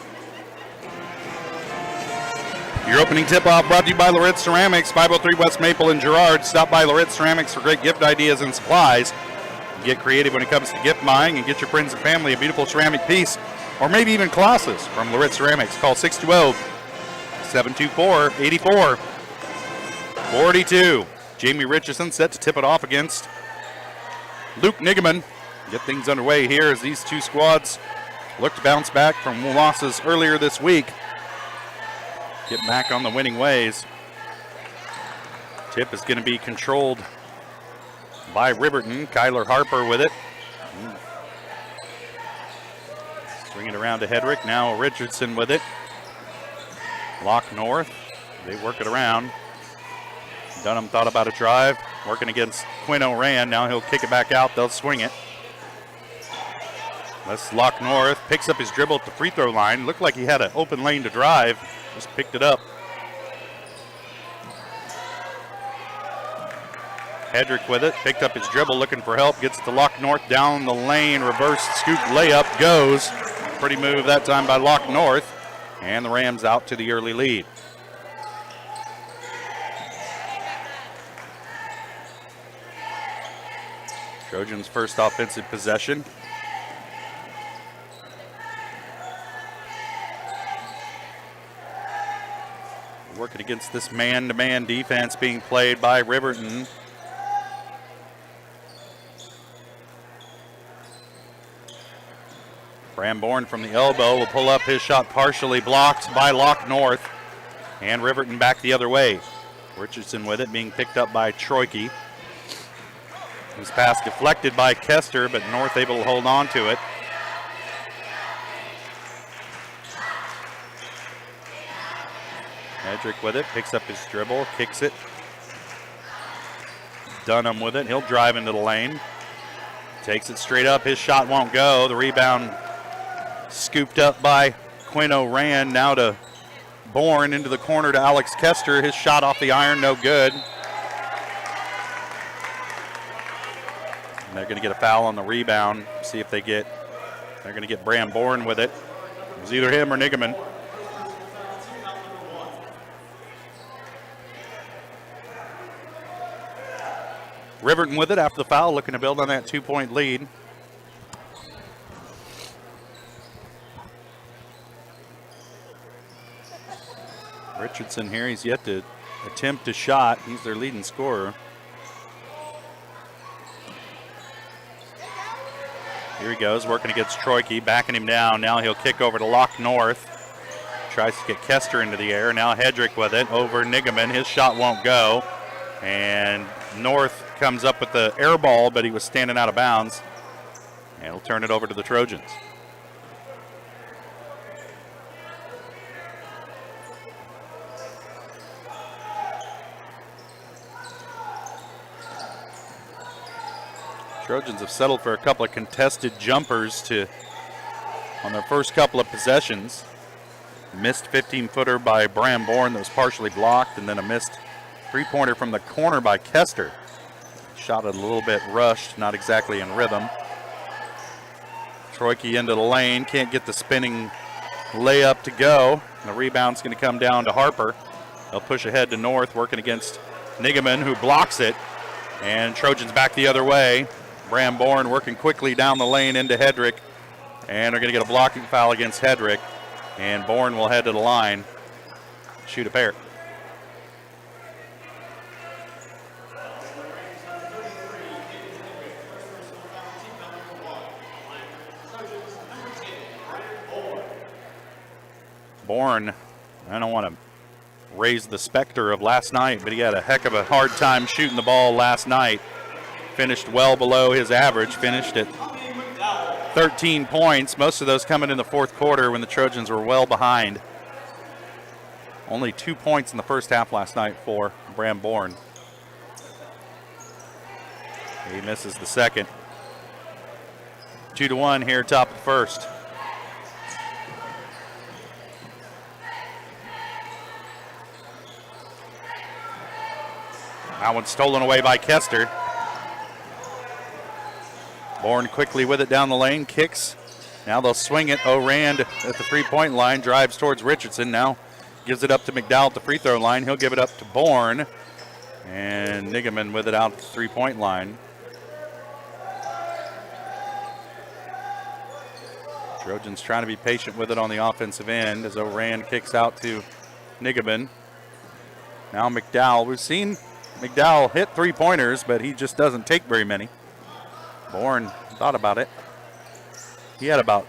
Your opening tip-off brought to you by Loretz Ceramics, 503 West Maple in Girard. Stop by Loretz Ceramics for great gift ideas and supplies. Get creative when it comes to gift buying and get your friends and family a beautiful ceramic piece or maybe even glasses from Loretz Ceramics. Call 620-724-8442. Jamie Richardson set to tip it off against Luke Nigaman. Get things underway here as these two squads look to bounce back from losses earlier this week. Get back on the winning ways. Tip is going to be controlled by Riverton. Kyler Harper with it. Swing it around to Hedrick. Now Richardson with it. Lock North. They work it around. Dunham thought about a drive. Working against Quinn O'Ran. Now he'll kick it back out. They'll swing it. Let's Lock North. Picks up his dribble at the free throw line. Looked like he had an open lane to drive. Just picked it up. Hedrick with it. Picked up his dribble, looking for help. Gets to Lock North down the lane. Reverse scoop layup goes. Pretty move that time by Lock North. And the Rams out to the early lead. Trojans' first offensive possession. Working against this man-to-man defense being played by Riverton. Bramborn from the elbow will pull up. His shot partially blocked by Lock North. And Riverton back the other way. Richardson with it, being picked up by Troike. His pass deflected by Kester, but North able to hold on to it. Hedrick with it, picks up his dribble, kicks it. Dunham with it, he'll drive into the lane. Takes it straight up, his shot won't go. The rebound scooped up by Quinn O'Ran, now to Bourne into the corner to Alex Kester. His shot off the iron, no good. And they're going to get a foul on the rebound. See if they're going to get Bram Bourne with it. It was either him or Nigaman. Riverton with it after the foul, looking to build on that 2-point lead. Richardson here, he's yet to attempt a shot. He's their leading scorer. Here he goes, working against Troike, backing him down. Now he'll kick over to Locke North. Tries to get Kester into the air. Now Hedrick with it over Nigaman. His shot won't go. And North comes up with the air ball, but he was standing out of bounds. And he'll turn it over to the Trojans. Trojans have settled for a couple of contested jumpers on their first couple of possessions. Missed 15-footer by Bram Bourne that was partially blocked, and then a missed three-pointer from the corner by Kester. Shot it a little bit rushed, not exactly in rhythm. Troike into the lane, can't get the spinning layup to go. The rebound's going to come down to Harper. They'll push ahead to North, working against Nigaman, who blocks it. And Trojans back the other way. Bram Bourne working quickly down the lane into Hedrick. And they're going to get a blocking foul against Hedrick. And Bourne will head to the line, shoot a pair. Bourne, I don't want to raise the specter of last night, but he had a heck of a hard time shooting the ball last night. Finished well below his average, finished at 13 points, most of those coming in the fourth quarter when the Trojans were well behind. Only 2 points in the first half last night for Bram Bourne. He misses the second. 2-1 here, top of the first. That one's stolen away by Kester. Bourne quickly with it down the lane, kicks. Now they'll swing it. O'Rand at the three-point line, drives towards Richardson. Now gives it up to McDowell at the free throw line. He'll give it up to Bourne. And Nigaman with it out at the three-point line. Trojans trying to be patient with it on the offensive end as O'Rand kicks out to Nigaman. Now McDowell. We've seen McDowell hit three-pointers, but he just doesn't take very many. Bourne thought about it.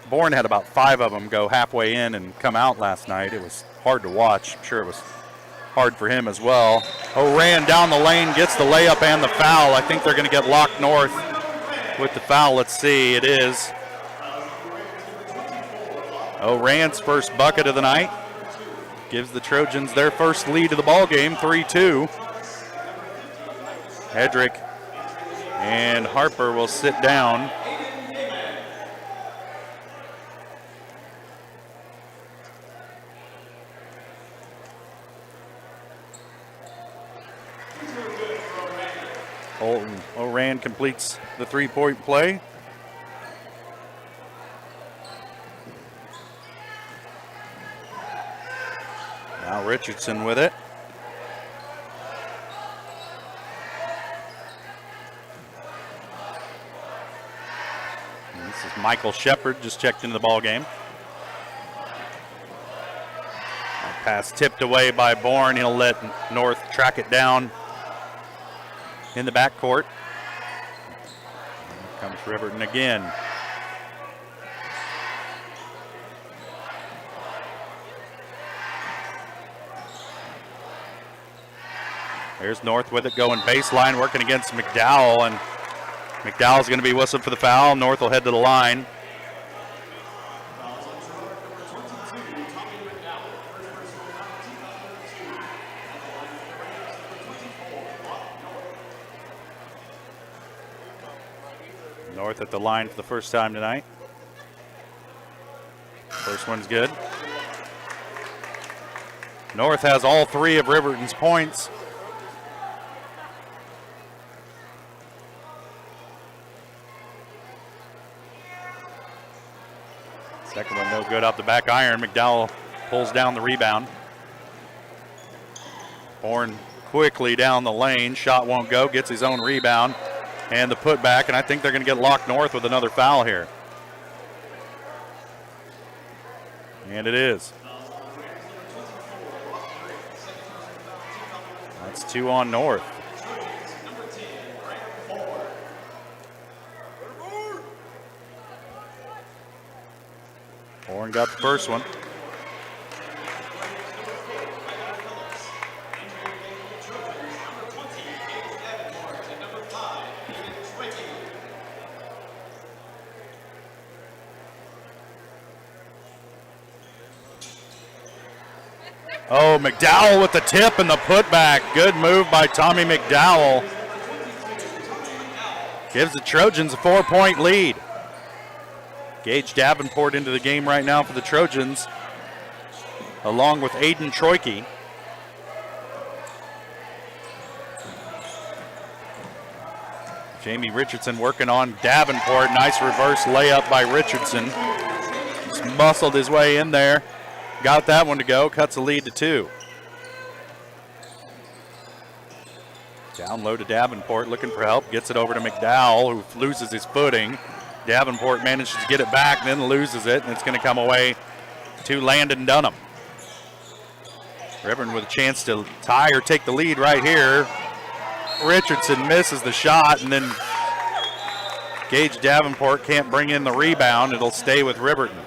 Bourne had about 5 of them go halfway in and come out last night. It was hard to watch. I'm sure it was hard for him as well. O'Rand down the lane, gets the layup and the foul. I think they're going to get Locke North with the foul. Let's see, it is O'Rand's first bucket of the night. Gives the Trojans their first lead of the ball game, 3-2. Hedrick and Harper will sit down. O'Rand completes the three-point play. Now Richardson with it. And this is Michael Shepard, just checked into the ball game. Pass tipped away by Bourne. He'll let North track it down in the backcourt. Here comes Riverton again. There's North with it, going baseline, working against McDowell, and McDowell's going to be whistled for the foul. North will head to the line. North at the line for the first time tonight. First one's good. North has all 3 of Riverton's points. Second one no good off the back iron. McDowell pulls down the rebound. Bourne quickly down the lane. Shot won't go. Gets his own rebound. and the putback, and I think they're going to get locked north with another foul here. And it is. That's 2 on North. Warren got the first one. Oh, McDowell with the tip and the putback. Good move by Tommy McDowell. Gives the Trojans a 4-point lead. Gage Davenport into the game right now for the Trojans, along with Aiden Troike. Jamie Richardson working on Davenport. Nice reverse layup by Richardson. Just muscled his way in there. Got that one to go. Cuts the lead to 2. Down low to Davenport, looking for help. Gets it over to McDowell, who loses his footing. Davenport manages to get it back, then loses it, and it's going to come away to Landon Dunham. Riverton with a chance to tie or take the lead right here. Richardson misses the shot, and then Gage Davenport can't bring in the rebound. It'll stay with Riverton.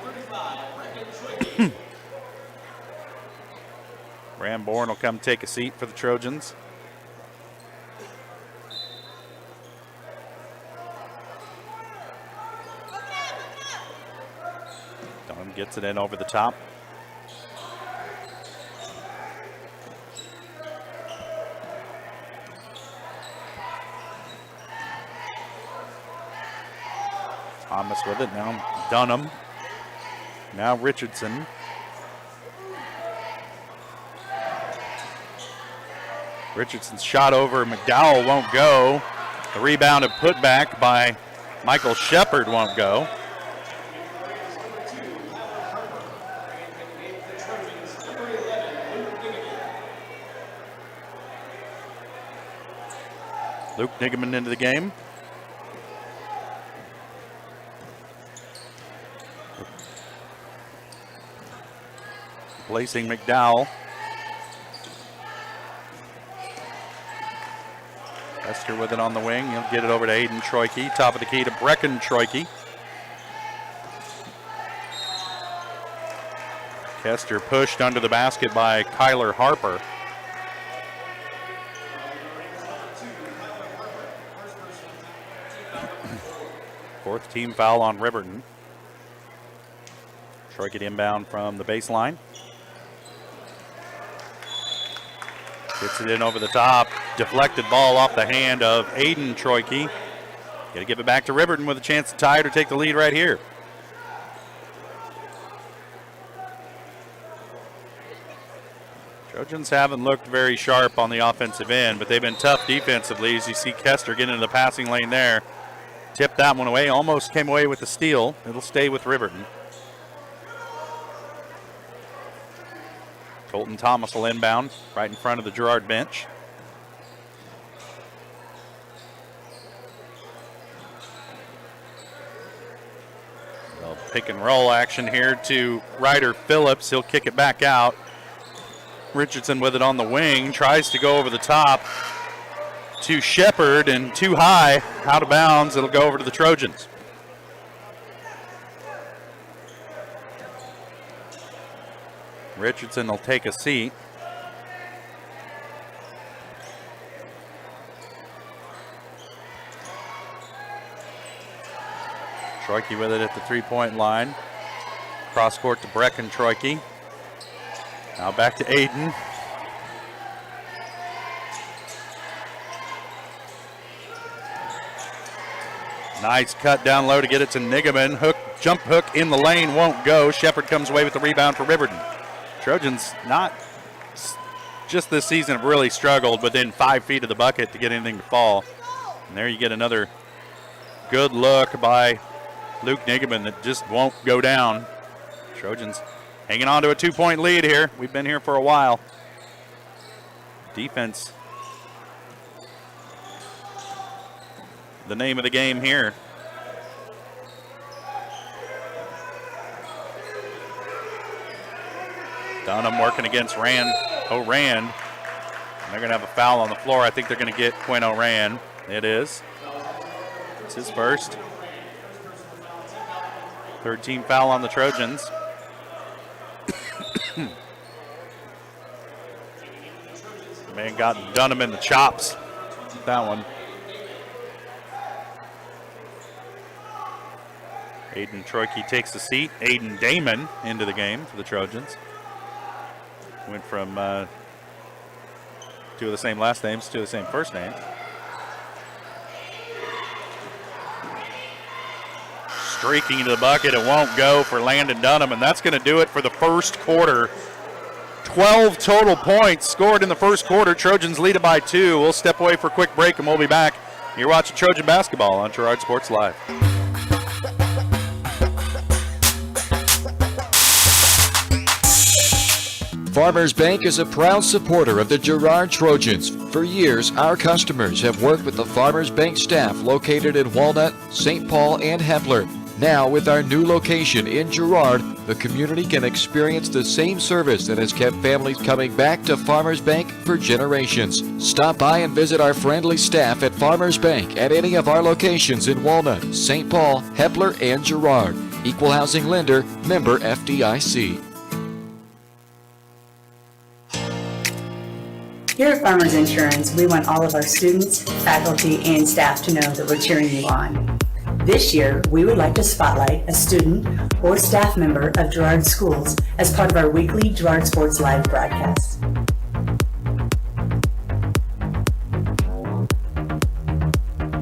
Ramborn will come take a seat for the Trojans. Dunham gets it in over the top. Thomas with it now. Dunham. Now Richardson. Richardson's shot over. McDowell won't go. The rebound and put back by Michael Shepard won't go. Luke Nigaman into the game. Replacing McDowell. Kester with it on the wing. He'll get it over to Aiden Troike. Top of the key to Brecken Troike. Kester pushed under the basket by Kyler Harper. Fourth team foul on Riverton. Troike inbound from the baseline. Gets it in over the top. Deflected ball off the hand of Aiden Troike. Got to give it back to Riverton with a chance to tie it or take the lead right here. Trojans haven't looked very sharp on the offensive end, but they've been tough defensively. As you see Kester get into the passing lane there. Tipped that one away. Almost came away with the steal. It'll stay with Riverton. Colton Thomas will inbound right in front of the Girard bench. Well, pick and roll action here to Ryder Phillips. He'll kick it back out. Richardson with it on the wing. Tries to go over the top to Shepard and too high. Out of bounds. It'll go over to the Trojans. Richardson will take a seat. Troike with it at the three-point line. Cross court to Brecken Troike. Now back to Aiden. Nice cut down low to get it to Nigaman. Hook, jump hook in the lane, won't go. Shepard comes away with the rebound for Riverton. Trojans not just this season have really struggled within 5 feet of the bucket to get anything to fall. And there you get another good look by Luke Nigaman that just won't go down. Trojans hanging on to a 2-point lead here. We've been here for a while. Defense the name of the game here. Dunham working against Rand. Rand. And they're going to have a foul on the floor. I think they're going to get Quinn O'Rand. It is. It's his first. Third team foul on the Trojans. Man got Dunham in the chops. That one. Aiden Troike takes the seat. Aiden Damon into the game for the Trojans. Went from two of the same last names to the same first name. Streaking to the bucket. It won't go for Landon Dunham, and that's going to do it for the first quarter. 12 total points scored in the first quarter. Trojans lead it by 2. We'll step away for a quick break, and we'll be back. You're watching Trojan Basketball on Girard Sports Live. Farmers Bank is a proud supporter of the Girard Trojans. For years, our customers have worked with the Farmers Bank staff located in Walnut, St. Paul, and Hepler. Now, with our new location in Girard, the community can experience the same service that has kept families coming back to Farmers Bank for generations. Stop by and visit our friendly staff at Farmers Bank at any of our locations in Walnut, St. Paul, Hepler, and Girard. Equal housing lender, member FDIC. Here at Farmers Insurance, we want all of our students, faculty, and staff to know that we're cheering you on. This year, we would like to spotlight a student or staff member of Girard Schools as part of our weekly Girard Sports Live broadcast.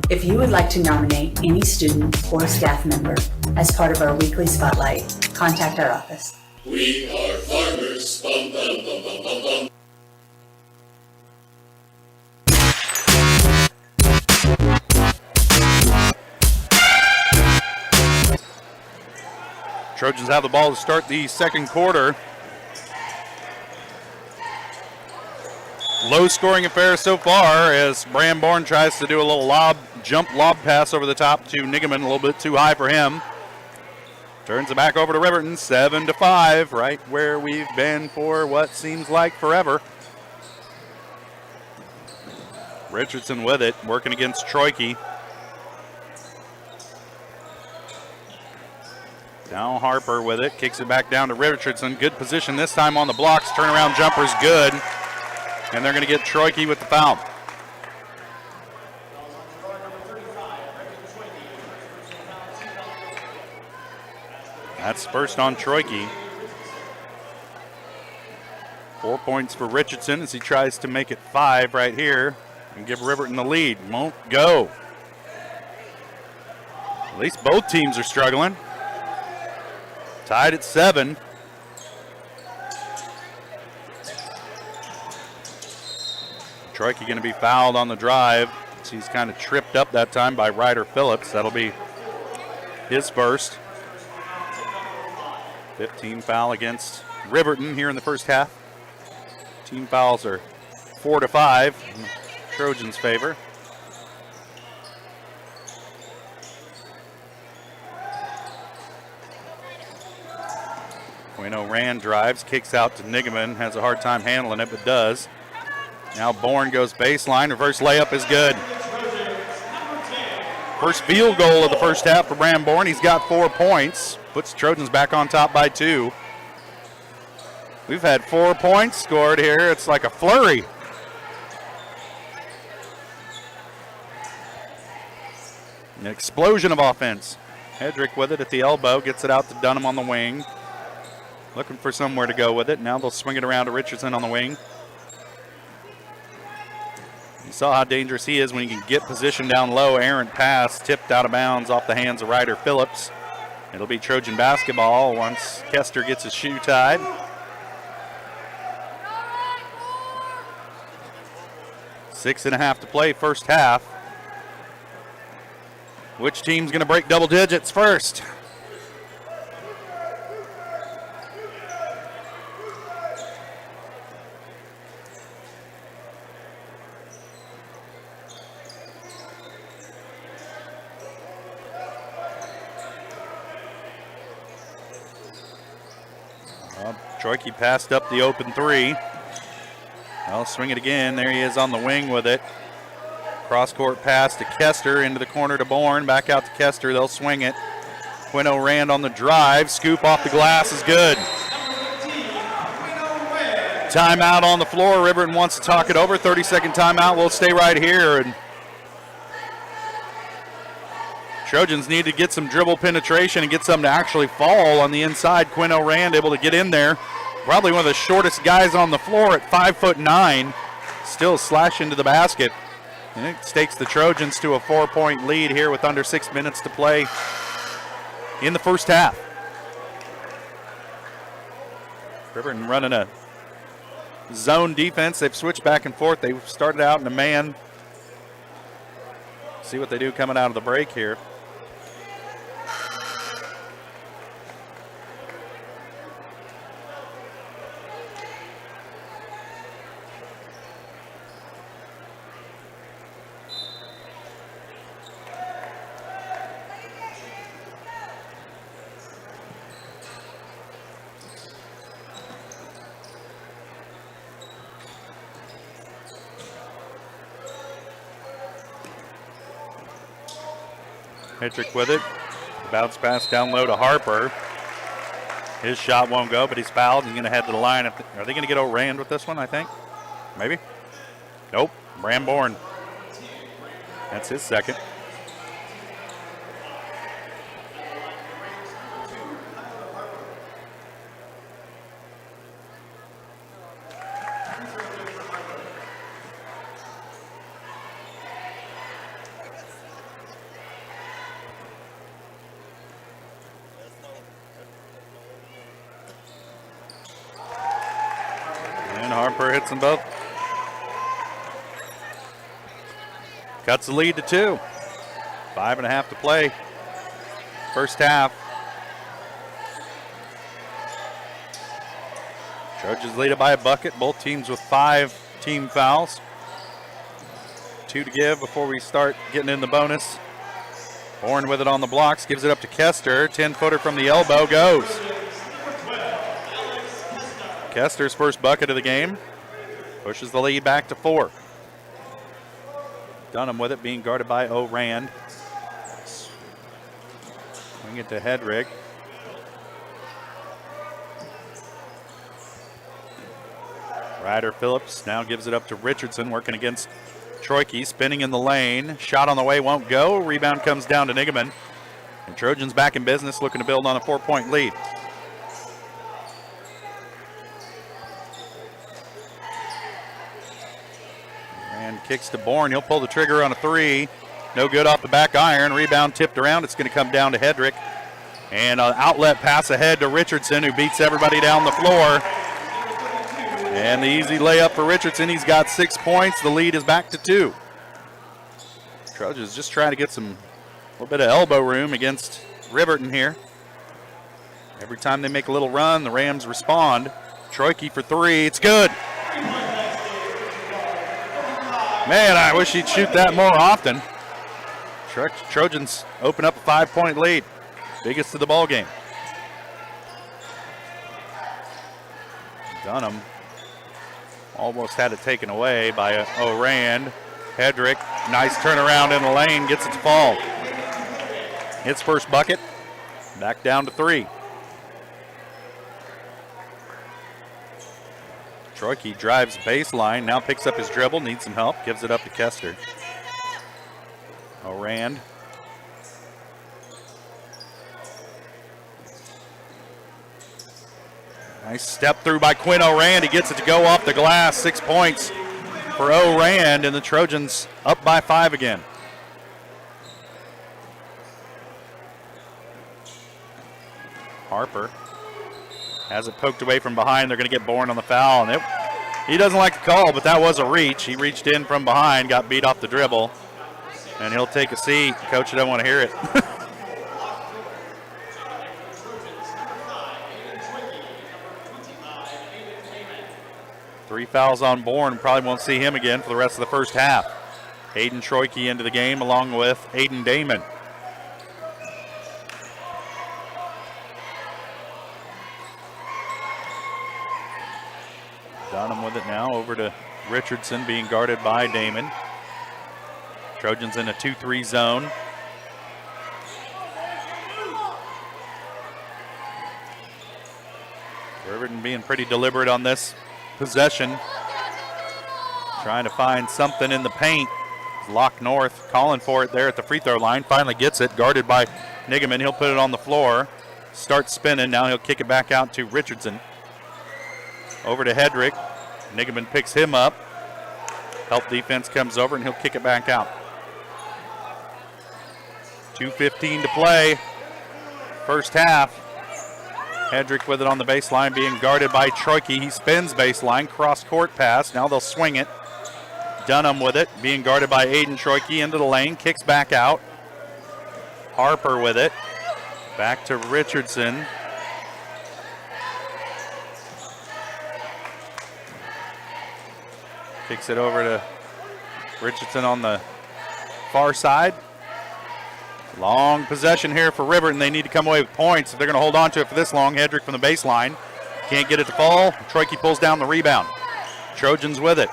If you would like to nominate any student or staff member as part of our weekly spotlight, contact our office. We are farmers. Bum, bum, bum, bum, bum, bum. Trojans have the ball to start the second quarter. Low scoring affair so far as Bramborn tries to do a little jump lob pass over the top to Nigaman, a little bit too high for him. Turns it back over to Riverton, 7-5, right where we've been for what seems like forever. Richardson with it, working against Troike. Now Harper with it, kicks it back down to Richardson. Good position this time on the blocks. Turnaround jumper's good. And they're going to get Troike with the foul. That's first on Troike. 4 points for Richardson as he tries to make it 5 right here and give Riverton the lead. Won't go. At least both teams are struggling. Tied at 7. Troike going to be fouled on the drive. He's kind of tripped up that time by Ryder Phillips. That'll be his first. 15 foul against Riverton here in the first half. Team fouls are 4-5 in the Trojans' favor. Quinn O'Rand drives, kicks out to Nigaman, has a hard time handling it, but does. Now Bourne goes baseline, reverse layup is good. First field goal of the first half for Bram Bourne. He's got 4 points, puts Trojans back on top by 2. We've had 4 points scored here. It's like a flurry. An explosion of offense. Hedrick with it at the elbow, gets it out to Dunham on the wing. Looking for somewhere to go with it. Now they'll swing it around to Richardson on the wing. You saw how dangerous he is when he can get position down low. Errant pass, tipped out of bounds off the hands of Ryder Phillips. It'll be Trojan basketball once Kester gets his shoe tied. Six and a half to play first half. Which team's going to break double digits first? Troike passed up the open three. I'll swing it again. There he is on the wing with it. Cross-court pass to Kester, into the corner to Bourne. Back out to Kester. They'll swing it. Quinn Rand on the drive. Scoop off the glass is good. Timeout on the floor. Riverton wants to talk it over. 30-second timeout. We'll stay right here. And Trojans need to get some dribble penetration and get some to actually fall on the inside. Quinn Rand able to get in there. Probably one of the shortest guys on the floor at 5'9". Still slash into the basket. And it stakes the Trojans to a 4-point lead here with under 6 minutes to play in the first half. Riverton running a zone defense. They've switched back and forth. They started out in a man. See what they do coming out of the break here. Hedrick with it. Bounce pass down low to Harper. His shot won't go, but he's fouled. He's going to head to the line. Are they going to get Rand with this one, I think? Maybe? Nope. Bourne. That's his second. Hits them both. Cuts the lead to 2. 5.5 to play. First half. Trojans lead it by a bucket. Both teams with 5 team fouls. 2 to give before we start getting in the bonus. Bourne with it on the blocks. Gives it up to Kester. 10-footer from the elbow. Goes. Kester's first bucket of the game. Pushes the lead back to 4. Dunham with it, being guarded by Rand. Swing it to Hedrick. Ryder Phillips now gives it up to Richardson, working against Troike, spinning in the lane. Shot on the way, won't go. Rebound comes down to Nigaman. And Trojans back in business, looking to build on a 4-point lead. Kicks to Bourne. He'll pull the trigger on a 3. No good off the back iron. Rebound tipped around. It's going to come down to Hedrick. And an outlet pass ahead to Richardson, who beats everybody down the floor. And the easy layup for Richardson. He's got 6 points. The lead is back to 2. Trojans just trying to get a little bit of elbow room against Riverton here. Every time they make a little run, the Rams respond. Troike for 3. It's good. Man, I wish he'd shoot that more often. Trojans open up a 5-point lead. Biggest of the ball game. Dunham almost had it taken away by Rand. Hedrick, nice turnaround in the lane, gets it to fall. Hits first bucket, back down to 3. Troike drives baseline, now picks up his dribble, needs some help, gives it up to Kester. Rand. Nice step through by Quinn Rand. He gets it to go off the glass. 6 points for Rand, and the Trojans up by 5 again. Harper has it poked away from behind. They're going to get Bourne on the foul. And he doesn't like the call, but that was a reach. He reached in from behind, got beat off the dribble, and he'll take a seat. Coach doesn't want to hear it. 3 fouls on Bourne. Probably won't see him again for the rest of the first half. Hayden Troike into the game along with Aiden Damon. Dunham with it now over to Richardson, being guarded by Damon. Trojans in a 2-3 zone. Riverton being pretty deliberate on this possession. Trying to find something in the paint. Lock North calling for it there at the free throw line. Finally gets it, guarded by Nigaman. He'll put it on the floor. Starts spinning. Now he'll kick it back out to Richardson. Over to Hedrick. Nigaman picks him up. Help defense comes over and he'll kick it back out. 2:15 to play. First half. Hedrick with it on the baseline, being guarded by Troike. He spins baseline, cross-court pass. Now they'll swing it. Dunham with it, being guarded by Aiden Troike into the lane, kicks back out. Harper with it. Back to Richardson. Kicks it over to Richardson on the far side. Long possession here for Riverton. They need to come away with points if they're going to hold on to it for this long. Hedrick from the baseline. Can't get it to fall. Troike pulls down the rebound. Trojans with it.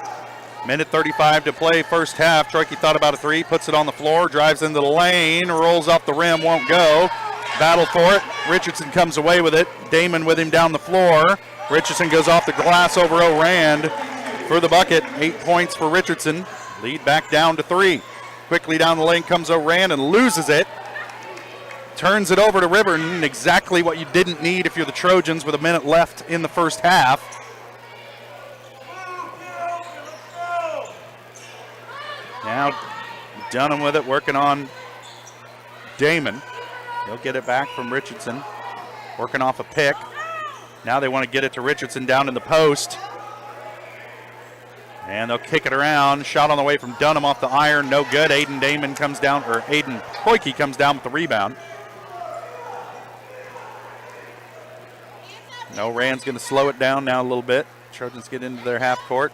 Minute 35 to play, first half. Troike thought about a three, puts it on the floor, drives into the lane, rolls off the rim, won't go. Battle for it. Richardson comes away with it. Damon with him down the floor. Richardson goes off the glass over O'Rand for the bucket. 8 points for Richardson. Lead back down to 3. Quickly down the lane comes O'Rand and loses it. Turns it over to Riverton. Exactly what you didn't need if you're the Trojans with a minute left in the first half. Now Dunham with it, working on Damon. He'll get it back from Richardson. Working off a pick. Now they want to get it to Richardson down in the post. And they'll kick it around. Shot on the way from Dunham off the iron. No good. Aiden Troike comes down with the rebound. No, Rand's going to slow it down now a little bit. Trojans get into their half court.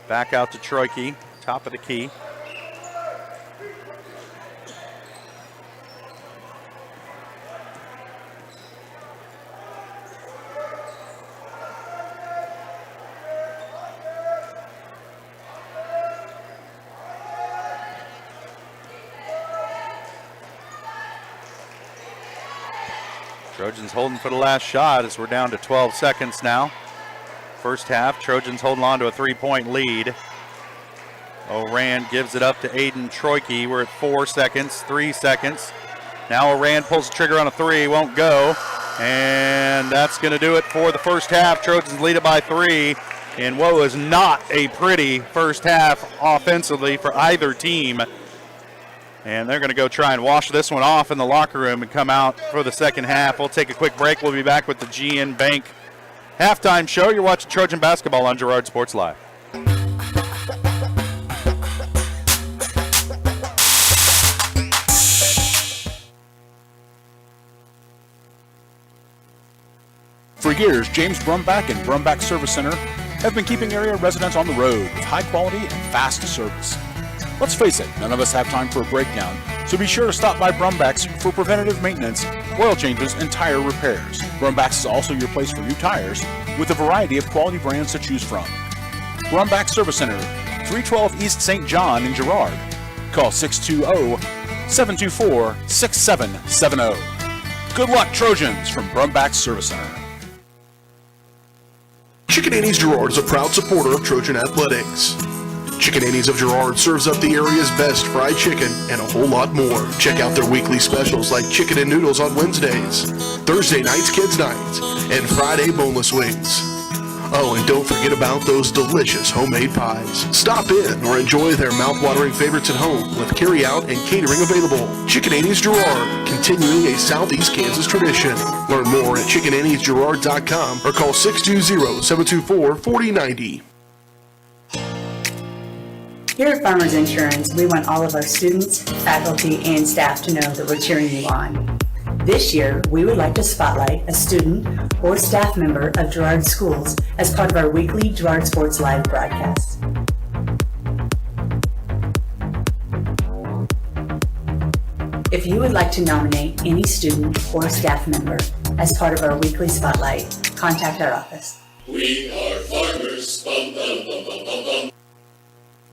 Back out to Troike, top of the key. Trojans holding for the last shot as we're down to 12 seconds now. First half, Trojans holding on to a 3-point lead. O'Rand gives it up to Aiden Troike. We're at 4 seconds, 3 seconds. Now O'Rand pulls the trigger on a three, won't go. And that's going to do it for the first half. Trojans lead it by 3 in what was not a pretty first half offensively for either team. And they're going to go try and wash this one off in the locker room and come out for the second half. We'll take a quick break. We'll be back with the GN Bank halftime show. You're watching Trojan basketball on Girard Sports Live. For years, James Brumback and Brumback Service Center have been keeping area residents on the road with high quality and fast service. Let's face it, none of us have time for a breakdown, so be sure to stop by Brumback's for preventative maintenance, oil changes, and tire repairs. Brumback's is also your place for new tires with a variety of quality brands to choose from. Brumback Service Center, 312 East St. John in Girard. Call 620-724-6770. Good luck, Trojans, from Brumback Service Center. Chicken Annie's Girard is a proud supporter of Trojan Athletics. Chicken Annie's of Girard serves up the area's best fried chicken and a whole lot more. Check out their weekly specials like chicken and noodles on Wednesdays, Thursday nights kids nights, and Friday boneless wings. Oh, and don't forget about those delicious homemade pies. Stop in or enjoy their mouth-watering favorites at home with carry-out and catering available. Chicken Annie's Girard, continuing a Southeast Kansas tradition. Learn more at chickenanniesgirard.com or call 620-724-4090. Here at Farmers Insurance, we want all of our students, faculty, and staff to know that we're cheering you on. This year, we would like to spotlight a student or staff member of Girard Schools as part of our weekly Girard Sports Live broadcast. If you would like to nominate any student or staff member as part of our weekly spotlight, contact our office. We are farmers. Bum, bum, bum, bum, bum, bum.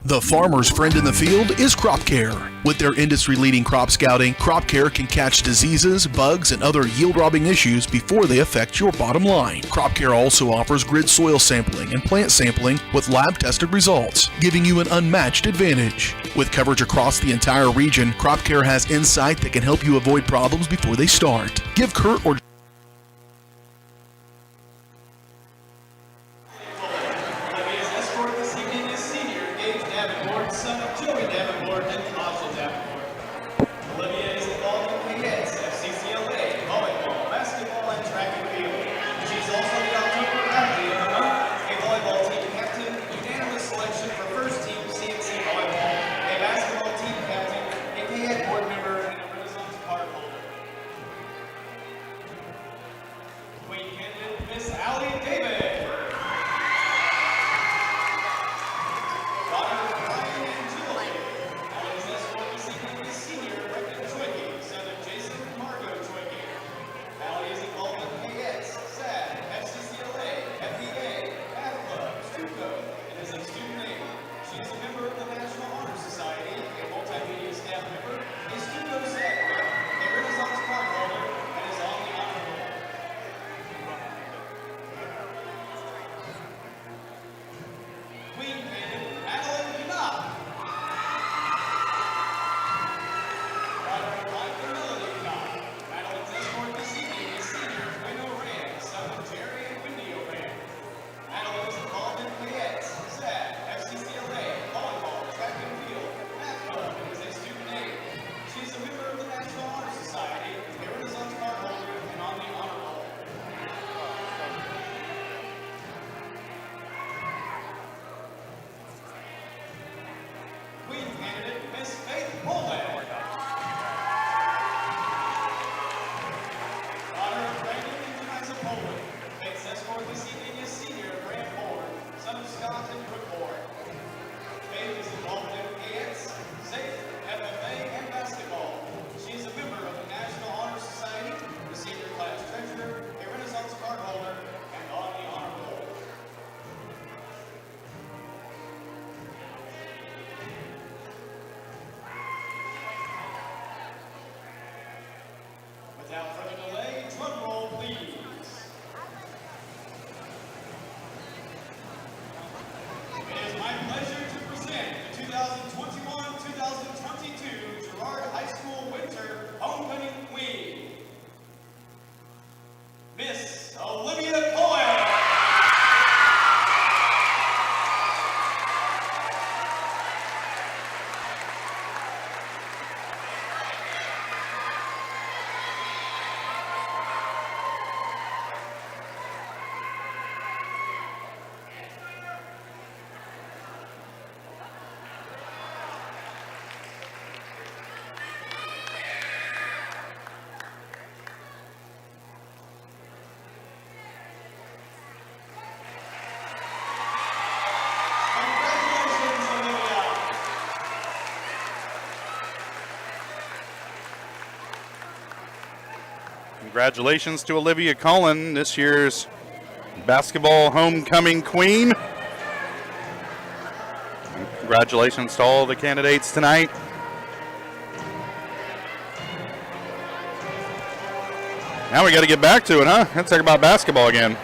The farmer's friend in the field is Crop Care. With their industry-leading crop scouting, Crop Care can catch diseases, bugs, and other yield-robbing issues before they affect your bottom line. Crop Care also offers grid soil sampling and plant sampling with lab-tested results, giving you an unmatched advantage. With coverage across the entire region, Crop Care has insight that can help you avoid problems before they start. Give Kurt or Congratulations to Olivia Cullen, this year's basketball homecoming queen. And congratulations to all the candidates tonight. Now we got to get back to it, huh? Let's talk about basketball again.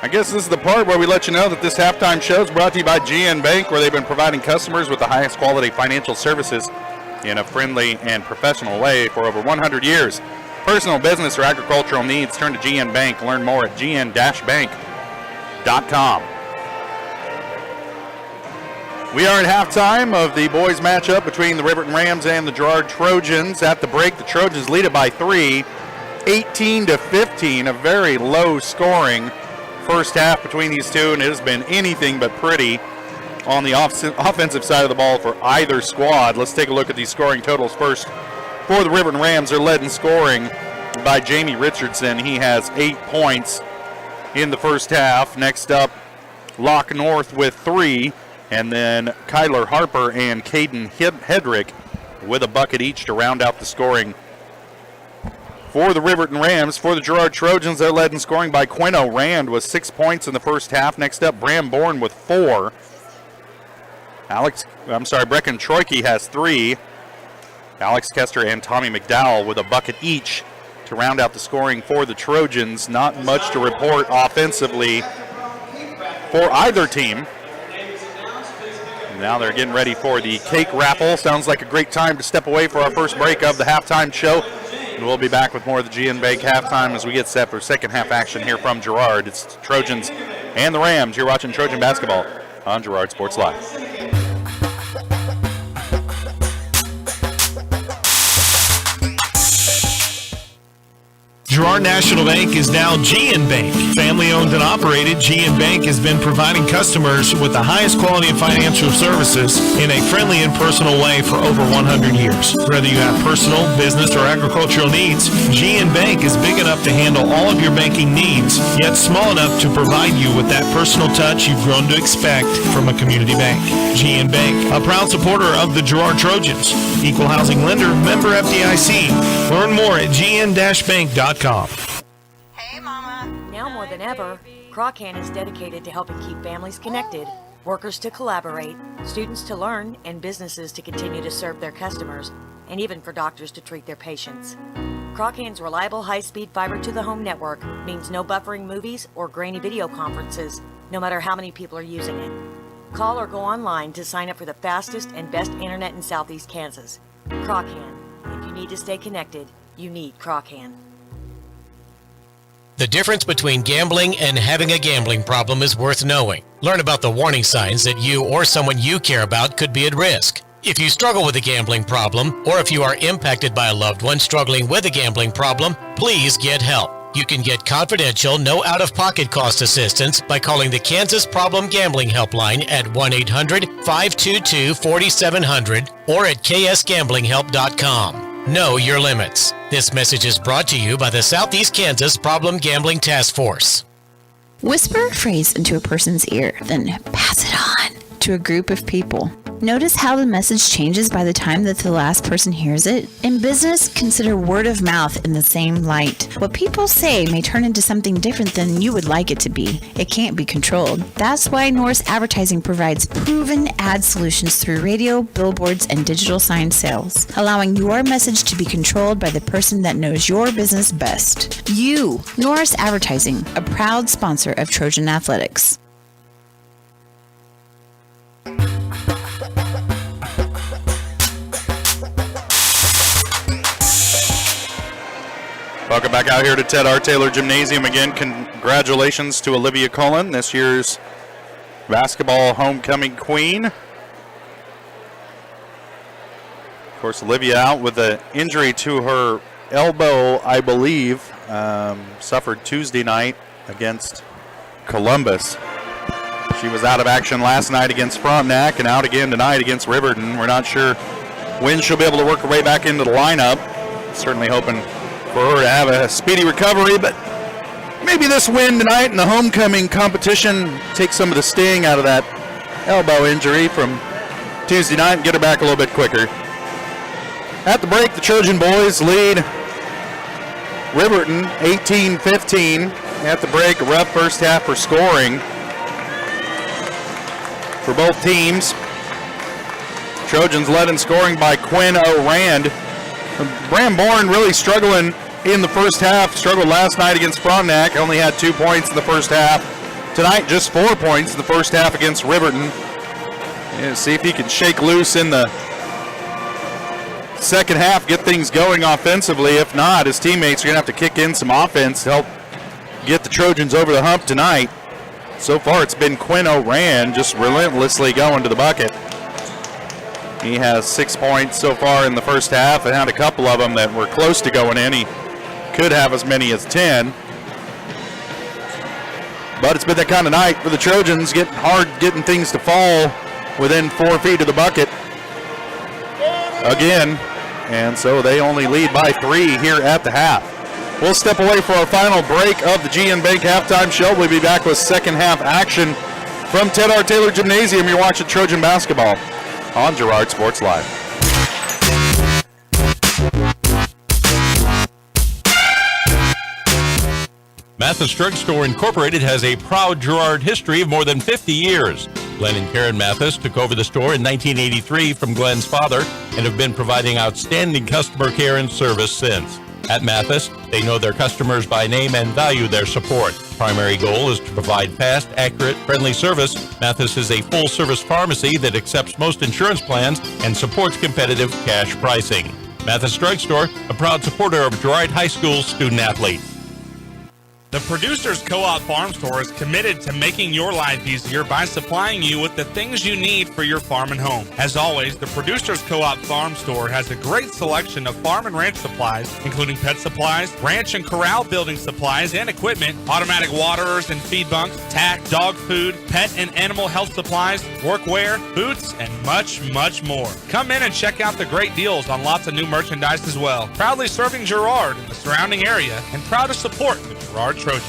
I guess this is the part where we let you know that this halftime show is brought to you by GN Bank, where they've been providing customers with the highest quality financial services in a friendly and professional way for over 100 years. Personal, business, or agricultural needs, turn to GN Bank. Learn more at gn-bank.com. We are at halftime of the boys matchup between the Riverton Rams and the Girard Trojans. At the break, the Trojans lead it by 3, 18-15, a very low scoring first half between these two, and it has been anything but pretty on the offensive side of the ball for either squad. Let's take a look at these scoring totals first. For the Riverton Rams, they're led in scoring by Jamie Richardson. He has 8 points in the first half. Next up, Locke North with 3, and then Kyler Harper and Caden Hedrick with a bucket each to round out the scoring For the Riverton Rams, for the Girard Trojans, they're led in scoring by Quinn Rand with 6 points in the first half. Next up, Bram Bourne with 4. Brecken Troike has 3. Alex Kester and Tommy McDowell with a bucket each to round out the scoring for the Trojans. Not much to report offensively for either team. Now they're getting ready for the cake raffle. Sounds like a great time to step away for our first break of the halftime show. And we'll be back with more of the GN Bank halftime as we get set for second half action here from Girard. It's the Trojans and the Rams. You're watching Trojan basketball on Girard Sports Live. Girard National Bank is now GN Bank. Family-owned and operated, GN Bank has been providing customers with the highest quality of financial services in a friendly and personal way for over 100 years. Whether you have personal, business, or agricultural needs, GN Bank is big enough to handle all of your banking needs, yet small enough to provide you with that personal touch you've grown to expect from a community bank. GN Bank, a proud supporter of the Girard Trojans. Equal housing lender, member FDIC. Learn more at gn-bank.com. Now more than ever, Croccan is dedicated to helping keep families connected, workers to collaborate, students to learn, and businesses to continue to serve their customers, and even for doctors to treat their patients. Croccan's reliable high-speed fiber-to-the-home network means no buffering movies or grainy video conferences, no matter how many people are using it. Call or go online to sign up for the fastest and best internet in Southeast Kansas. Croccan. If you need to stay connected, you need Croccan. The difference between gambling and having a gambling problem is worth knowing. Learn about the warning signs that you or someone you care about could be at risk. If you struggle with a gambling problem, or if you are impacted by a loved one struggling with a gambling problem, please get help. You can get confidential, no out-of-pocket cost assistance by calling the Kansas Problem Gambling Helpline at 1-800-522-4700 or at ksgamblinghelp.com. Know your limits. This message is brought to you by the Southeast Kansas Problem Gambling Task Force. Whisper a phrase into a person's ear, then pass it on to a group of people. Notice how the message changes by the time that the last person hears it? In business, consider word of mouth in the same light. What people say may turn into something different than you would like it to be. It can't be controlled. That's why Norris Advertising provides proven ad solutions through radio, billboards, and digital sign sales, allowing your message to be controlled by the person that knows your business best. You, Norris Advertising, a proud sponsor of Trojan Athletics. Welcome back out here to Ted R. Taylor Gymnasium again. Congratulations to Olivia Cullen, this year's basketball homecoming queen. Of course, Olivia out with an injury to her elbow, I believe, suffered Tuesday night against Columbus. She was out of action last night against Frontenac and out again tonight against Riverton. We're not sure when she'll be able to work her way back into the lineup. Certainly hoping for her to have a speedy recovery, but maybe this win tonight in the homecoming competition take some of the sting out of that elbow injury from Tuesday night and get her back a little bit quicker. At the break, the Trojan boys lead Riverton 18-15. At the break, a rough first half for scoring for both teams. Trojans led in scoring by Quinn O'Rand. Bram Bourne really struggling in the first half. Struggled last night against Frontenac. Only had 2 points in the first half. Tonight, just 4 points in the first half against Riverton. Yeah, see if he can shake loose in the second half, get things going offensively. If not, his teammates are going to have to kick in some offense to help get the Trojans over the hump tonight. So far, it's been Quinn O'Rand just relentlessly going to the bucket. He has 6 points so far in the first half and had a couple of them that were close to going in. He could have as many as 10. But it's been that kind of night for the Trojans, getting things to fall within 4 feet of the bucket again. And so they only lead by 3 here at the half. We'll step away for our final break of the GN Bank halftime show. We'll be back with second half action from Ted R. Taylor Gymnasium. You're watching Trojan basketball on Girard Sports Live. Mathis Drug Store Incorporated has a proud Girard history of more than 50 years. Glenn and Karen Mathis took over the store in 1983 from Glenn's father and have been providing outstanding customer care and service since. At Mathis, they know their customers by name and value their support. Primary goal is to provide fast, accurate, friendly service. Mathis is a full-service pharmacy that accepts most insurance plans and supports competitive cash pricing. Mathis Drug Store, a proud supporter of Girard High School student-athletes. The Producers Co-op Farm Store is committed to making your life easier by supplying you with the things you need for your farm and home. As always, the Producers Co-op Farm Store has a great selection of farm and ranch supplies, including pet supplies, ranch and corral building supplies and equipment, automatic waterers and feed bunks, tack, dog food, pet and animal health supplies, workwear, boots, and much, much more. Come in and check out the great deals on lots of new merchandise as well. Proudly serving Girard and the surrounding area, and proud to support the Girard Trojans.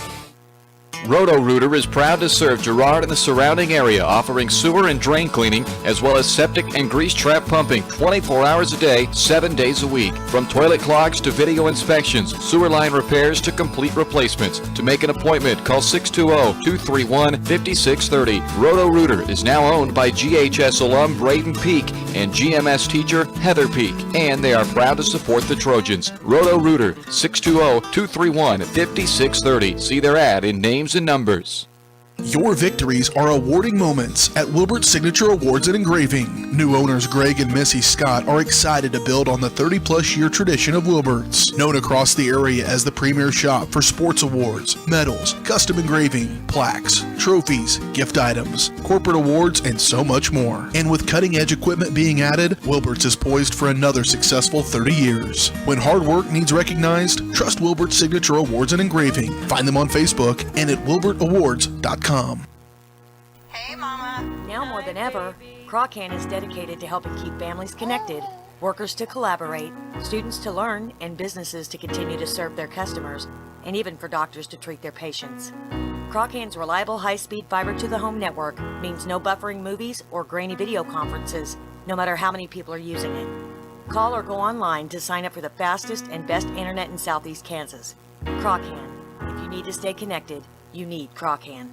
Roto-Rooter is proud to serve Girard and the surrounding area, offering sewer and drain cleaning, as well as septic and grease trap pumping 24 hours a day, 7 days a week. From toilet clogs to video inspections, sewer line repairs to complete replacements. To make an appointment, call 620-231-5630. Roto-Rooter is now owned by GHS alum Braden Peak and GMS teacher Heather Peak, and they are proud to support the Trojans. Roto-Rooter, 620-231-5630. See their ad in names and numbers. Your victories are awarding moments at Wilbert Signature Awards and Engraving. New owners Greg and Missy Scott are excited to build on the 30-plus year tradition of Wilbert's, known across the area as the premier shop for sports awards, medals, custom engraving, plaques, trophies, gift items, corporate awards, and so much more. And with cutting-edge equipment being added, Wilbert's is poised for another successful 30 years. When hard work needs recognized, trust Wilbert Signature Awards and Engraving. Find them on Facebook and at wilbertawards.com. Now more than ever, Crawcan is dedicated to helping keep families connected, workers to collaborate, students to learn, and businesses to continue to serve their customers, and even for doctors to treat their patients. Crawcan's reliable high-speed fiber-to-the-home network means no buffering movies or grainy video conferences, no matter how many people are using it. Call or go online to sign up for the fastest and best internet in Southeast Kansas. Crawcan. If you need to stay connected, you need Crawcan.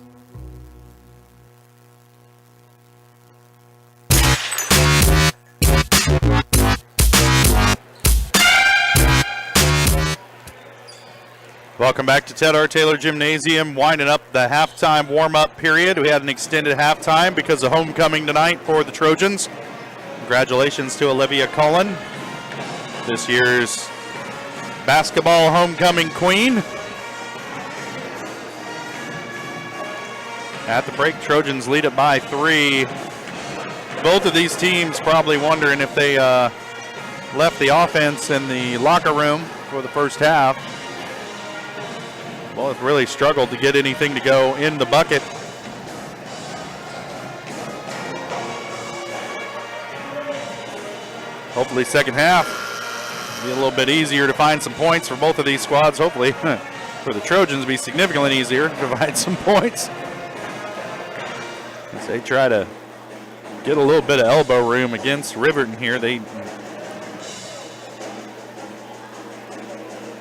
Welcome back to Ted R. Taylor Gymnasium, winding up the halftime warm-up period. We had an extended halftime because of homecoming tonight for the Trojans. Congratulations to Olivia Cullen, this year's basketball homecoming queen. At the break, Trojans lead it by 3. Both of these teams probably wondering if they left the offense in the locker room for the first half. Both really struggled to get anything to go in the bucket. Hopefully second half be a little bit easier to find some points for both of these squads. Hopefully for the Trojans be significantly easier to provide some points as they try to get a little bit of elbow room against Riverton here. They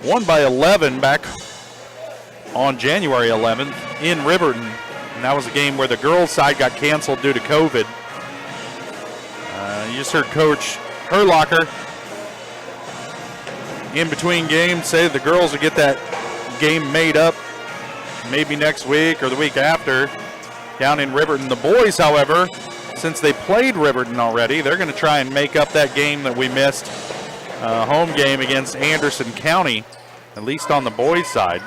won by 11 back on January 11th in Riverton, and that was a game where the girls' side got canceled due to COVID. You just heard Coach Herlocker in between games say the girls will get that game made up maybe next week or the week after down in Riverton. The boys, however, since they played Riverton already, they're going to try and make up that game that we missed, home game against Anderson County, at least on the boys' side.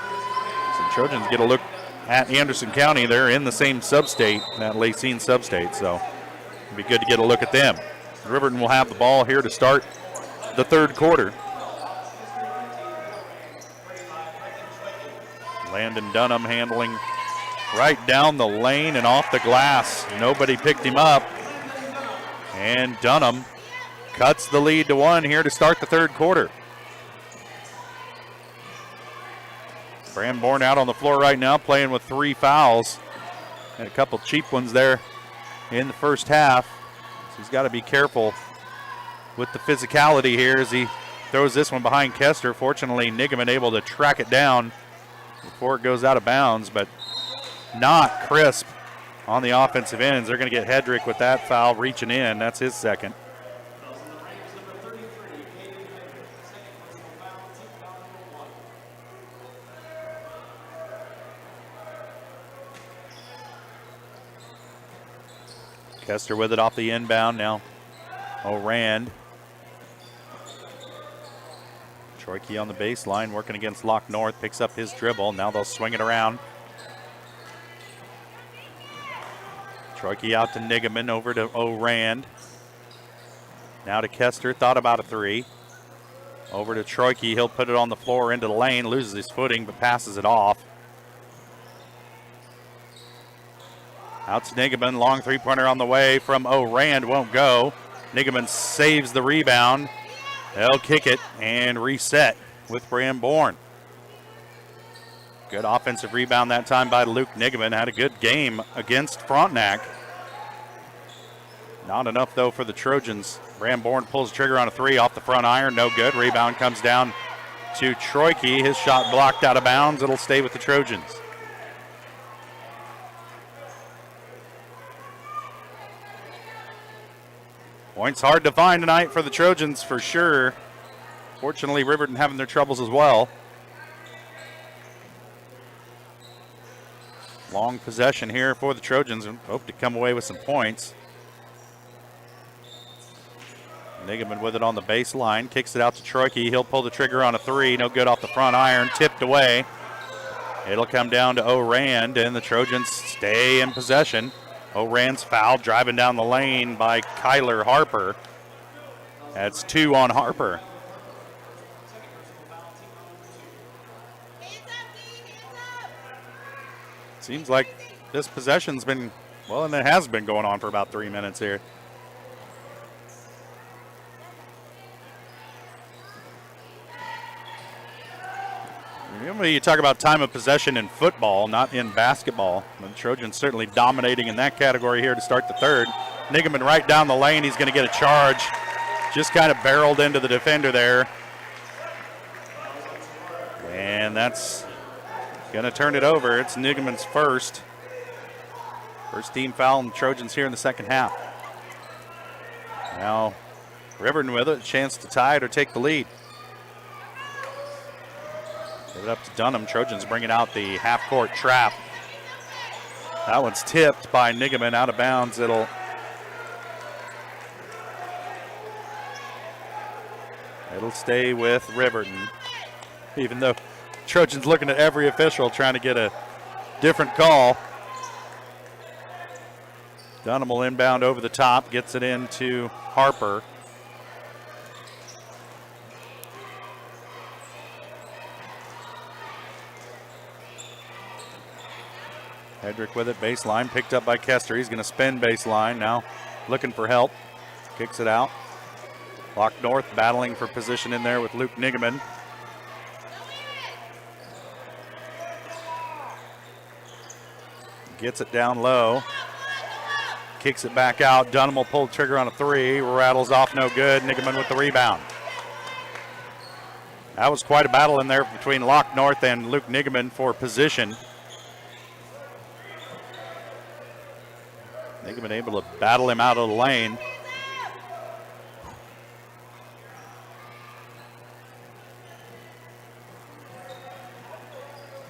Trojans get a look at Anderson County. They're in the same sub-state, that Lacine sub-state, so it'd be good to get a look at them. Riverton will have the ball here to start the third quarter. Landon Dunham handling right down the lane and off the glass. Nobody picked him up. And Dunham cuts the lead to 1 here to start the third quarter. Cranbourne out on the floor right now playing with 3 fouls. And a couple cheap ones there in the first half. So he's got to be careful with the physicality here as he throws this one behind Kester. Fortunately, Nigaman able to track it down before it goes out of bounds, but not crisp on the offensive ends. They're going to get Hedrick with that foul reaching in. That's his second. Kester with it off the inbound now. O'Rand. Troike on the baseline working against Lock North. Picks up his dribble. Now they'll swing it around. Troike out to Nigaman, over to O'Rand. Now to Kester, thought about a three. Over to Troike, he'll put it on the floor into the lane, loses his footing, but passes it off. Out to Nigaman, long three-pointer on the way from O'Rand, won't go. Nigaman saves the rebound. They'll kick it and reset with Bram Bourne. Good offensive rebound that time by Luke Nigaman. Had a good game against Frontenac. Not enough, though, for the Trojans. Bram Bourne pulls the trigger on a three off the front iron. No good. Rebound comes down to Troike. His shot blocked out of bounds. It'll stay with the Trojans. Points hard to find tonight for the Trojans for sure. Fortunately, Riverton having their troubles as well. Long possession here for the Trojans and hope to come away with some points. Nigaman with it on the baseline, kicks it out to Troike. He'll pull the trigger on a three, no good off the front iron, tipped away. It'll come down to O'Rand, and the Trojans stay in possession. O'Rand's fouled, driving down the lane by Kyler Harper. That's two on Harper. Seems like this possession's been, well, and it has been going on for about 3 minutes here. Remember, you talk about time of possession in football, not in basketball. The Trojans certainly dominating in that category here to start the third. Nigaman right down the lane. He's going to get a charge. Just kind of barreled into the defender there. And that's going to turn it over. It's Nigaman's first. First team foul on the Trojans here in the second half. Now, Riverton with it, a chance to tie it or take the lead. Give it up to Dunham. Trojans bringing out the half-court trap. That one's tipped by Nigaman out of bounds. It'll stay with Riverton. Even though Trojans looking at every official trying to get a different call. Dunham will inbound over the top, gets it into Harper. Hedrick with it, baseline, picked up by Kester. He's going to spin baseline now, looking for help. Kicks it out. Lock North battling for position in there with Luke Nigaman. Gets it down low. Kicks it back out. Dunham will pull the trigger on a three. Rattles off, no good. Nigaman with the rebound. That was quite a battle in there between Lock North and Luke Nigaman for position. Nigaman able to battle him out of the lane.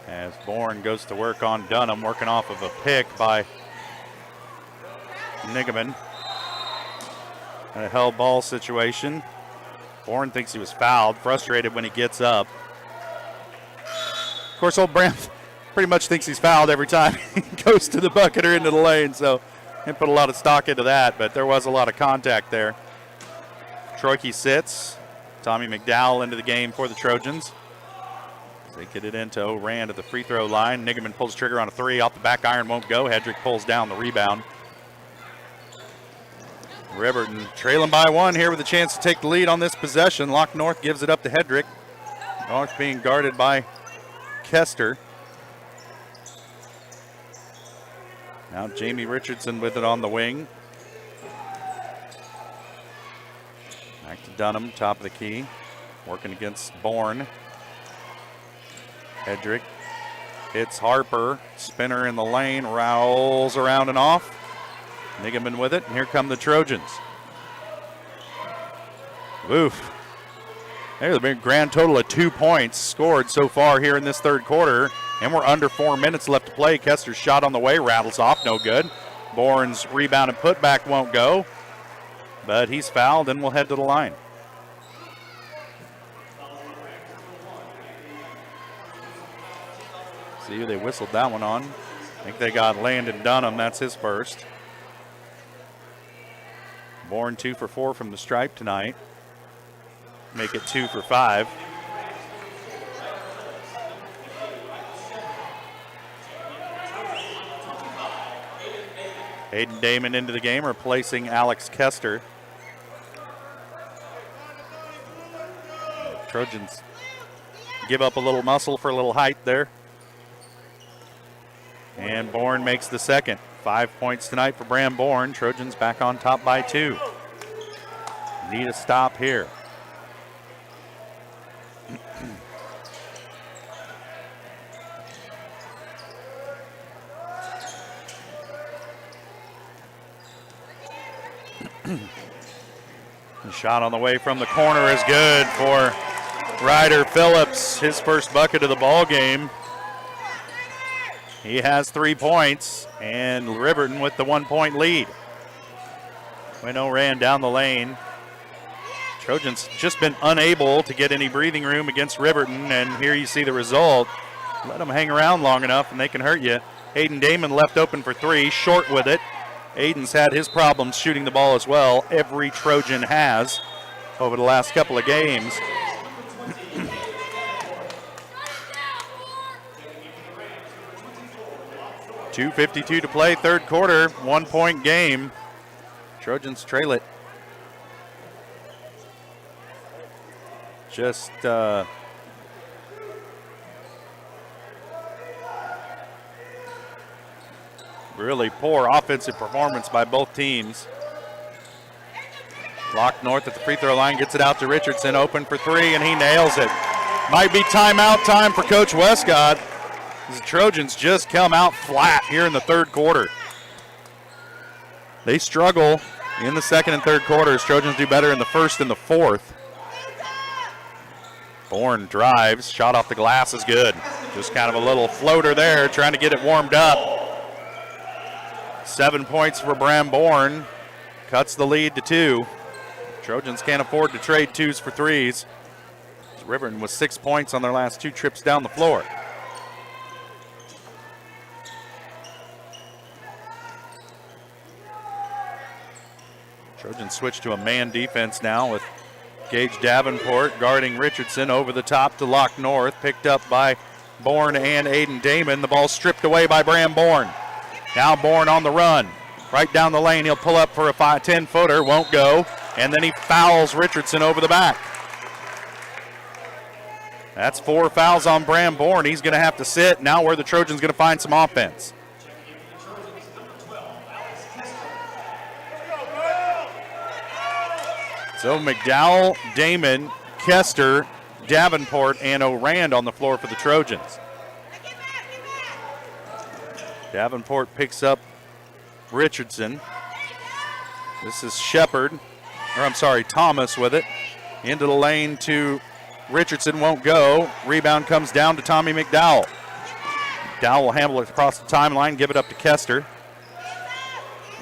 As Bourne goes to work on Dunham, working off of a pick by Nigaman. And a held ball situation. Bourne thinks he was fouled, frustrated when he gets up. Of course, old Bram pretty much thinks he's fouled every time he goes to the bucket or into the lane, so didn't put a lot of stock into that, but there was a lot of contact there. Troike sits. Tommy McDowell into the game for the Trojans. They get it into O'Rand at the free throw line. Nigaman pulls the trigger on a three. Off the back iron, won't go. Hedrick pulls down the rebound. Riverton trailing by one here with a chance to take the lead on this possession. Lock North gives it up to Hedrick. North being guarded by Kester. Now Jamie Richardson with it on the wing. Back to Dunham, top of the key. Working against Bourne. Hedrick Hits Harper. Spinner in the lane. Rolls around and off. Nigaman with it. And here come the Trojans. Oof. There's a big grand total of 2 points scored so far here in this third quarter. And we're under 4 minutes left to play. Kester's shot on the way. Rattles off. No good. Bourne's rebound and putback won't go. But he's fouled and will head to the line. See who they whistled that one on. I think they got Landon Dunham. That's his first. Bourne 2 for 4 from the stripe tonight. Make it 2 for 5. Hayden Damon into the game, replacing Alex Kester. Trojans give up a little muscle for a little height there. And Bourne makes the second. 5 points tonight for Bram Bourne. Trojans back on top by 2. Need a stop here. The shot on the way from the corner is good for Ryder Phillips. His first bucket of the ball game. He has 3 points, and Riverton with the 1 point lead. Winnow ran down the lane. Trojans just been unable to get any breathing room against Riverton, and here you see the result. Let them hang around long enough and they can hurt you. Hayden Damon left open for 3, short with it. Aiden's had his problems shooting the ball as well. Every Trojan has over the last couple of games. .252 to play, third quarter, 1 point game. Trojans trail it. Just really poor offensive performance by both teams. Locke North at the free throw line, gets it out to Richardson, open for 3, and he nails it. Might be timeout time for Coach Westcott. The Trojans just come out flat here in the third quarter. They struggle in the second and third quarters. Trojans do better in the first and the fourth. Bourne drives, shot off the glass is good. Just kind of a little floater there, trying to get it warmed up. 7 points for Bram Bourne, cuts the lead to 2. Trojans can't afford to trade 2s for 3s. Riverton with 6 points on their last 2 trips down the floor. Trojans switch to a man defense now with Gage Davenport guarding Richardson over the top to Locke North. Picked up by Bourne and Aiden Damon. The ball stripped away by Bram Bourne. Now Bourne on the run. Right down the lane. He'll pull up for a 10-footer. Won't go. And then he fouls Richardson over the back. That's 4 fouls on Bram Bourne. He's going to have to sit. Now where the Trojans going to find some offense. So McDowell, Damon, Kester, Davenport, and O'Rand on the floor for the Trojans. Davenport picks up Richardson. This is Thomas with it. Into the lane to Richardson, won't go. Rebound comes down to Tommy McDowell. McDowell will handle it across the timeline, give it up to Kester.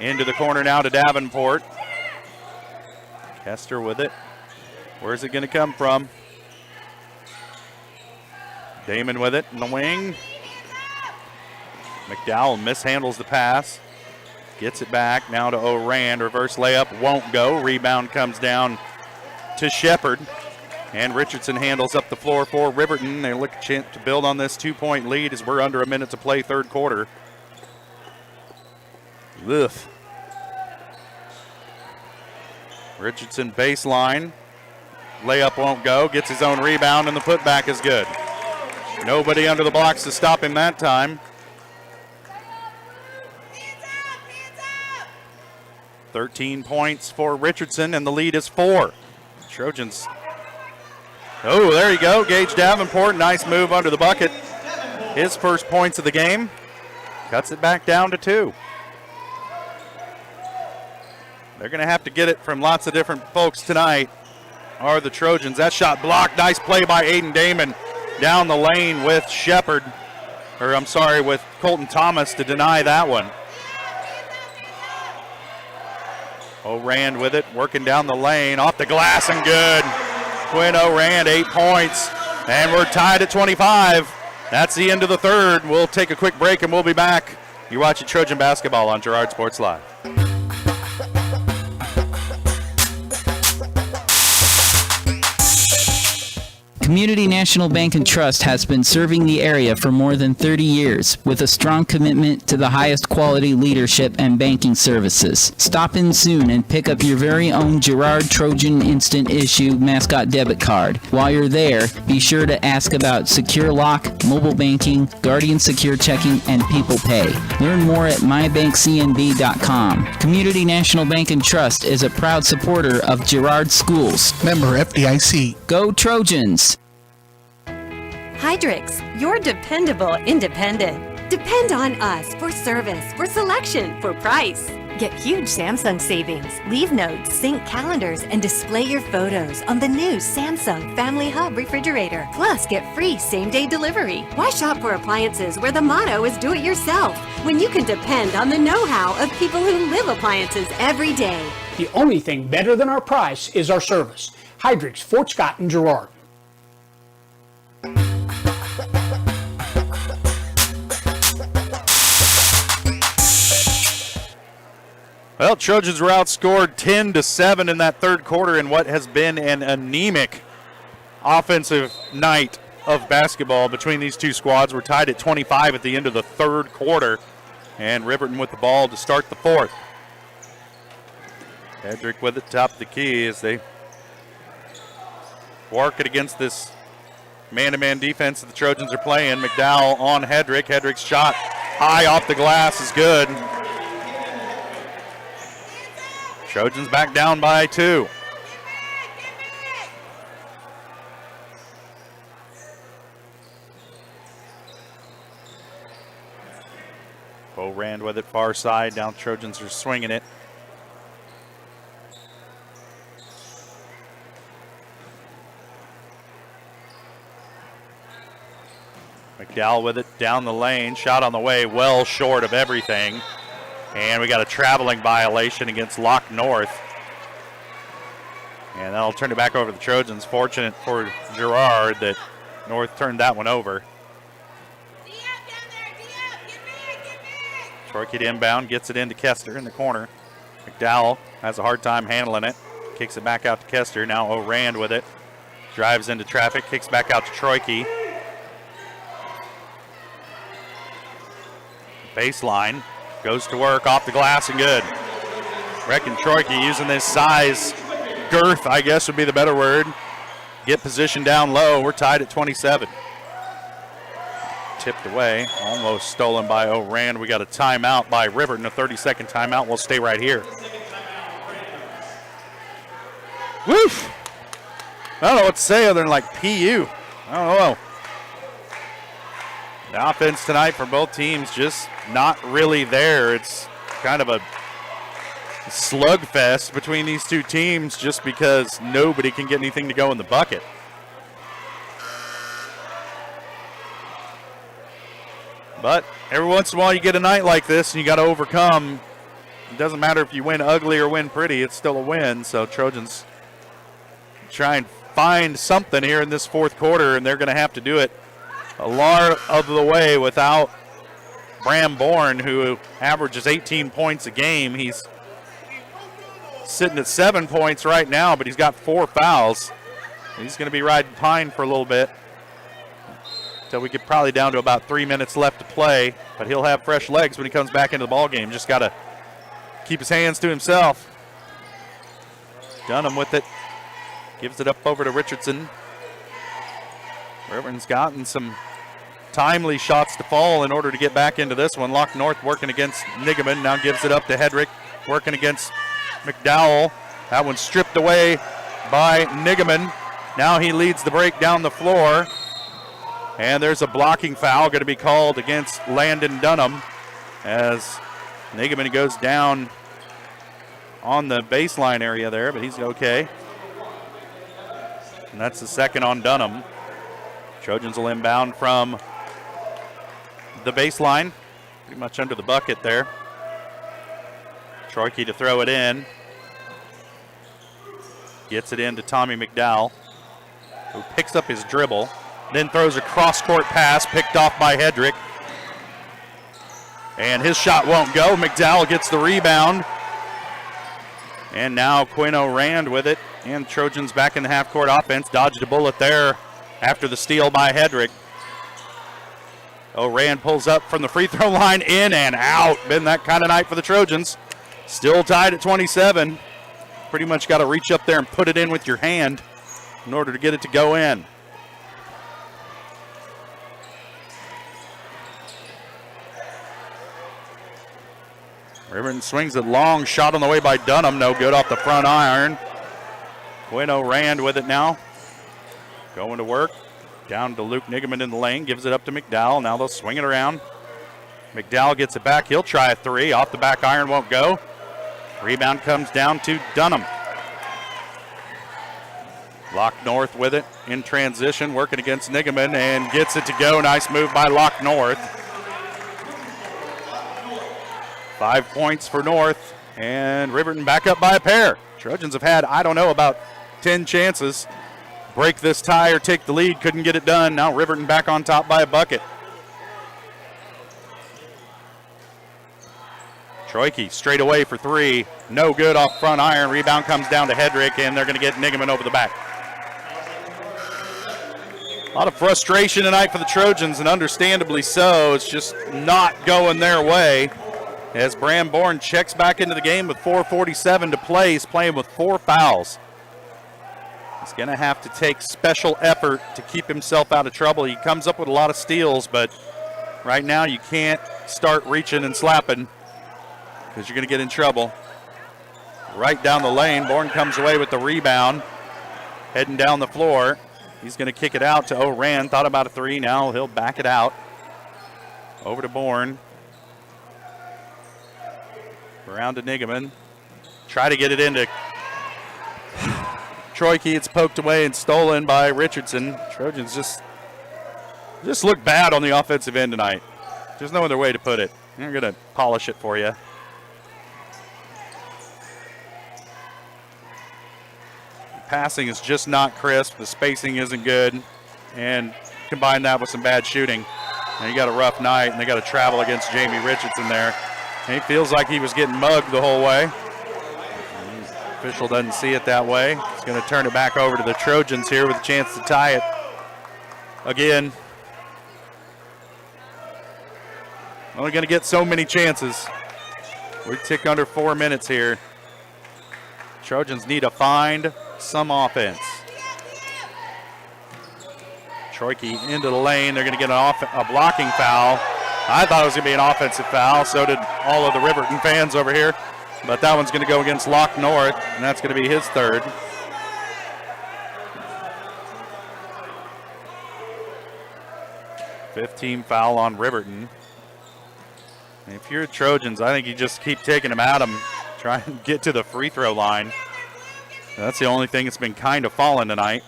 Into the corner now to Davenport. Kester with it. Where's it going to come from? Damon with it in the wing. McDowell mishandles the pass. Gets it back now to O'Rand. Reverse layup won't go. Rebound comes down to Shepard. And Richardson handles up the floor for Riverton. They look to build on this 2-point lead as we're under a minute to play third quarter. Ugh. Richardson baseline. Layup won't go. Gets his own rebound, and the putback is good. Nobody under the blocks to stop him that time. 13 points for Richardson, and the lead is 4. Trojans. Oh, there you go. Gage Davenport. Nice move under the bucket. his first points of the game. Cuts it back down to 2. They're going to have to get it from lots of different folks tonight, are the Trojans. That shot blocked. Nice play by Aiden Damon down the lane with with Colton Thomas to deny that one. O'Rand with it, working down the lane, off the glass and good. Quinn O'Rand, 8 points, and we're tied at 25. That's the end of the third. We'll take a quick break and we'll be back. You're watching Trojan Basketball on Girard Sports Live. Community National Bank and Trust has been serving the area for more than 30 years with a strong commitment to the highest quality leadership and banking services. Stop in soon and pick up your very own Girard Trojan Instant Issue mascot debit card. While you're there, be sure to ask about Secure Lock, mobile banking, Guardian Secure Checking, and People Pay. Learn more at mybankcnb.com. Community National Bank and Trust is a proud supporter of Girard Schools. Member FDIC. Go Trojans! Hydrix, your dependable independent. Depend on us for service, for selection, for price. Get huge Samsung savings. Leave notes, sync calendars, and display your photos on the new Samsung Family Hub refrigerator. Plus, get free same-day delivery. Why shop for appliances where the motto is do it yourself when you can depend on the know-how of people who live appliances every day? The only thing better than our price is our service. Hydrix, Fort Scott, and Girard. Well, Trojans were outscored 10-7 in that third quarter in what has been an anemic offensive night of basketball between these two squads. We're tied at 25 at the end of the third quarter, and Riverton with the ball to start the fourth. Hedrick with it, top of the key as they work it against this man-to-man defense that the Trojans are playing. McDowell on Hedrick. Hedrick's shot high off the glass is good. Trojans back down by 2. O'Rand with it far side. Down Trojans are swinging it. McDowell with it down the lane. Shot on the way, well short of everything. And we got a traveling violation against Lock North. And that'll turn it back over to the Trojans. Fortunate for Girard that North turned that one over. Troy inbound, gets it into Kester in the corner. McDowell has a hard time handling it. Kicks it back out to Kester. Now O'Rand with it. Drives into traffic, kicks back out to Troike. Baseline. Goes to work, off the glass and good. Reckon Troike using this size, girth, I guess would be the better word. Get position down low. We're tied at 27. Tipped away, almost stolen by O'Rand. We got a timeout by Riverton, a 30-second timeout. We'll stay right here. Woof! I don't know what to say other than like PU. I don't know. The offense tonight for both teams just not really there. It's kind of a slugfest between these two teams just because nobody can get anything to go in the bucket. But every once in a while you get a night like this and you got to overcome. It doesn't matter if you win ugly or win pretty, it's still a win. So Trojans try and find something here in this fourth quarter, and they're going to have to do it a lot of the way without Bram Bourne, who averages 18 points a game. He's sitting at 7 points right now, but he's got 4 fouls. He's going to be riding pine for a little bit until we get probably down to about 3 minutes left to play, but he'll have fresh legs when he comes back into the ball game. Just got to keep his hands to himself. Dunham with it. Gives it up over to Richardson. Riverton's gotten some timely shots to fall in order to get back into this one. Lock North working against Nigaman. Now gives it up to Hedrick. Working against McDowell. That one's stripped away by Nigaman. Now he leads the break down the floor. And there's a blocking foul going to be called against Landon Dunham as Nigaman goes down on the baseline area there, but he's okay. And that's the second on Dunham. Trojans will inbound from the baseline, pretty much under the bucket there. Troike to throw it in. Gets it into Tommy McDowell, who picks up his dribble, then throws a cross-court pass picked off by Hedrick. And his shot won't go. McDowell gets the rebound. And now Quino Rand with it. And Trojans back in the half-court offense. Dodged a bullet there after the steal by Hedrick. Rand pulls up from the free throw line, in and out. Been that kind of night for the Trojans. Still tied at 27. Pretty much got to reach up there and put it in with your hand in order to get it to go in. Riverton swings it long, shot on the way by Dunham, no good off the front iron. Quino Rand with it now. Going to work. Down to Luke Nigaman in the lane, gives it up to McDowell. Now they'll swing it around. McDowell gets it back. He'll try a three. Off the back iron, won't go. Rebound comes down to Dunham. Lock North with it in transition, working against Nigaman and gets it to go. Nice move by Lock North. 5 points for North, and Riverton back up by a pair. Trojans have had, I don't know, about 10 chances. Break this tie or take the lead, couldn't get it done. Now Riverton back on top by a bucket. Troike straight away for three. No good off front iron. Rebound comes down to Hedrick, and they're going to get Nigaman over the back. A lot of frustration tonight for the Trojans, and understandably so. It's just not going their way. As Bram Bourne checks back into the game with 4:47 to play. He's playing with 4 fouls. He's going to have to take special effort to keep himself out of trouble. He comes up with a lot of steals, but right now you can't start reaching and slapping because you're going to get in trouble. Right down the lane, Bourne comes away with the rebound. Heading down the floor. He's going to kick it out to Oran. Thought about a three. Now he'll back it out. Over to Bourne. Around to Nigaman. Try to get it into Troike. It's poked away and stolen by Richardson. Trojans just look bad on the offensive end tonight. There's no other way to put it. They're going to polish it for you. Passing is just not crisp. The spacing isn't good. And combine that with some bad shooting. And you got a rough night, and they got to travel against Jamie Richardson there. He feels like he was getting mugged the whole way. The official doesn't see it that way. He's going to turn it back over to the Trojans here with a chance to tie it again. Only going to get so many chances. We tick under 4 minutes here. Trojans need to find some offense. Troike into the lane. They're going to get a blocking foul. I thought it was going to be an offensive foul. So did all of the Riverton fans over here. But that one's going to go against Lock North, and that's going to be his third. Fifth-team foul on Riverton. And if you're Trojans, I think you just keep taking them at them. Try and get to the free throw line. That's the only thing that's been kind of falling tonight.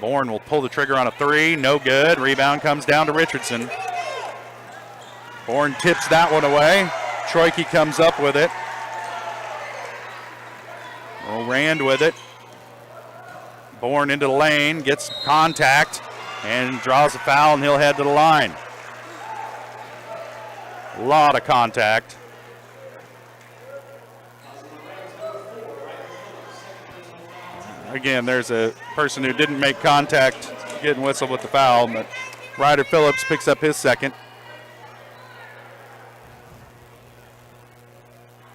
Bourne will pull the trigger on a three. No good. Rebound comes down to Richardson. Bourne tips that one away. Troike comes up with it. Rand with it. Bourne into the lane, gets contact, and draws a foul, and he'll head to the line. A lot of contact. Again, there's a person who didn't make contact getting whistled with the foul, but Ryder Phillips picks up his second.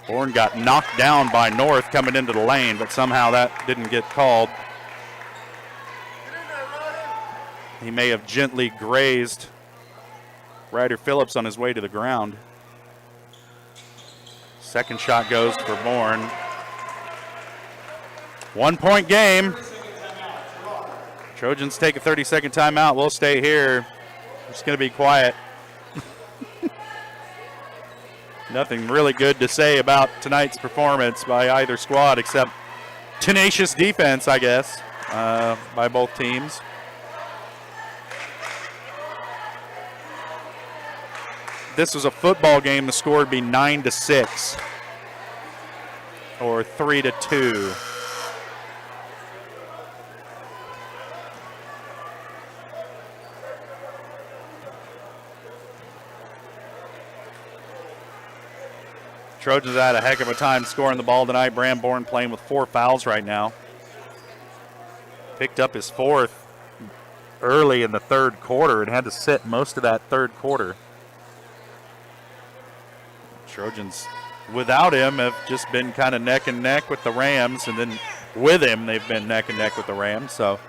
Bourne got knocked down by North coming into the lane, but somehow that didn't get called. He may have gently grazed Ryder Phillips on his way to the ground. Second shot goes for Bourne. 1 point game. Trojans take a 30-second timeout. We'll stay here. Just going to be quiet. Nothing really good to say about tonight's performance by either squad except tenacious defense, I guess, by both teams. If this was a football game, the score would be 9-6 or 3-2. Trojans had a heck of a time scoring the ball tonight. Bram Bourne playing with 4 fouls right now. Picked up his 4th early in the third quarter and had to sit most of that third quarter. Trojans, without him, have just been kind of neck and neck with the Rams, and then with him, they've been neck and neck with the Rams. So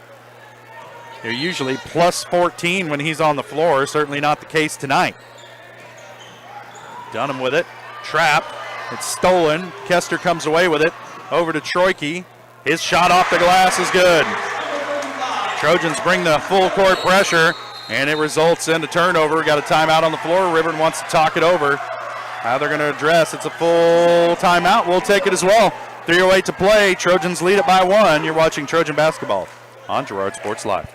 they're usually plus 14 when he's on the floor. Certainly not the case tonight. Dunham with it. Trapped. It's stolen. Kester comes away with it. Over to Troike. His shot off the glass is good. Trojans bring the full court pressure, and it results in a turnover. Got a timeout on the floor. Riverton wants to talk it over. How they're going to address. It's a full timeout. We'll take it as well. 3:08 to play. Trojans lead it by 1. You're watching Trojan basketball on Girard Sports Live.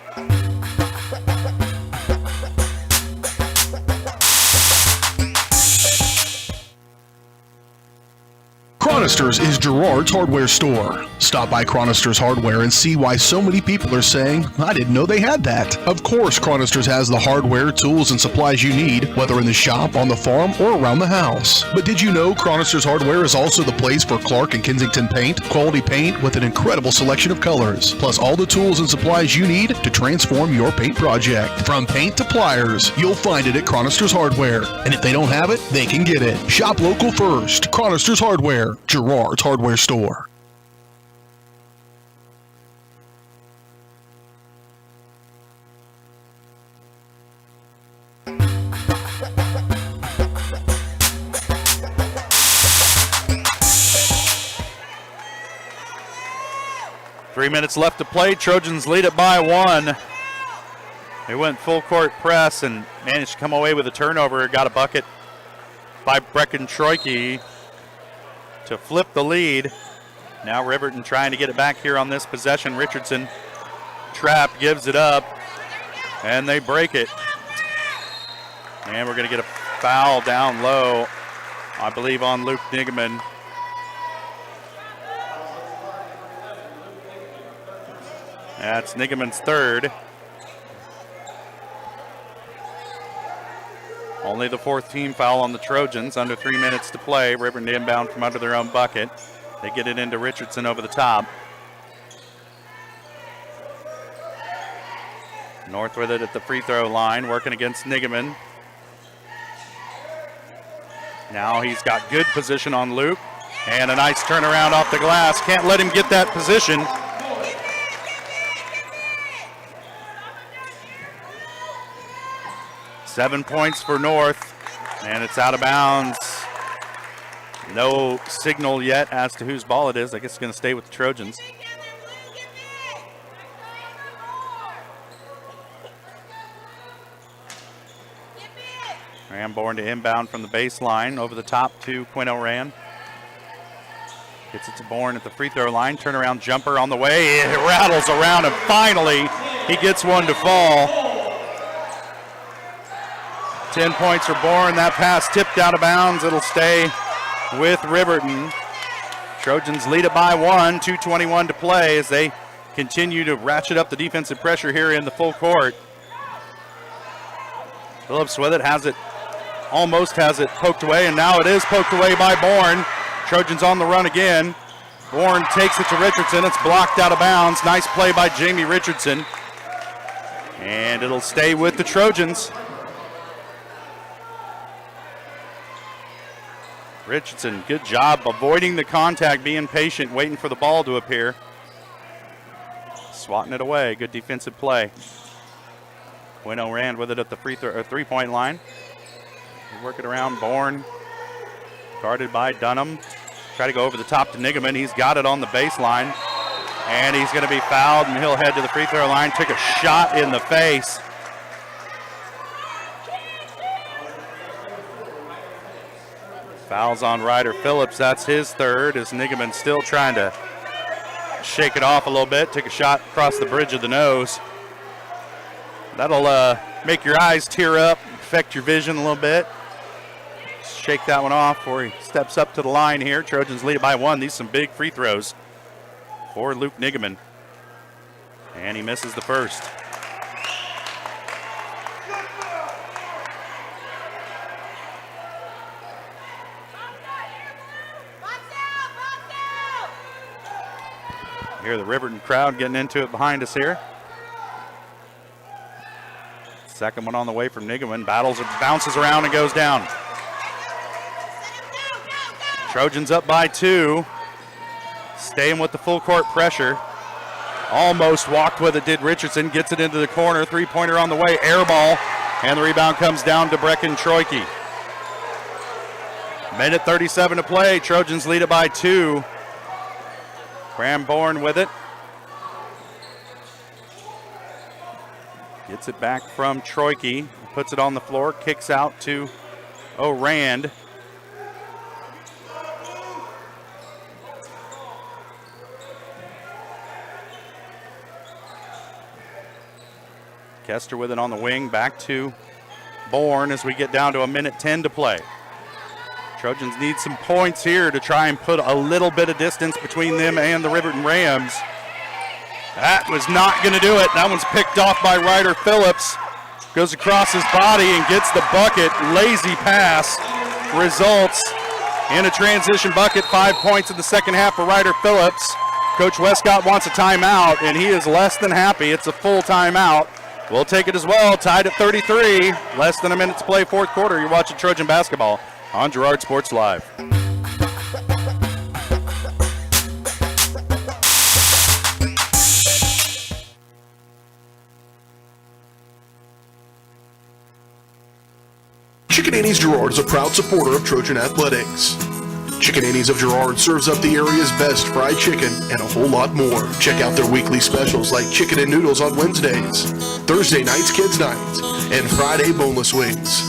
Chronister's is Girard's hardware store. Stop by Chronister's Hardware and see why so many people are saying, I didn't know they had that. Of course, Chronister's has the hardware, tools, and supplies you need, whether in the shop, on the farm, or around the house. But did you know Chronister's Hardware is also the place for Clark and Kensington paint? Quality paint with an incredible selection of colors, plus all the tools and supplies you need to transform your paint project. From paint to pliers, you'll find it at Chronister's Hardware. And if they don't have it, they can get it. Shop local first. Chronister's Hardware, Girard's hardware store. Three minutes left to play. Trojans lead it by 1. They went full court press and managed to come away with a turnover. Got a bucket by Brecken Troike to flip the lead. Now Riverton trying to get it back here on this possession. Richardson trap, gives it up, and they break it. And we're going to get a foul down low, I believe, on Luke Nigeman. That's Nigeman's 3rd. Only the 4th team foul on the Trojans. Under 3 minutes to play. Riverton inbound from under their own bucket. They get it into Richardson over the top. North with it at the free throw line, working against Nigeman. Now he's got good position on Luke. And a nice turnaround off the glass. Can't let him get that position. Seven points for North, and it's out of bounds. No signal yet as to whose ball it is. I guess it's going to stay with the Trojans. Ramborn to inbound from the baseline. Over the top to Quinn O'Ran. Gets it to Bourne at the free throw line. Turnaround jumper on the way. It rattles around, and finally he gets one to fall. 10 points for Bourne. That pass tipped out of bounds. It'll stay with Riverton. Trojans lead it by 1. 2:21 to play as they continue to ratchet up the defensive pressure here in the full court. Phillips with it, almost has it poked away, and now it is poked away by Bourne. Trojans on the run again. Bourne takes it to Richardson. It's blocked out of bounds. Nice play by Jamie Richardson. And it'll stay with the Trojans. Richardson, good job avoiding the contact, being patient, waiting for the ball to appear. Swatting it away. Good defensive play. Quinn O'Ran with it at the three-point line. They work it around. Bourne guarded by Dunham. Try to go over the top to Nigeman. He's got it on the baseline. And he's going to be fouled, and he'll head to the free throw line. Took a shot in the face. Fouls on Ryder Phillips. That's his third, as Nigaman still trying to shake it off a little bit. Took a shot across the bridge of the nose. That'll make your eyes tear up, affect your vision a little bit. Shake that one off before he steps up to the line here. Trojans lead it by 1. These are some big free throws for Luke Nigaman. And he misses the first. Hear the Riverton crowd getting into it behind us here. Second one on the way from Nigaman. Bounces around and goes down. Trojans up by 2. Staying with the full court pressure. Almost walked with it, did Richardson. Gets it into the corner. Three-pointer on the way. Air ball. And the rebound comes down to Brecken Troike. Minute 37 to play. Trojans lead it by 2. Cranborn with it. Gets it back from Troike. Puts it on the floor. Kicks out to O'Rand. Kester with it on the wing. Back to Bourne as we get down to a minute 10 to play. Trojans need some points here to try and put a little bit of distance between them and the Riverton Rams. That was not going to do it. That one's picked off by Ryder Phillips. Goes across his body and gets the bucket. Lazy pass results in a transition bucket. 5 points in the second half for Ryder Phillips. Coach Westcott wants a timeout, and he is less than happy. It's a full timeout. We'll take it as well. Tied at 33. Less than a minute to play, fourth quarter. You're watching Trojan basketball on Girard Sports Live. Chicken Annie's Girard is a proud supporter of Trojan Athletics. Chicken Annie's of Girard serves up the area's best fried chicken and a whole lot more. Check out their weekly specials like chicken and noodles on Wednesdays, Thursday nights kids nights, and Friday boneless wings.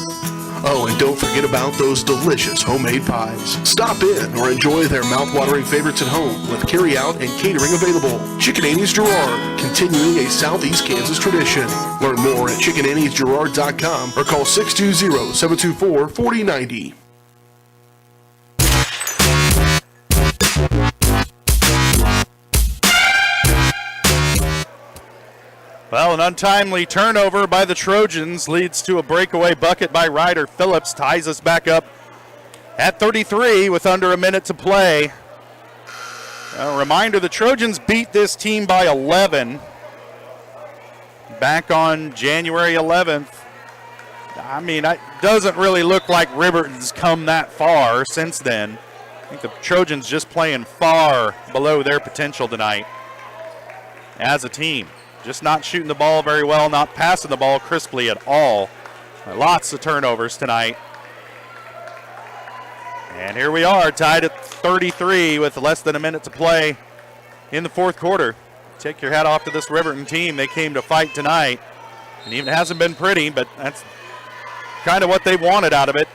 Oh, and don't forget about those delicious homemade pies. Stop in or enjoy their mouth-watering favorites at home with carry-out and catering available. Chicken Annie's Girard, continuing a Southeast Kansas tradition. Learn more at chickenanniesgirard.com or call 620-724-4090. Well, an untimely turnover by the Trojans leads to a breakaway bucket by Ryder Phillips. Ties us back up at 33 with under a minute to play. A reminder, the Trojans beat this team by 11 back on January 11th. I mean, it doesn't really look like Riverton's come that far since then. I think the Trojans just playing far below their potential tonight as a team. Just not shooting the ball very well, not passing the ball crisply at all. Lots of turnovers tonight. And here we are, tied at 33 with less than a minute to play in the fourth quarter. Take your hat off to this Riverton team. They came to fight tonight. And even hasn't been pretty, but that's kind of what they wanted out of it.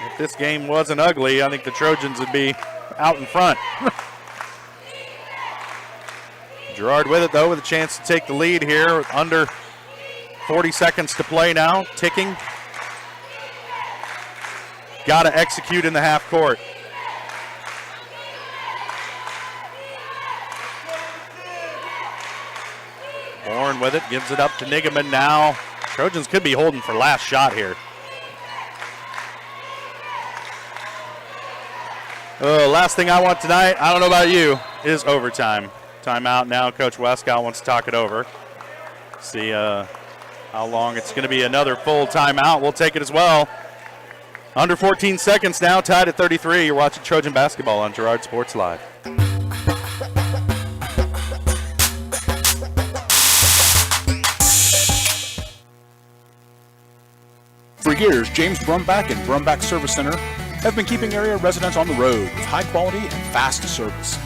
If this game wasn't ugly, I think the Trojans would be out in front. Girard with it, though, with a chance to take the lead here. Under 40 seconds to play now. Ticking. Got to execute in the half court. Bourne with it, gives it up to Nigaman now. Trojans could be holding for last shot here. Last thing I want tonight, I don't know about you, is overtime. Timeout now. Coach Westcott wants to talk it over. See how long it's going to be. Another full timeout. We'll take it as well. Under 14 seconds now, tied at 33. You're watching Trojan basketball on Girard Sports Live. For years, James Brumback and Brumback Service Center have been keeping area residents on the road with high quality and fast service.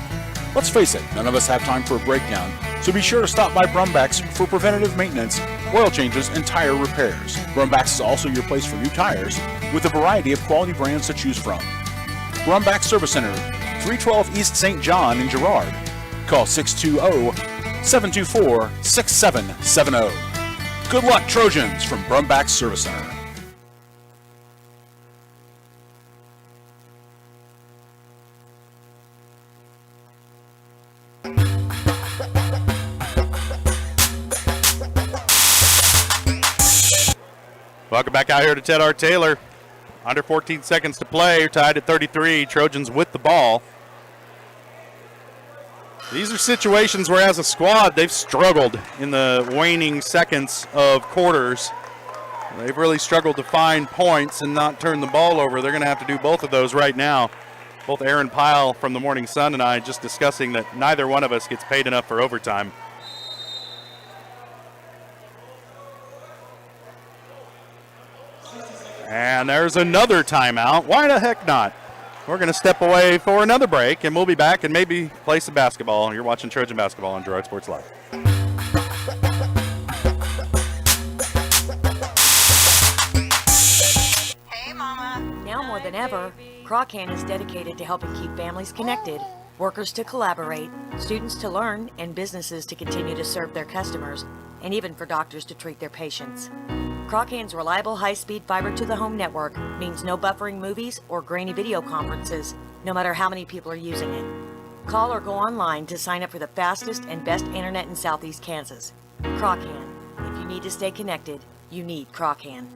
Let's face it, none of us have time for a breakdown, so be sure to stop by Brumback's for preventative maintenance oil changes, and tire repairs. Brumbach's is also your place for new tires with a variety of quality brands to choose from. Brumbach Service Center, 312 East St. John in Girard. Call 620-724-6770. Good luck, Trojans, from Brumbach Service Center. Welcome back out here to Ted R. Taylor. Under 14 seconds to play, tied at 33. Trojans with the ball. These are situations where, as a squad, they've struggled in the waning seconds of quarters. They've really struggled to find points and not turn the ball over. They're going to have to do both of those right now. Both Aaron Pyle from the Morning Sun and I just discussing that neither one of us gets paid enough for overtime. And there's another timeout. Why the heck not? We're going to step away for another break, and we'll be back and maybe play some basketball. You're watching Trojan Basketball on Girard Sports Live. Hey, Mama. Now more than ever, Croccan is dedicated to helping keep families connected, workers to collaborate, students to learn, and businesses to continue to serve their customers, and even for doctors to treat their patients. Croccan's reliable high-speed fiber-to-the-home network means no buffering movies or grainy video conferences, no matter how many people are using it. Call or go online to sign up for the fastest and best internet in Southeast Kansas. Croccan. If you need to stay connected, you need Croccan.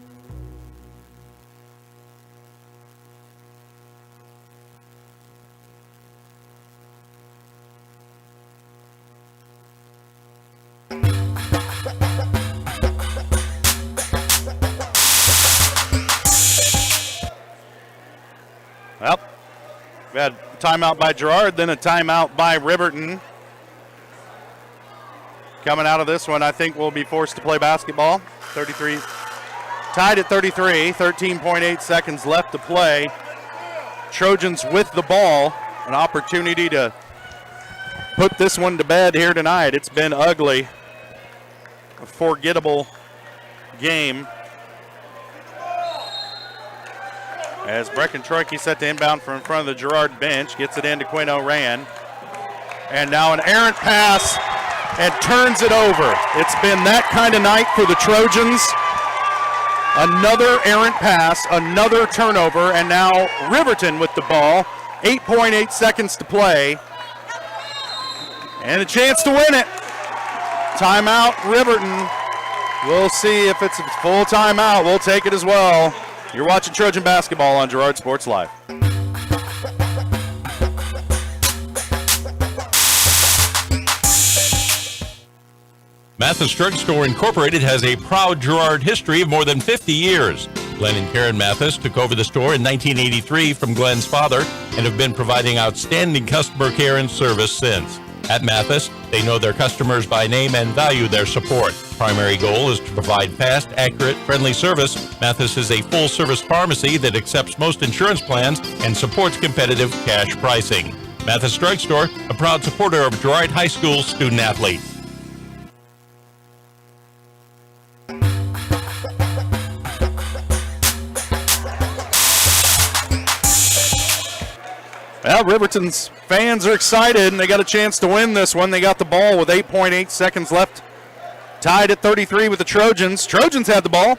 Well, we had a timeout by Girard, then a timeout by Riverton. Coming out of this one, I think we'll be forced to play basketball. 33, tied at 33, 13.8 seconds left to play. Trojans with the ball, an opportunity to put this one to bed here tonight. It's been ugly, a forgettable game. As Brecken Troike set to inbound from in front of the Girard bench, gets it into Quinn O'Ran. And now an errant pass and turns it over. It's been that kind of night for the Trojans. Another errant pass, another turnover, and now Riverton with the ball. 8.8 seconds to play. And a chance to win it. Timeout, Riverton. We'll see if it's a full timeout. We'll take it as well. You're watching Trojan Basketball on Girard Sports Live. Mathis Drug Store Incorporated has a proud Girard history of more than 50 years. Glenn and Karen Mathis took over the store in 1983 from Glenn's father and have been providing outstanding customer care and service since. At Mathis, they know their customers by name and value their support. Primary goal is to provide fast, accurate, friendly service. Mathis is a full-service pharmacy that accepts most insurance plans and supports competitive cash pricing. Mathis Drug Store, a proud supporter of Girard High School student-athletes. Well, Riverton's fans are excited, and they got a chance to win this one. They got the ball with 8.8 seconds left. Tied at 33 with the Trojans. Trojans had the ball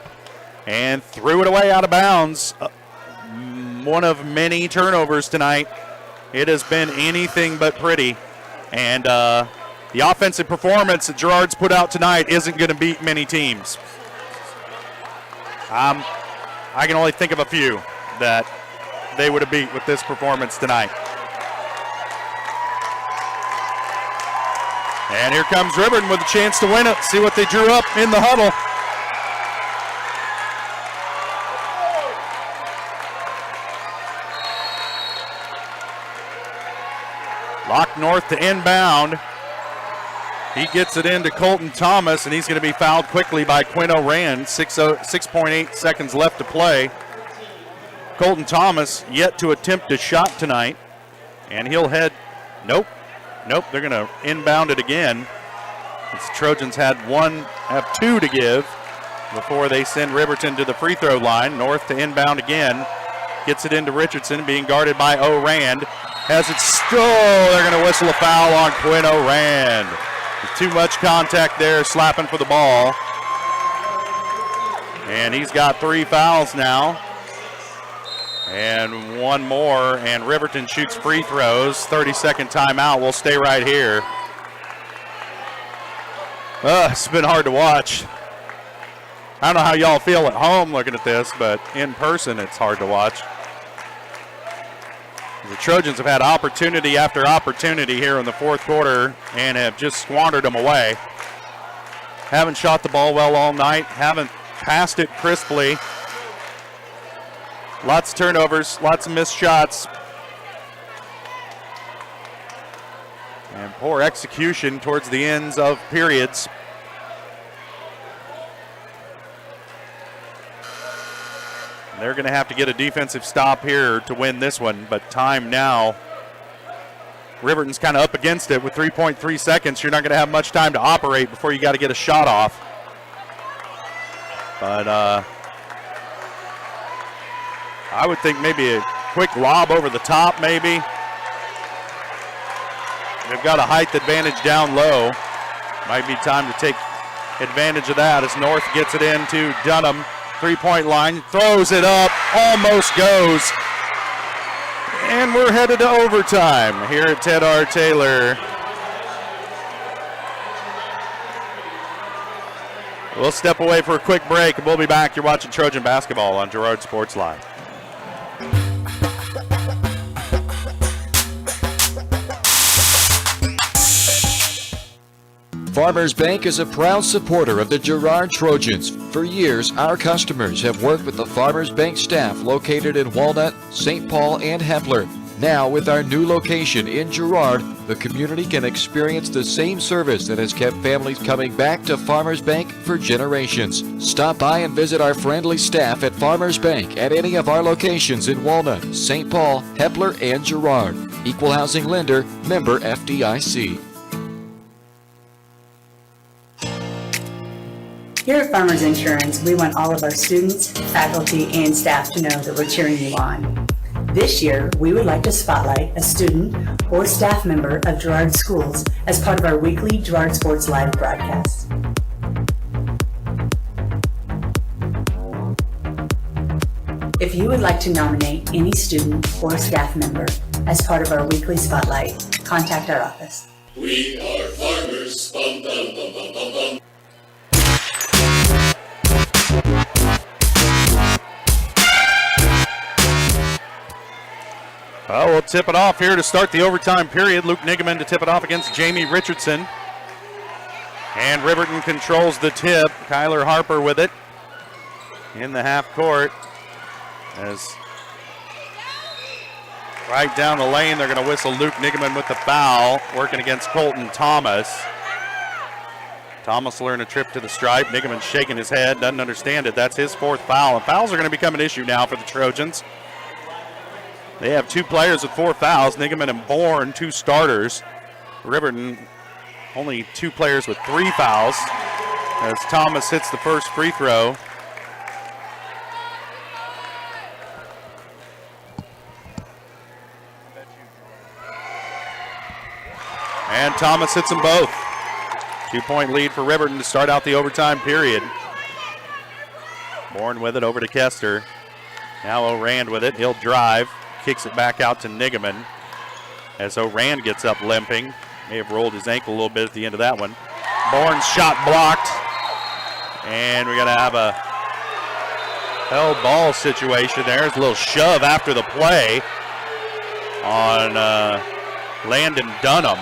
and threw it away out of bounds. One of many turnovers tonight. It has been anything but pretty. And the offensive performance that Girard's put out tonight isn't going to beat many teams. I can only think of a few that they would have beat with this performance tonight. And here comes Riverton with a chance to win it. See what they drew up in the huddle. Lock North to inbound. He gets it into Colton Thomas, and he's going to be fouled quickly by Quinn O'Ran. 6.8 seconds left to play. Colton Thomas yet to attempt a shot tonight, and he'll head, nope, they're going to inbound it again. The Trojans had one have 2 to give before they send Riverton to the free throw line. North to inbound again. Gets it into Richardson, being guarded by O'Rand. Has it still, they're going to whistle a foul on Quinn O'Rand. Too much contact there, slapping for the ball. And he's got 3 fouls now. And 1 more, and Riverton shoots free throws. 30-second timeout. We'll stay right here. It's been hard to watch. I don't know how y'all feel at home looking at this, but in person it's hard to watch. The Trojans have had opportunity after opportunity here in the fourth quarter and have just squandered them away. Haven't shot the ball well all night, haven't passed it crisply. Lots of turnovers, lots of missed shots. And poor execution towards the ends of periods. They're going to have to get a defensive stop here to win this one, but time now. Riverton's kind of up against it with 3.3 seconds. You're not going to have much time to operate before you got to get a shot off. But I would think maybe a quick lob over the top, maybe. They've got a height advantage down low. Might be time to take advantage of that as North gets it into Dunham. 3-point line, throws it up, almost goes. And we're headed to overtime here at Ted R. Taylor. We'll step away for a quick break and we'll be back. You're watching Trojan Basketball on Girard Sports Live. Farmers Bank is a proud supporter of the Girard Trojans. For years, our customers have worked with the Farmers Bank staff located in Walnut, St. Paul, and Hepler. Now, with our new location in Girard, the community can experience the same service that has kept families coming back to Farmers Bank for generations. Stop by and visit our friendly staff at Farmers Bank at any of our locations in Walnut, St. Paul, Hepler, and Girard. Equal housing lender, member FDIC. Here at Farmers Insurance, we want all of our students, faculty, and staff to know that we're cheering you on. This year, we would like to spotlight a student or staff member of Girard Schools as part of our weekly Girard Sports Live broadcast. If you would like to nominate any student or staff member as part of our weekly spotlight, contact our office. We are farmers. Bum, bum, bum, bum, bum, bum. Well, we'll tip it off here to start the overtime period. Luke Nigaman to tip it off against Jamie Richardson. And Riverton controls the tip. Kyler Harper with it in the half court. As right down the lane, they're going to whistle Luke Nigaman with the foul, working against Colton Thomas. Thomas will earn a trip to the stripe. Nigaman's shaking his head, doesn't understand it. That's his 4th foul. And fouls are going to become an issue now for the Trojans. They have 2 players with 4 fouls. Nigaman and Bourne, 2 starters. Riverton, only 2 players with 3 fouls. As Thomas hits the first free throw. And Thomas hits them both. 2-point lead for Riverton to start out the overtime period. Bourne with it over to Kester. Now O'Rand with it. He'll drive. Kicks it back out to Nigaman as O'Rand gets up limping. May have rolled his ankle a little bit at the end of that one. Bourne's shot blocked. And we're going to have a held ball situation there. There's a little shove after the play on Landon Dunham.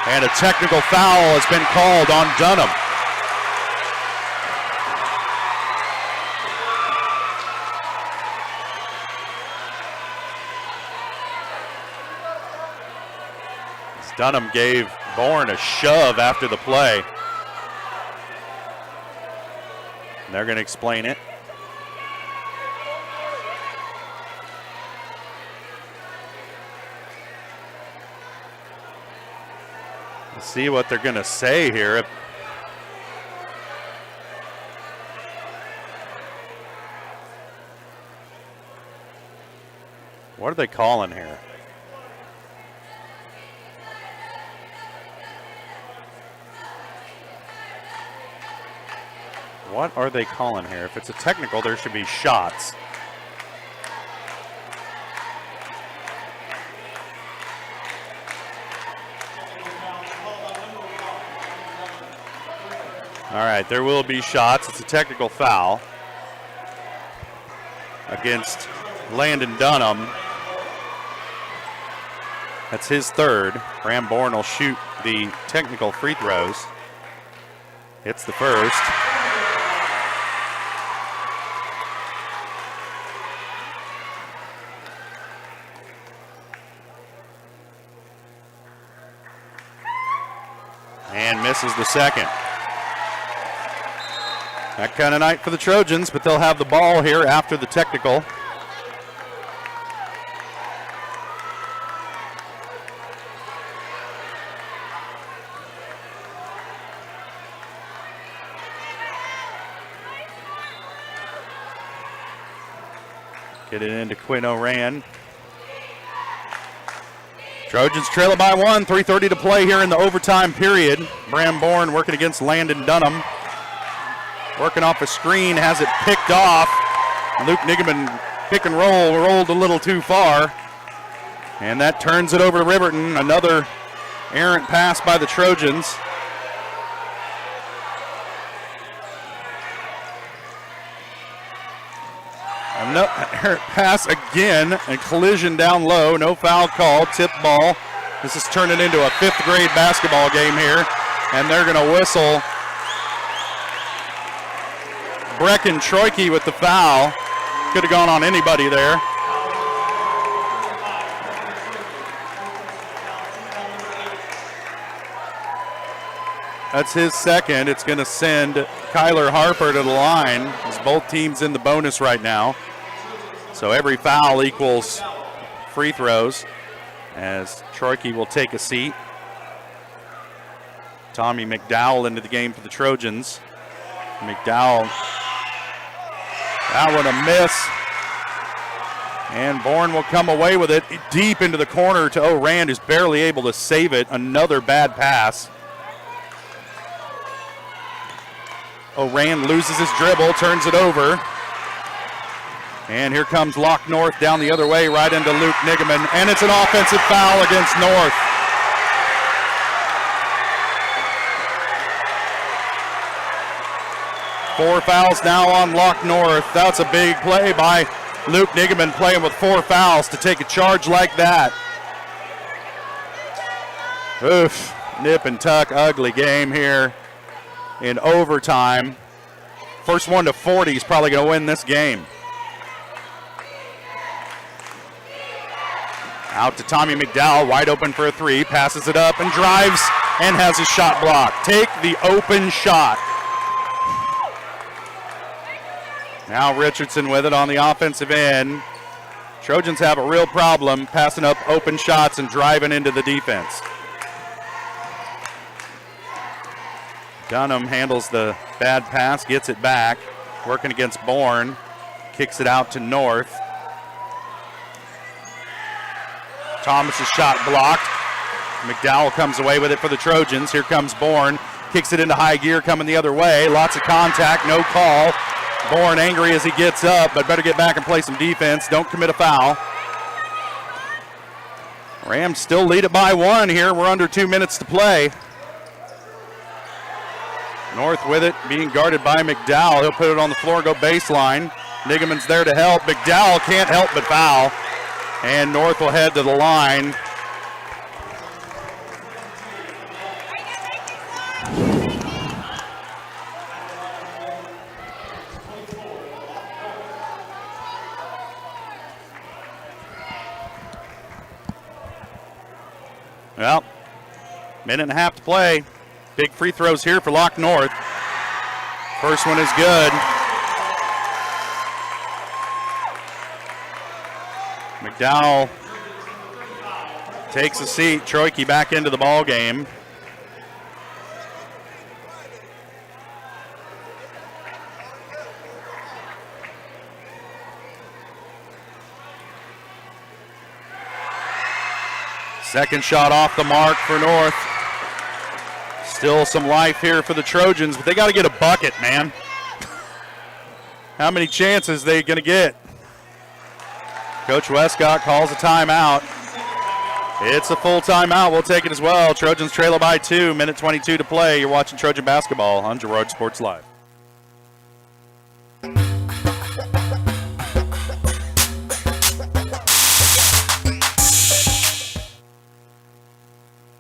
And a technical foul has been called on Dunham. Dunham gave Bourne a shove after the play. And they're going to explain it. Let's see what they're going to say here. What are they calling here? What are they calling here? If it's a technical, there should be shots. All right, there will be shots. It's a technical foul against Landon Dunham. That's his third. Bram Bourne will shoot the technical free throws. Hits the first. And misses the second. That kind of night for the Trojans, but they'll have the ball here after the technical. Get it into Quinn Oran. Trojans trail it by 1, 3:30 to play here in the overtime period. Bram Bourne working against Landon Dunham. Working off a screen, has it picked off. Luke Nigaman pick and roll, rolled a little too far. And that turns it over to Riverton. Another errant pass by the Trojans. Another errant pass again, and collision down low. No foul call, tip ball. This is turning into a 5th grade basketball game here. And they're going to whistle Brecken Troike with the foul. Could have gone on anybody there. That's his second. It's going to send Kyler Harper to the line, as both teams in the bonus right now. So every foul equals free throws, as Troike will take a seat. Tommy McDowell into the game for the Trojans. McDowell, that one a miss. And Bourne will come away with it deep into the corner to Oran, who's barely able to save it. Another bad pass. Oran loses his dribble, turns it over. And here comes Locke North down the other way, right into Luke Nigaman. And it's an offensive foul against North. Four fouls now on Locke North. That's a big play by Luke Nigaman, playing with 4 fouls to take a charge like that. Oof, nip and tuck, ugly game here in overtime. First one to 40 is probably going to win this game. Out to Tommy McDowell, wide open for a 3, passes it up and drives and has his shot blocked. Take the open shot. Now Richardson with it on the offensive end. Trojans have a real problem passing up open shots and driving into the defense. Dunham handles the bad pass, gets it back, working against Bourne, kicks it out to North. Thomas's shot blocked. McDowell comes away with it for the Trojans. Here comes Bourne, kicks it into high gear, coming the other way. Lots of contact, no call. Bourne angry as he gets up, but better get back and play some defense. Don't commit a foul. Rams still lead it by 1 here. We're under 2 minutes to play. North with it, being guarded by McDowell. He'll put it on the floor, go baseline. Nigaman's there to help. McDowell can't help but foul. And North will head to the line. Well, minute and a half to play. Big free throws here for Locke North. First one is good. McDowell takes a seat. Troike back into the ball game. Second shot off the mark for North. Still some life here for the Trojans, but they got to get a bucket, man. How many chances they going to get? Coach Westcott calls a timeout. It's a full timeout. We'll take it as well. Trojans trail by 2, minute 22 to play. You're watching Trojan basketball on Girard Sports Live.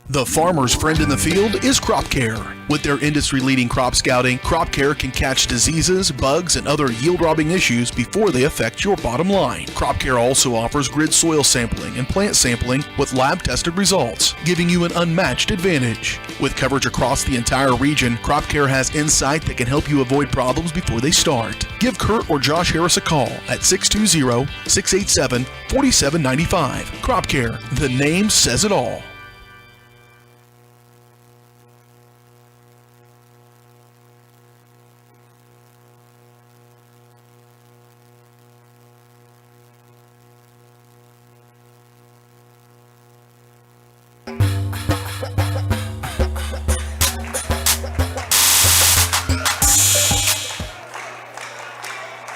The farmer's friend in the field is Crop Care. With their industry-leading crop scouting, Crop Care can catch diseases, bugs, and other yield-robbing issues before they affect your bottom line. Crop Care also offers grid soil sampling and plant sampling with lab-tested results, giving you an unmatched advantage. With coverage across the entire region, Crop Care has insight that can help you avoid problems before they start. Give Kurt or Josh Harris a call at 620-687-4795. Crop Care, the name says it all.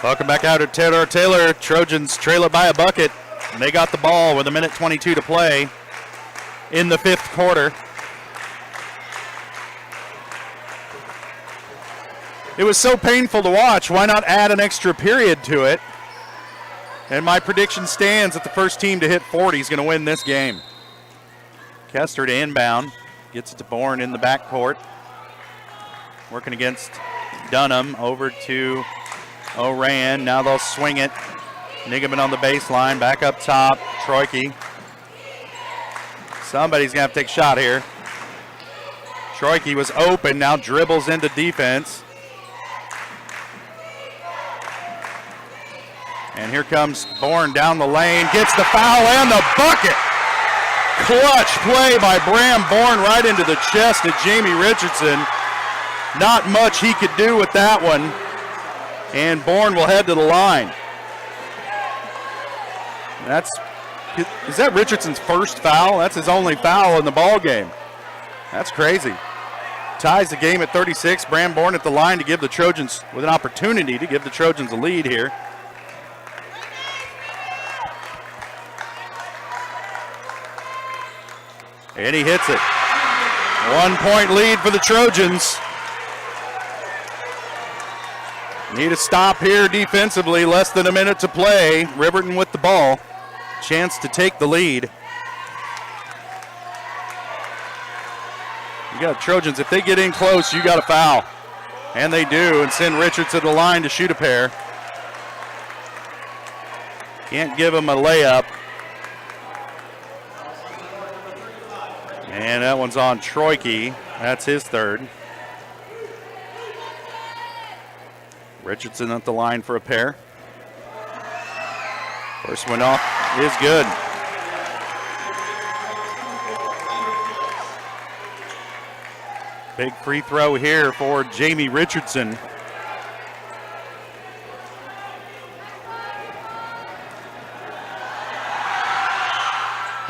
Welcome back out to Taylor. Trojans trail it by a bucket. And they got the ball with a minute 22 to play in the fifth quarter. It was so painful to watch. Why not add an extra period to it? And my prediction stands that the first team to hit 40 is going to win this game. Kester to inbound. Gets it to Bourne in the backcourt. Working against Dunham. Over to Oran. Now they'll swing it. Nigaman on the baseline. Back up top. Troike. Somebody's going to have to take a shot here. Troike was open. Now dribbles into defense. And here comes Bourne down the lane. Gets the foul and the bucket. Clutch play by Bram Bourne right into the chest of Jamie Richardson. Not much he could do with that one. And Bourne will head to the line. Is that Richardson's first foul? That's his only foul in the ball game. That's crazy. Ties the game at 36. Bram Bourne at the line to give the Trojans, with an opportunity to give the Trojans a lead here. And he hits it. 1 point lead for the Trojans. Need a stop here defensively. Less than a minute to play. Riverton with the ball. Chance to take the lead. You got Trojans. If they get in close, you got a foul. And they do, and send Richardson to the line to shoot a pair. Can't give him a layup. And that one's on Troike. That's his third. Richardson at the line for a pair. First one off is good. Big free throw here for Jamie Richardson.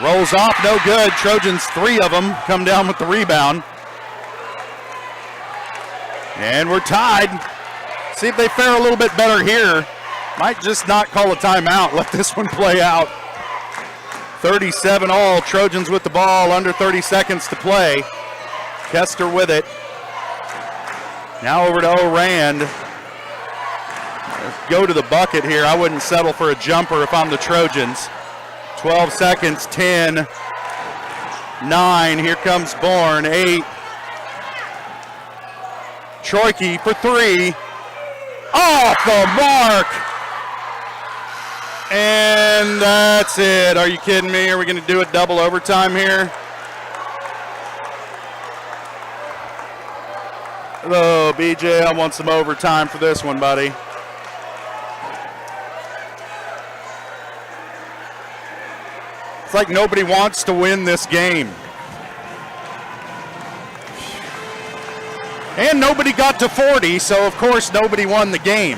Rolls off, no good. Trojans, 3 of them come down with the rebound. And we're tied. See if they fare a little bit better here. Might just not call a timeout. Let this one play out. 37 all. Trojans with the ball. Under 30 seconds to play. Kester with it. Now over to Orand. Let's go to the bucket here. I wouldn't settle for a jumper if I'm the Trojans. 12 seconds. 10. 9. Here comes Bourne. 8. Troike for 3. Off the mark. And that's it. Are you kidding me? Are we going to do it double overtime here? Hello, BJ. I want some overtime for this one, buddy. It's like nobody wants to win this game. And nobody got to 40, so of course nobody won the game.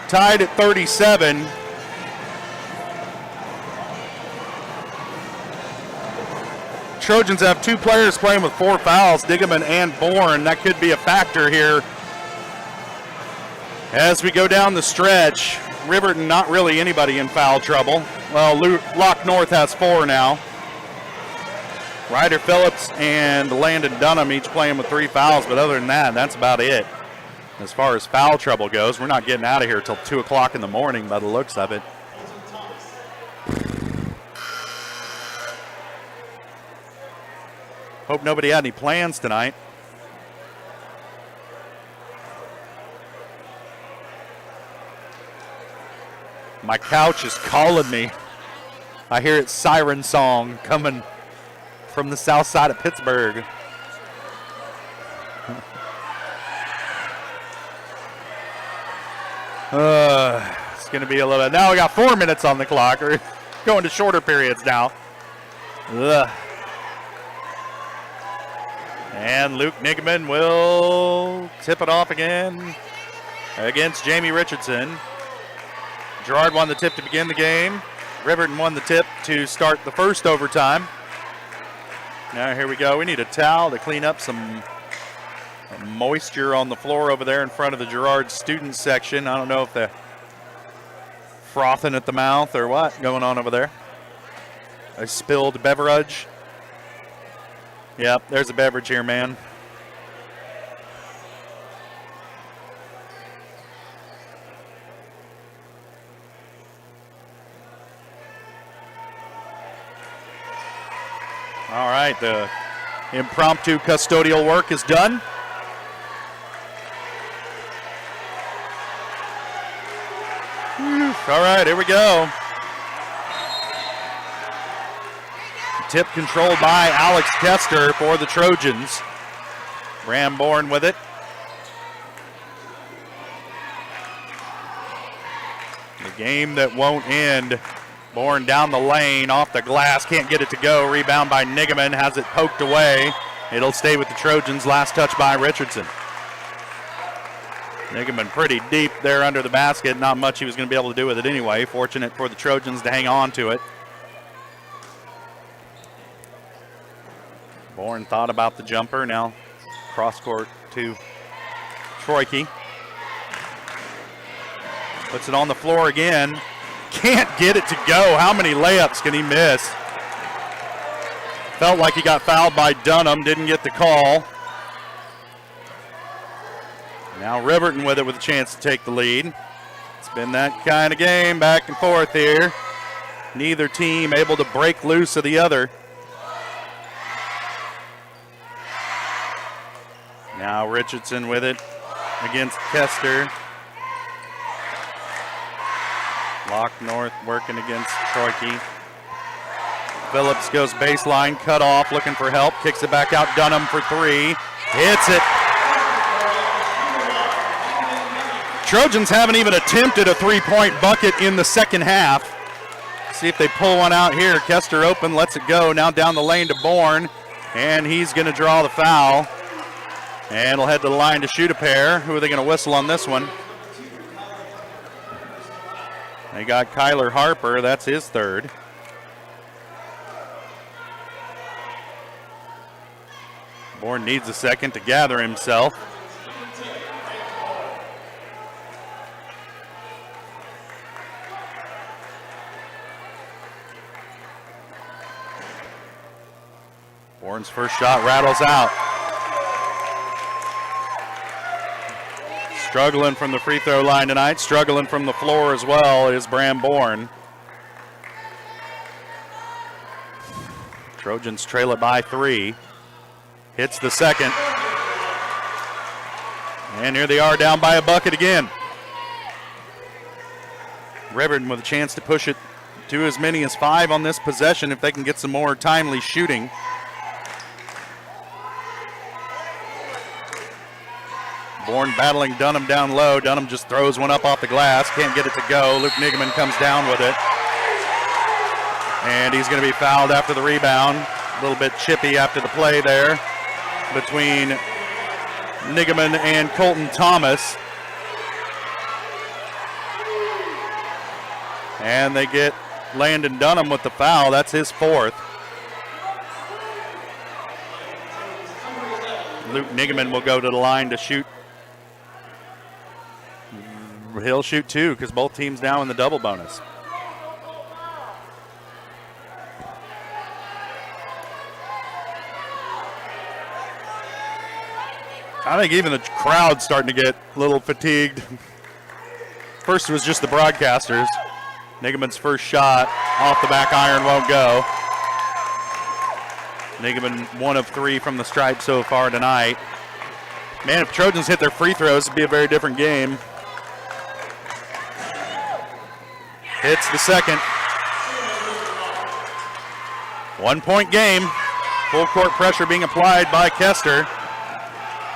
Tied at 37. Trojans have 2 players playing with 4 fouls, Diggeman and Bourne. That could be a factor here as we go down the stretch. Riverton, not really anybody in foul trouble. Well, Lock North has 4 now. Ryder Phillips and Landon Dunham each playing with 3 fouls, but other than that, that's about it. As far as foul trouble goes, we're not getting out of here till 2 o'clock in the morning by the looks of it. Hope nobody had any plans tonight. My couch is calling me. I hear its siren song coming from the south side of Pittsburgh. It's going to be a little bit. Now we got 4 minutes on the clock. We're going to shorter periods now. Ugh. And Luke Niggeman will tip it off again against Jamie Richardson. Girard won the tip to begin the game. Riverton won the tip to start the first overtime. Now here we go. We need a towel to clean up some moisture on the floor over there in front of the Girard student section. I don't know if they're frothing at the mouth or what going on over there. A spilled beverage. Yep, there's a beverage here, man. All right, the impromptu custodial work is done. All right, here we go. Tip controlled by Alex Kester for the Trojans. Ramborn with it. The game that won't end. Bourne down the lane, off the glass, can't get it to go. Rebound by Niggeman, has it poked away. It'll stay with the Trojans. Last touch by Richardson. Niggeman pretty deep there under the basket. Not much he was going to be able to do with it anyway. Fortunate for the Trojans to hang on to it. Bourne thought about the jumper. Now cross court to Troike. Puts it on the floor again. Can't get it to go. How many layups can he miss? Felt like he got fouled by Dunham. Didn't get the call. Now Riverton with it with a chance to take the lead. It's been that kind of game, back and forth here. Neither team able to break loose of the other. Now Richardson with it against Kester. Lock North working against Troike. Phillips goes baseline, cut off, looking for help. Kicks it back out, Dunham for 3. Hits it. Trojans haven't even attempted a 3-point bucket in the second half. See if they pull one out here. Kester open, lets it go. Now down the lane to Bourne, and he's going to draw the foul. And will head to the line to shoot a pair. Who are they going to whistle on this one? They got Kyler Harper. That's his 3rd. Bourne needs a second to gather himself. Bourne's first shot rattles out. Struggling from the free throw line tonight, struggling from the floor as well is Bram Bourne. Trojans trail it by 3. Hits the second. And here they are down by a bucket again. Riverton with a chance to push it to as many as 5 on this possession if they can get some more timely shooting. Bourne battling Dunham down low. Dunham just throws one up off the glass. Can't get it to go. Luke Niggeman comes down with it. And he's going to be fouled after the rebound. A little bit chippy after the play there between Niggeman and Colton Thomas. And they get Landon Dunham with the foul. That's his 4th. Luke Nigaman will go to the line to shoot. He'll shoot 2 because both teams now in the double bonus. I think even the crowd's starting to get a little fatigued. First it was just the broadcasters. Nigaman's first shot off the back iron won't go. Nigaman 1 of 3 from the stripe so far tonight. Man, if Trojans hit their free throws, it'd be a very different game. Hits the second. 1-point game. Full court pressure being applied by Kester.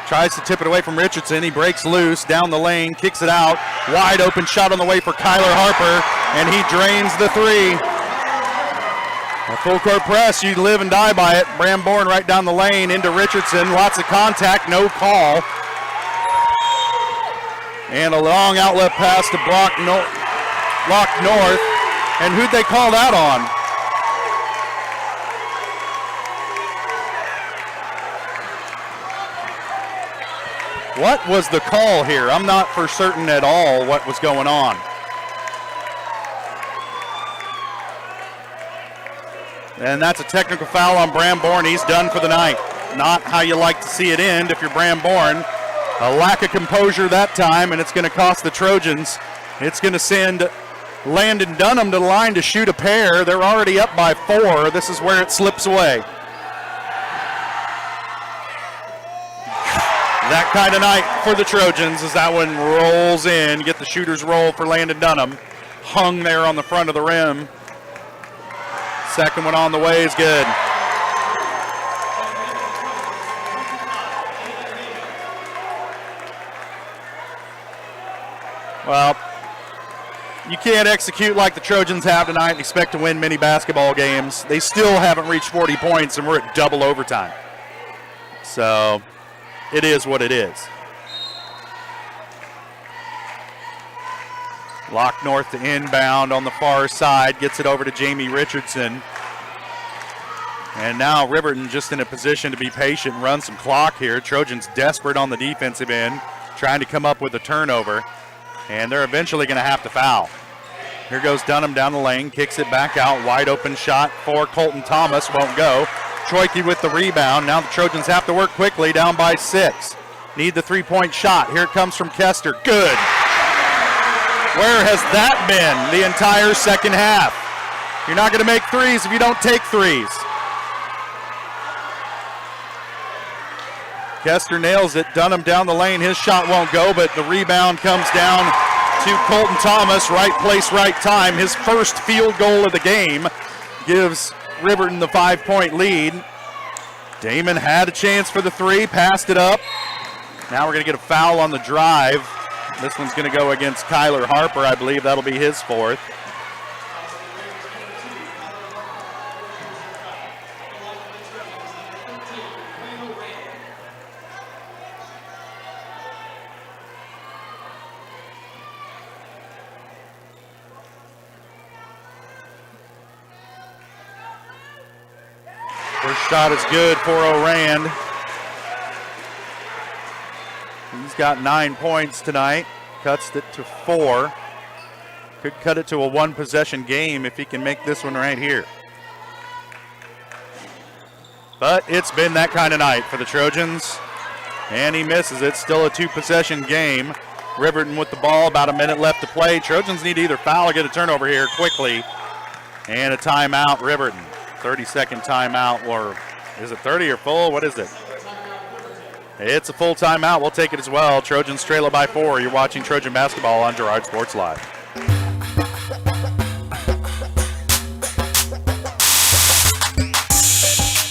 Tries to tip it away from Richardson. He breaks loose down the lane, kicks it out. Wide open shot on the way for Kyler Harper, and he drains the 3. A full court press, you live and die by it. Bramborn right down the lane into Richardson. Lots of contact, no call. And a long outlet pass to Block North. And who'd they call that on? What was the call here? I'm not for certain at all what was going on. And that's a technical foul on Bramborn. He's done for the night. Not how you like to see it end if you're Bramborn. A lack of composure that time, and it's going to cost the Trojans. It's going to send Landon Dunham to the line to shoot a pair. They're already up by 4. This is where it slips away. That kind of night for the Trojans as that one rolls in. Get the shooter's roll for Landon Dunham. Hung there on the front of the rim. Second one on the way is good. Well, you can't execute like the Trojans have tonight and expect to win many basketball games. They still haven't reached 40 points, and we're at double overtime. So it is what it is. Lock North to inbound on the far side. Gets it over to Jamie Richardson. And now Riverton just in a position to be patient and run some clock here. Trojans desperate on the defensive end, trying to come up with a turnover. And they're eventually going to have to foul. Here goes Dunham down the lane, kicks it back out. Wide open shot for Colton Thomas, won't go. Troike with the rebound. Now the Trojans have to work quickly, down by 6. Need the three-point shot. Here it comes from Kester. Good. Where has that been the entire second half? You're not going to make threes if you don't take threes. Kester nails it. Dunham down the lane. His shot won't go, but the rebound comes down to Colton Thomas. Right place, right time. His first field goal of the game gives Riverton the 5-point lead. Damon had a chance for the 3, passed it up. Now we're going to get a foul on the drive. This one's going to go against Kyler Harper. I believe that'll be his 4th. First shot is good for Orand. He's got 9 points tonight. Cuts it to 4. Could cut it to a 1-possession game if he can make this one right here. But it's been that kind of night for the Trojans. And he misses it. Still a 2-possession game. Riverton with the ball. About a minute left to play. Trojans need to either foul or get a turnover here quickly. And a timeout, Riverton. 30-second timeout, or is it 30 or full? What is it? It's a full timeout. We'll take it as well. Trojans trail it by 4. You're watching Trojan basketball on Girard Sports Live.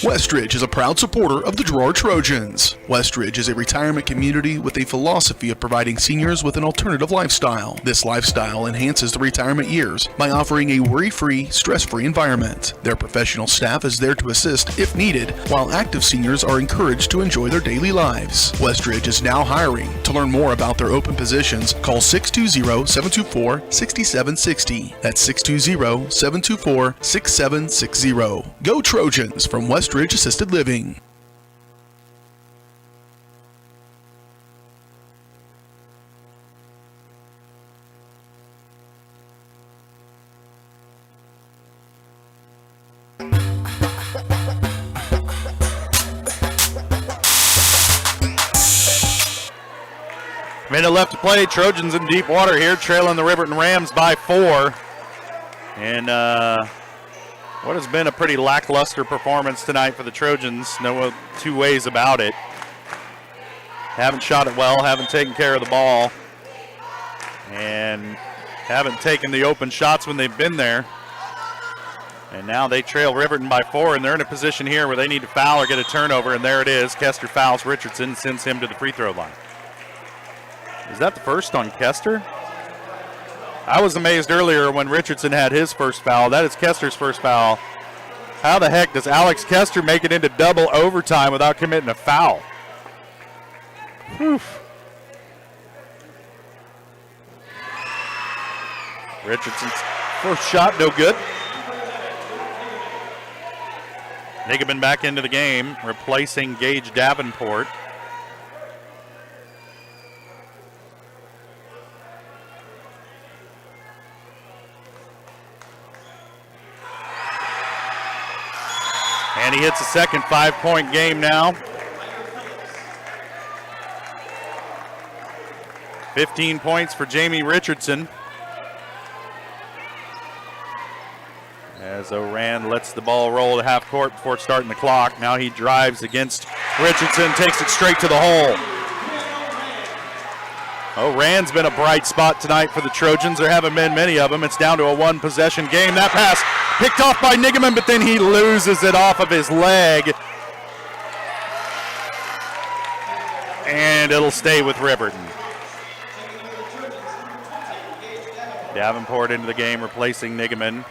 Westridge is a proud supporter of the Girard Trojans. Westridge is a retirement community with a philosophy of providing seniors with an alternative lifestyle. This lifestyle enhances the retirement years by offering a worry-free, stress-free environment. Their professional staff is there to assist if needed, while active seniors are encouraged to enjoy their daily lives. Westridge is now hiring. To learn more about their open positions, call 620-724-6760. That's 620-724-6760. Go Trojans from Westridge Assisted Living. Minute left to play. Trojans in deep water here, trailing the Riverton Rams by 4. And what has been a pretty lackluster performance tonight for the Trojans. No two ways about it. Haven't shot it well, haven't taken care of the ball, and haven't taken the open shots when they've been there. And now they trail Riverton by 4, and they're in a position here where they need to foul or get a turnover, and there it is. Kester fouls Richardson, sends him to the free throw line. Is that the first on Kester? I was amazed earlier when Richardson had his first foul. That is Kester's first foul. How the heck does Alex Kester make it into double overtime without committing a foul? Whew. Richardson's first shot, no good. Nigaman back into the game, replacing Gage Davenport. And he hits a second 5-point game now. 15 points for Jamie Richardson. As Oran lets the ball roll to half court before starting the clock. Now he drives against Richardson, takes it straight to the hole. Oran's been a bright spot tonight for the Trojans. There haven't been many of them. It's down to a one-possession game. That pass picked off by Nigaman, but then he loses it off of his leg. And it'll stay with Riverton. Davenport into the game, replacing Nigaman.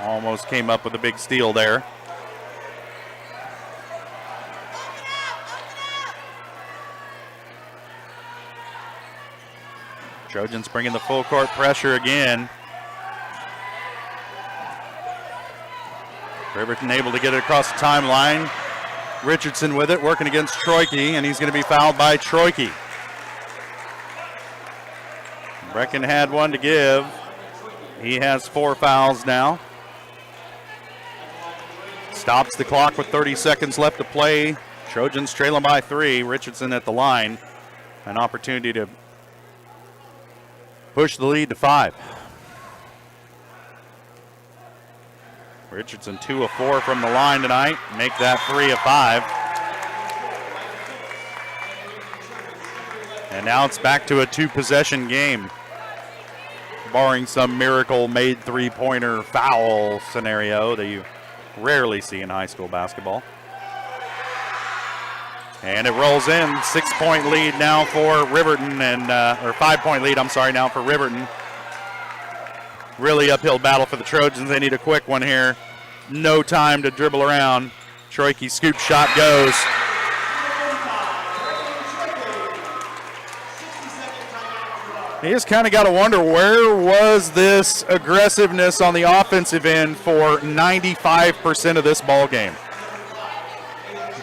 Almost came up with a big steal there. Trojans bringing the full court pressure again. Riverton able to get it across the timeline. Richardson with it, working against Troike, and he's going to be fouled by Troike. Brecken had one to give. He has 4 fouls now. Stops the clock with 30 seconds left to play. Trojans trailing by 3. Richardson at the line. An opportunity to push the lead to 5. Richardson 2 of 4 from the line tonight. Make that 3 of 5. And now it's back to a 2-possession game, barring some miracle made 3-pointer foul scenario that you rarely see in high school basketball. And it rolls in. 6-point lead now for Riverton, and or 5-point lead, I'm sorry, now for Riverton. Really uphill battle for the Trojans. They need a quick one here. No time to dribble around. Troike scoop shot goes. You just kind of got to wonder, where was this aggressiveness on the offensive end for 95% of this ball game?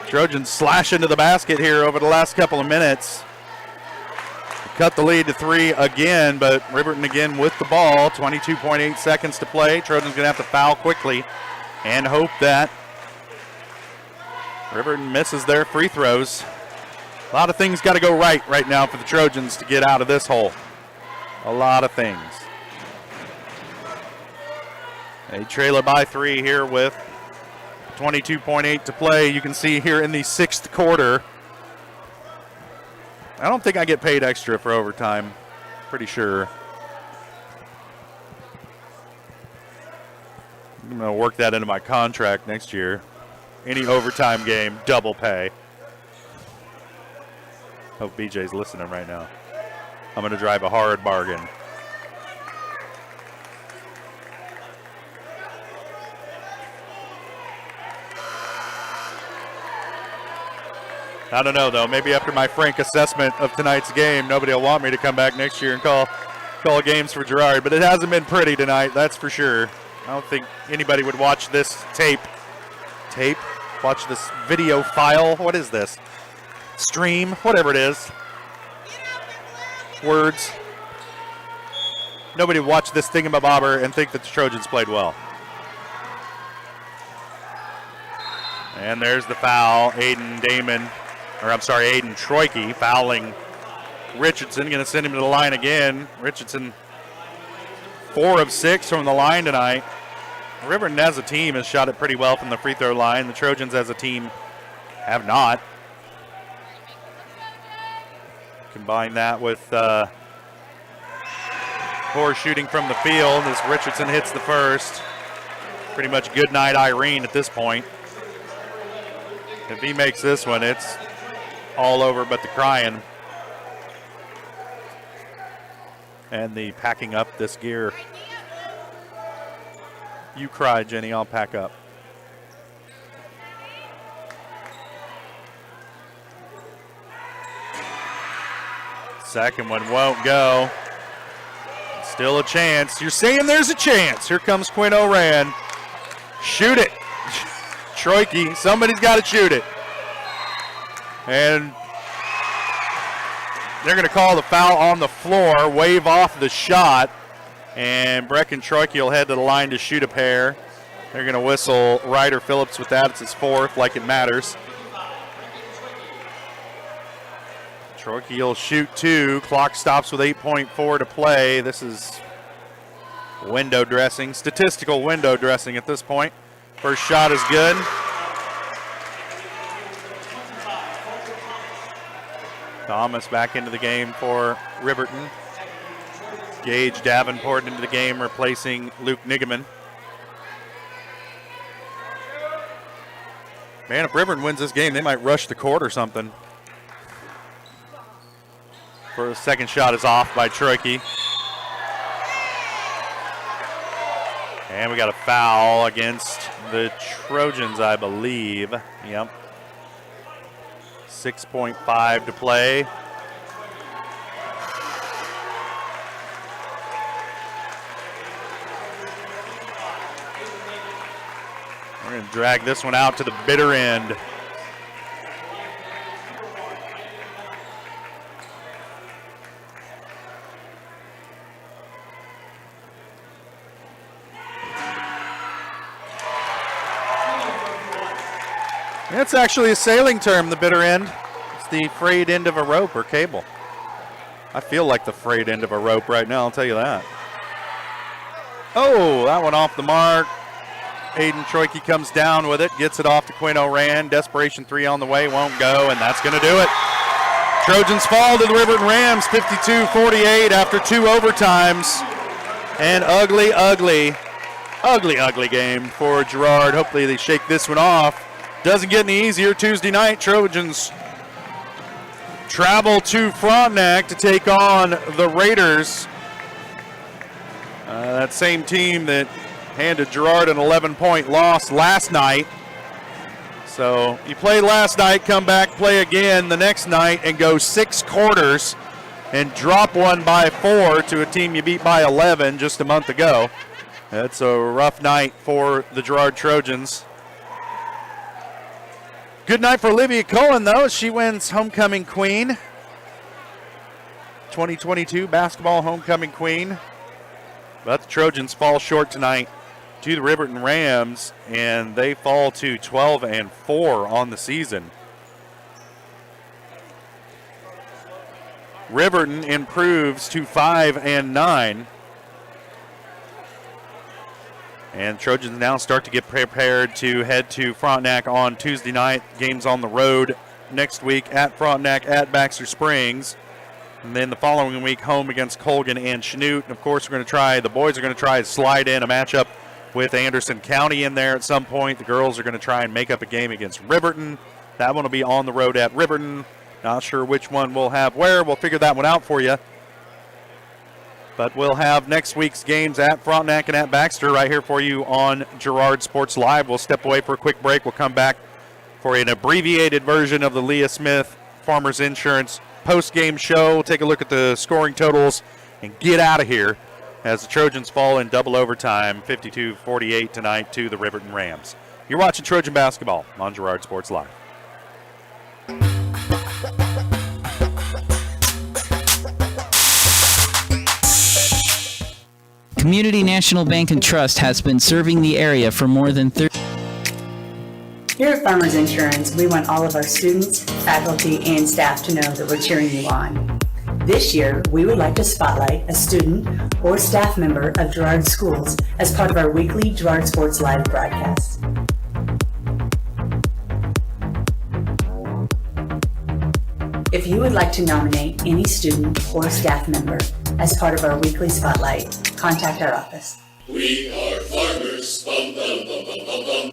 Trojans slash into the basket here over the last couple of minutes. Cut the lead to 3 again, but Riverton again with the ball. 22.8 seconds to play. Trojans going to have to foul quickly and hope that Riverton misses their free throws. A lot of things got to go right now for the Trojans to get out of this hole. A lot of things. They trail it by 3 here with 22.8 to play. You can see here in the 6th quarter. I don't think I get paid extra for overtime. Pretty sure. I'm going to work that into my contract next year. Any overtime game, double pay. Hope BJ's listening right now. I'm going to drive a hard bargain. I don't know, though. Maybe after my frank assessment of tonight's game, nobody will want me to come back next year and call games for Girard. But it hasn't been pretty tonight, that's for sure. I don't think anybody would watch this tape. Watch this video file. What is this? Stream, whatever it is. Words. Nobody would watch this thingamabobber and think that the Trojans played well. And there's the foul. Aiden Troike fouling Richardson going to send him to the line again. Richardson 4 of 6 from the line tonight. Riverton as a team has shot it pretty well from the free throw line. The Trojans as a team have not. Combine that with poor shooting from the field as Richardson hits the first. Pretty much good night Irene at this point. If he makes this one, it's all over but the crying. And the packing up this gear. You cry, Jenny, I'll pack up. Second one won't go. Still a chance. You're saying there's a chance. Here comes Quinn Oran. Shoot it. Troike, somebody's got to shoot it. And they're going to call the foul on the floor, wave off the shot, and Brecken Troike will head to the line to shoot a pair. They're going to whistle Ryder Phillips with that. It's his fourth, like it matters. Troike will shoot 2. Clock stops with 8.4 to play. This is window dressing, statistical window dressing at this point. First shot is good. Thomas back into the game for Riverton. Gage Davenport into the game, replacing Luke Nigaman. Man, if Riverton wins this game, they might rush the court or something. For the second shot is off by Troike. And we got a foul against the Trojans, I believe. Yep. 6.5 to play. We're going to drag this one out to the bitter end. It's actually a sailing term, the bitter end. It's the frayed end of a rope or cable. I feel like the frayed end of a rope right now, I'll tell you that. Oh, that one off the mark. Aiden Troike comes down with it, gets it off to Quinn Oran. Desperation 3 on the way, won't go, and that's going to do it. Trojans fall to the Riverton Rams, 52-48 after 2 overtimes. And ugly game for Girard. Hopefully they shake this one off. Doesn't get any easier. Tuesday night, Trojans travel to Frontenac to take on the Raiders. That same team that handed Girard an 11-point loss last night. So you played last night, come back, play again the next night, and go 6 quarters and drop one by 4 to a team you beat by 11 just a month ago. That's a rough night for the Girard Trojans. Good night for Olivia Cohen, though. She wins Homecoming Queen. 2022 basketball Homecoming Queen. But the Trojans fall short tonight to the Riverton Rams, and they fall to 12-4 on the season. Riverton improves to 5-9. And Trojans now start to get prepared to head to Frontenac on Tuesday night. Games on the road next week at Frontenac, at Baxter Springs. And then the following week, home against Colgan and Chanute. And of course, the boys are going to try to slide in a matchup with Anderson County in there at some point. The girls are going to try and make up a game against Riverton. That one will be on the road at Riverton. Not sure which one we'll have where. We'll figure that one out for you. But we'll have next week's games at Frontenac and at Baxter right here for you on Girard Sports Live. We'll step away for a quick break. We'll come back for an abbreviated version of the Leah Smith Farmers Insurance post-game show. We'll take a look at the scoring totals and get out of here as the Trojans fall in double overtime, 52-48 tonight to the Riverton Rams. You're watching Trojan Basketball on Girard Sports Live. Community National Bank and Trust has been serving the area for more than 30 Here at Farmers Insurance, we want all of our students, faculty, and staff to know that we're cheering you on. This year, we would like to spotlight a student or staff member of Girard Schools as part of our weekly Girard Sports Live broadcast. If you would like to nominate any student or staff member as part of our weekly spotlight, contact our office. We are farmers. Bum, bum, bum, bum, bum, bum.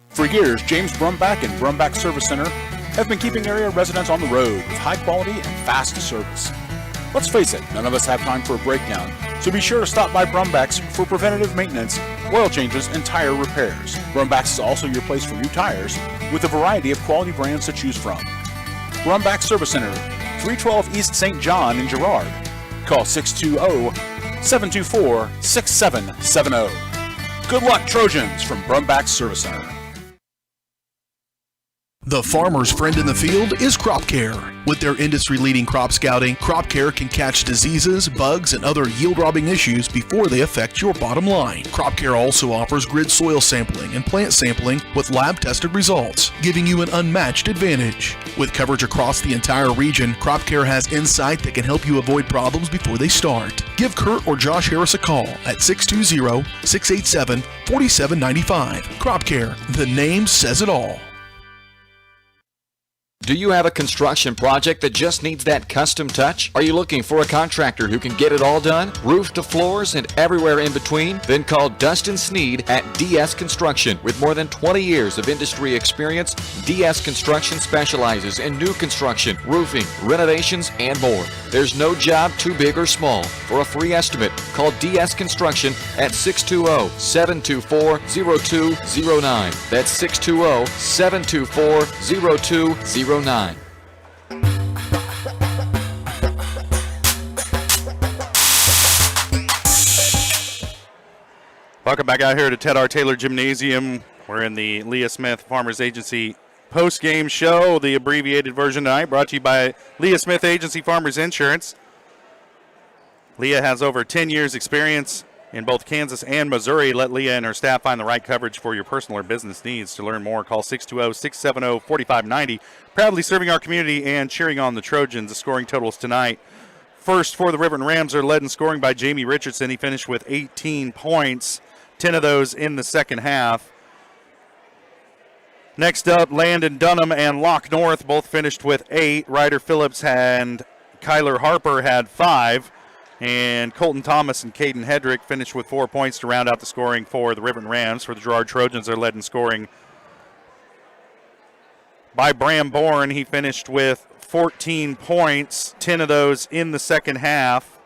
For years, James Brumback and Brumback Service Center have been keeping area residents on the road with high quality and fast service. Let's face it, none of us have time for a breakdown, so be sure to stop by Brumback's for preventative maintenance, oil changes, and tire repairs. Brumback's is also your place for new tires with a variety of quality brands to choose from. Brumback Service Center, 312 East St. John in Girard. Call 620-724-6770. Good luck, Trojans, from Brumback Service Center. The farmer's friend in the field is Crop Care. With their industry-leading crop scouting, Crop Care can catch diseases, bugs, and other yield-robbing issues before they affect your bottom line. Crop Care also offers grid soil sampling and plant sampling with lab-tested results, giving you an unmatched advantage. With coverage across the entire region, Crop Care has insight that can help you avoid problems before they start. Give Kurt or Josh Harris a call at 620-687-4795. Crop Care, the name says it all. Do you have a construction project that just needs that custom touch? Are you looking for a contractor who can get it all done? Roof to floors and everywhere in between? Then call Dustin Sneed at DS Construction. With more than 20 years of industry experience, DS Construction specializes in new construction, roofing, renovations, and more. There's no job too big or small. For a free estimate, call DS Construction at 620-724-0209. That's 620-724-0209. Welcome back out here to Ted R. Taylor Gymnasium. We're in the Leah Smith Farmers Agency post-game show, the abbreviated version tonight, brought to you by Leah Smith Agency Farmers Insurance. Leah has over 10 years experience in both Kansas and Missouri. Let Leah and her staff find the right coverage for your personal or business needs. To learn more, call 620-670-4590. Proudly serving our community and cheering on the Trojans. The scoring totals tonight. First for the Riverton Rams are led in scoring by Jamie Richardson. He finished with 18 points, 10 of those in the second half. Next up, Landon Dunham and Locke North both finished with 8. Ryder Phillips and Kyler Harper had 5. And Colton Thomas and Caden Hedrick finished with 4 points to round out the scoring for the Riverton Rams. For the Girard Trojans, they're led in scoring by Bram Bourne. He finished with 14 points, 10 of those in the second half.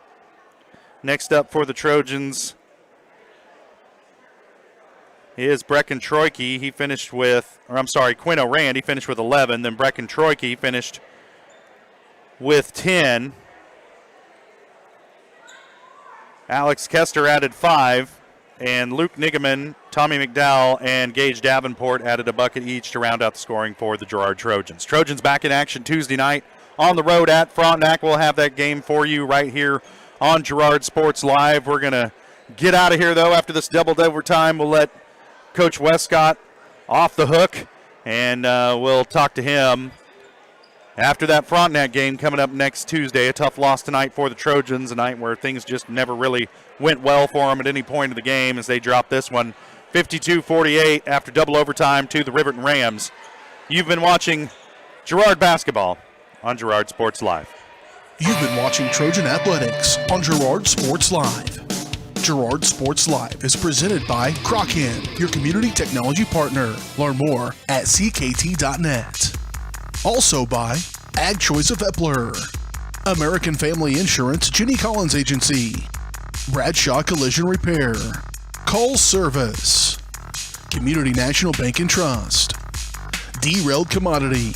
Next up for the Trojans is Brecken Troike. He finished with, Quinn O'Rand. He finished with 11. Then Brecken Troike finished with 10. Alex Kester added 5, and Luke Nigaman, Tommy McDowell, and Gage Davenport added a bucket each to round out the scoring for the Girard Trojans. Trojans back in action Tuesday night on the road at Frontenac. We'll have that game for you right here on Girard Sports Live. We're going to get out of here, though, after this doubled overtime. We'll let Coach Westcott off the hook, and we'll talk to him after that Frontenac game coming up next Tuesday. A tough loss tonight for the Trojans, a night where things just never really went well for them at any point of the game as they dropped this one 52-48 after double overtime to the Riverton Rams. You've been watching Girard basketball on Girard Sports Live. You've been watching Trojan Athletics on Girard Sports Live. Girard Sports Live is presented by Crocan, your community technology partner. Learn more at ckt.net. Also by Ag Choice of Epler, American Family Insurance, Jenny Collins Agency, Bradshaw Collision Repair, Call Service, Community National Bank and Trust, Derailed Commodity,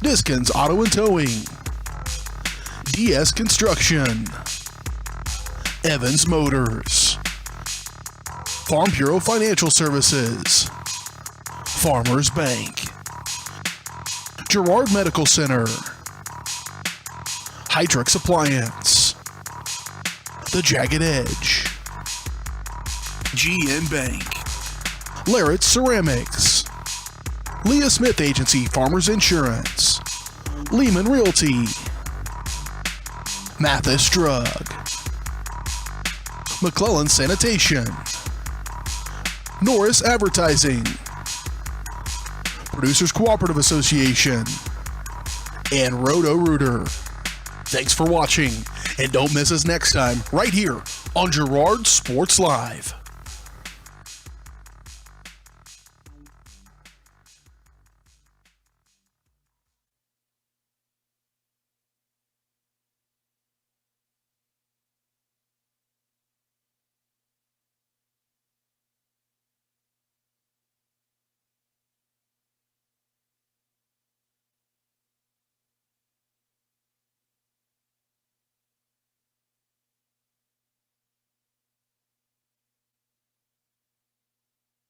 Diskins Auto and Towing, DS Construction, Evans Motors, Farm Bureau Financial Services, Farmers Bank, Girard Medical Center, Hydrix Appliance, The Jagged Edge, GN Bank, Larrett Ceramics, Leah Smith Agency Farmers Insurance, Lehman Realty, Mathis Drug, McClellan Sanitation, Norris Advertising, Producers Cooperative Association, and Roto-Rooter. Thanks for watching, and don't miss us next time right here on Girard Sports Live.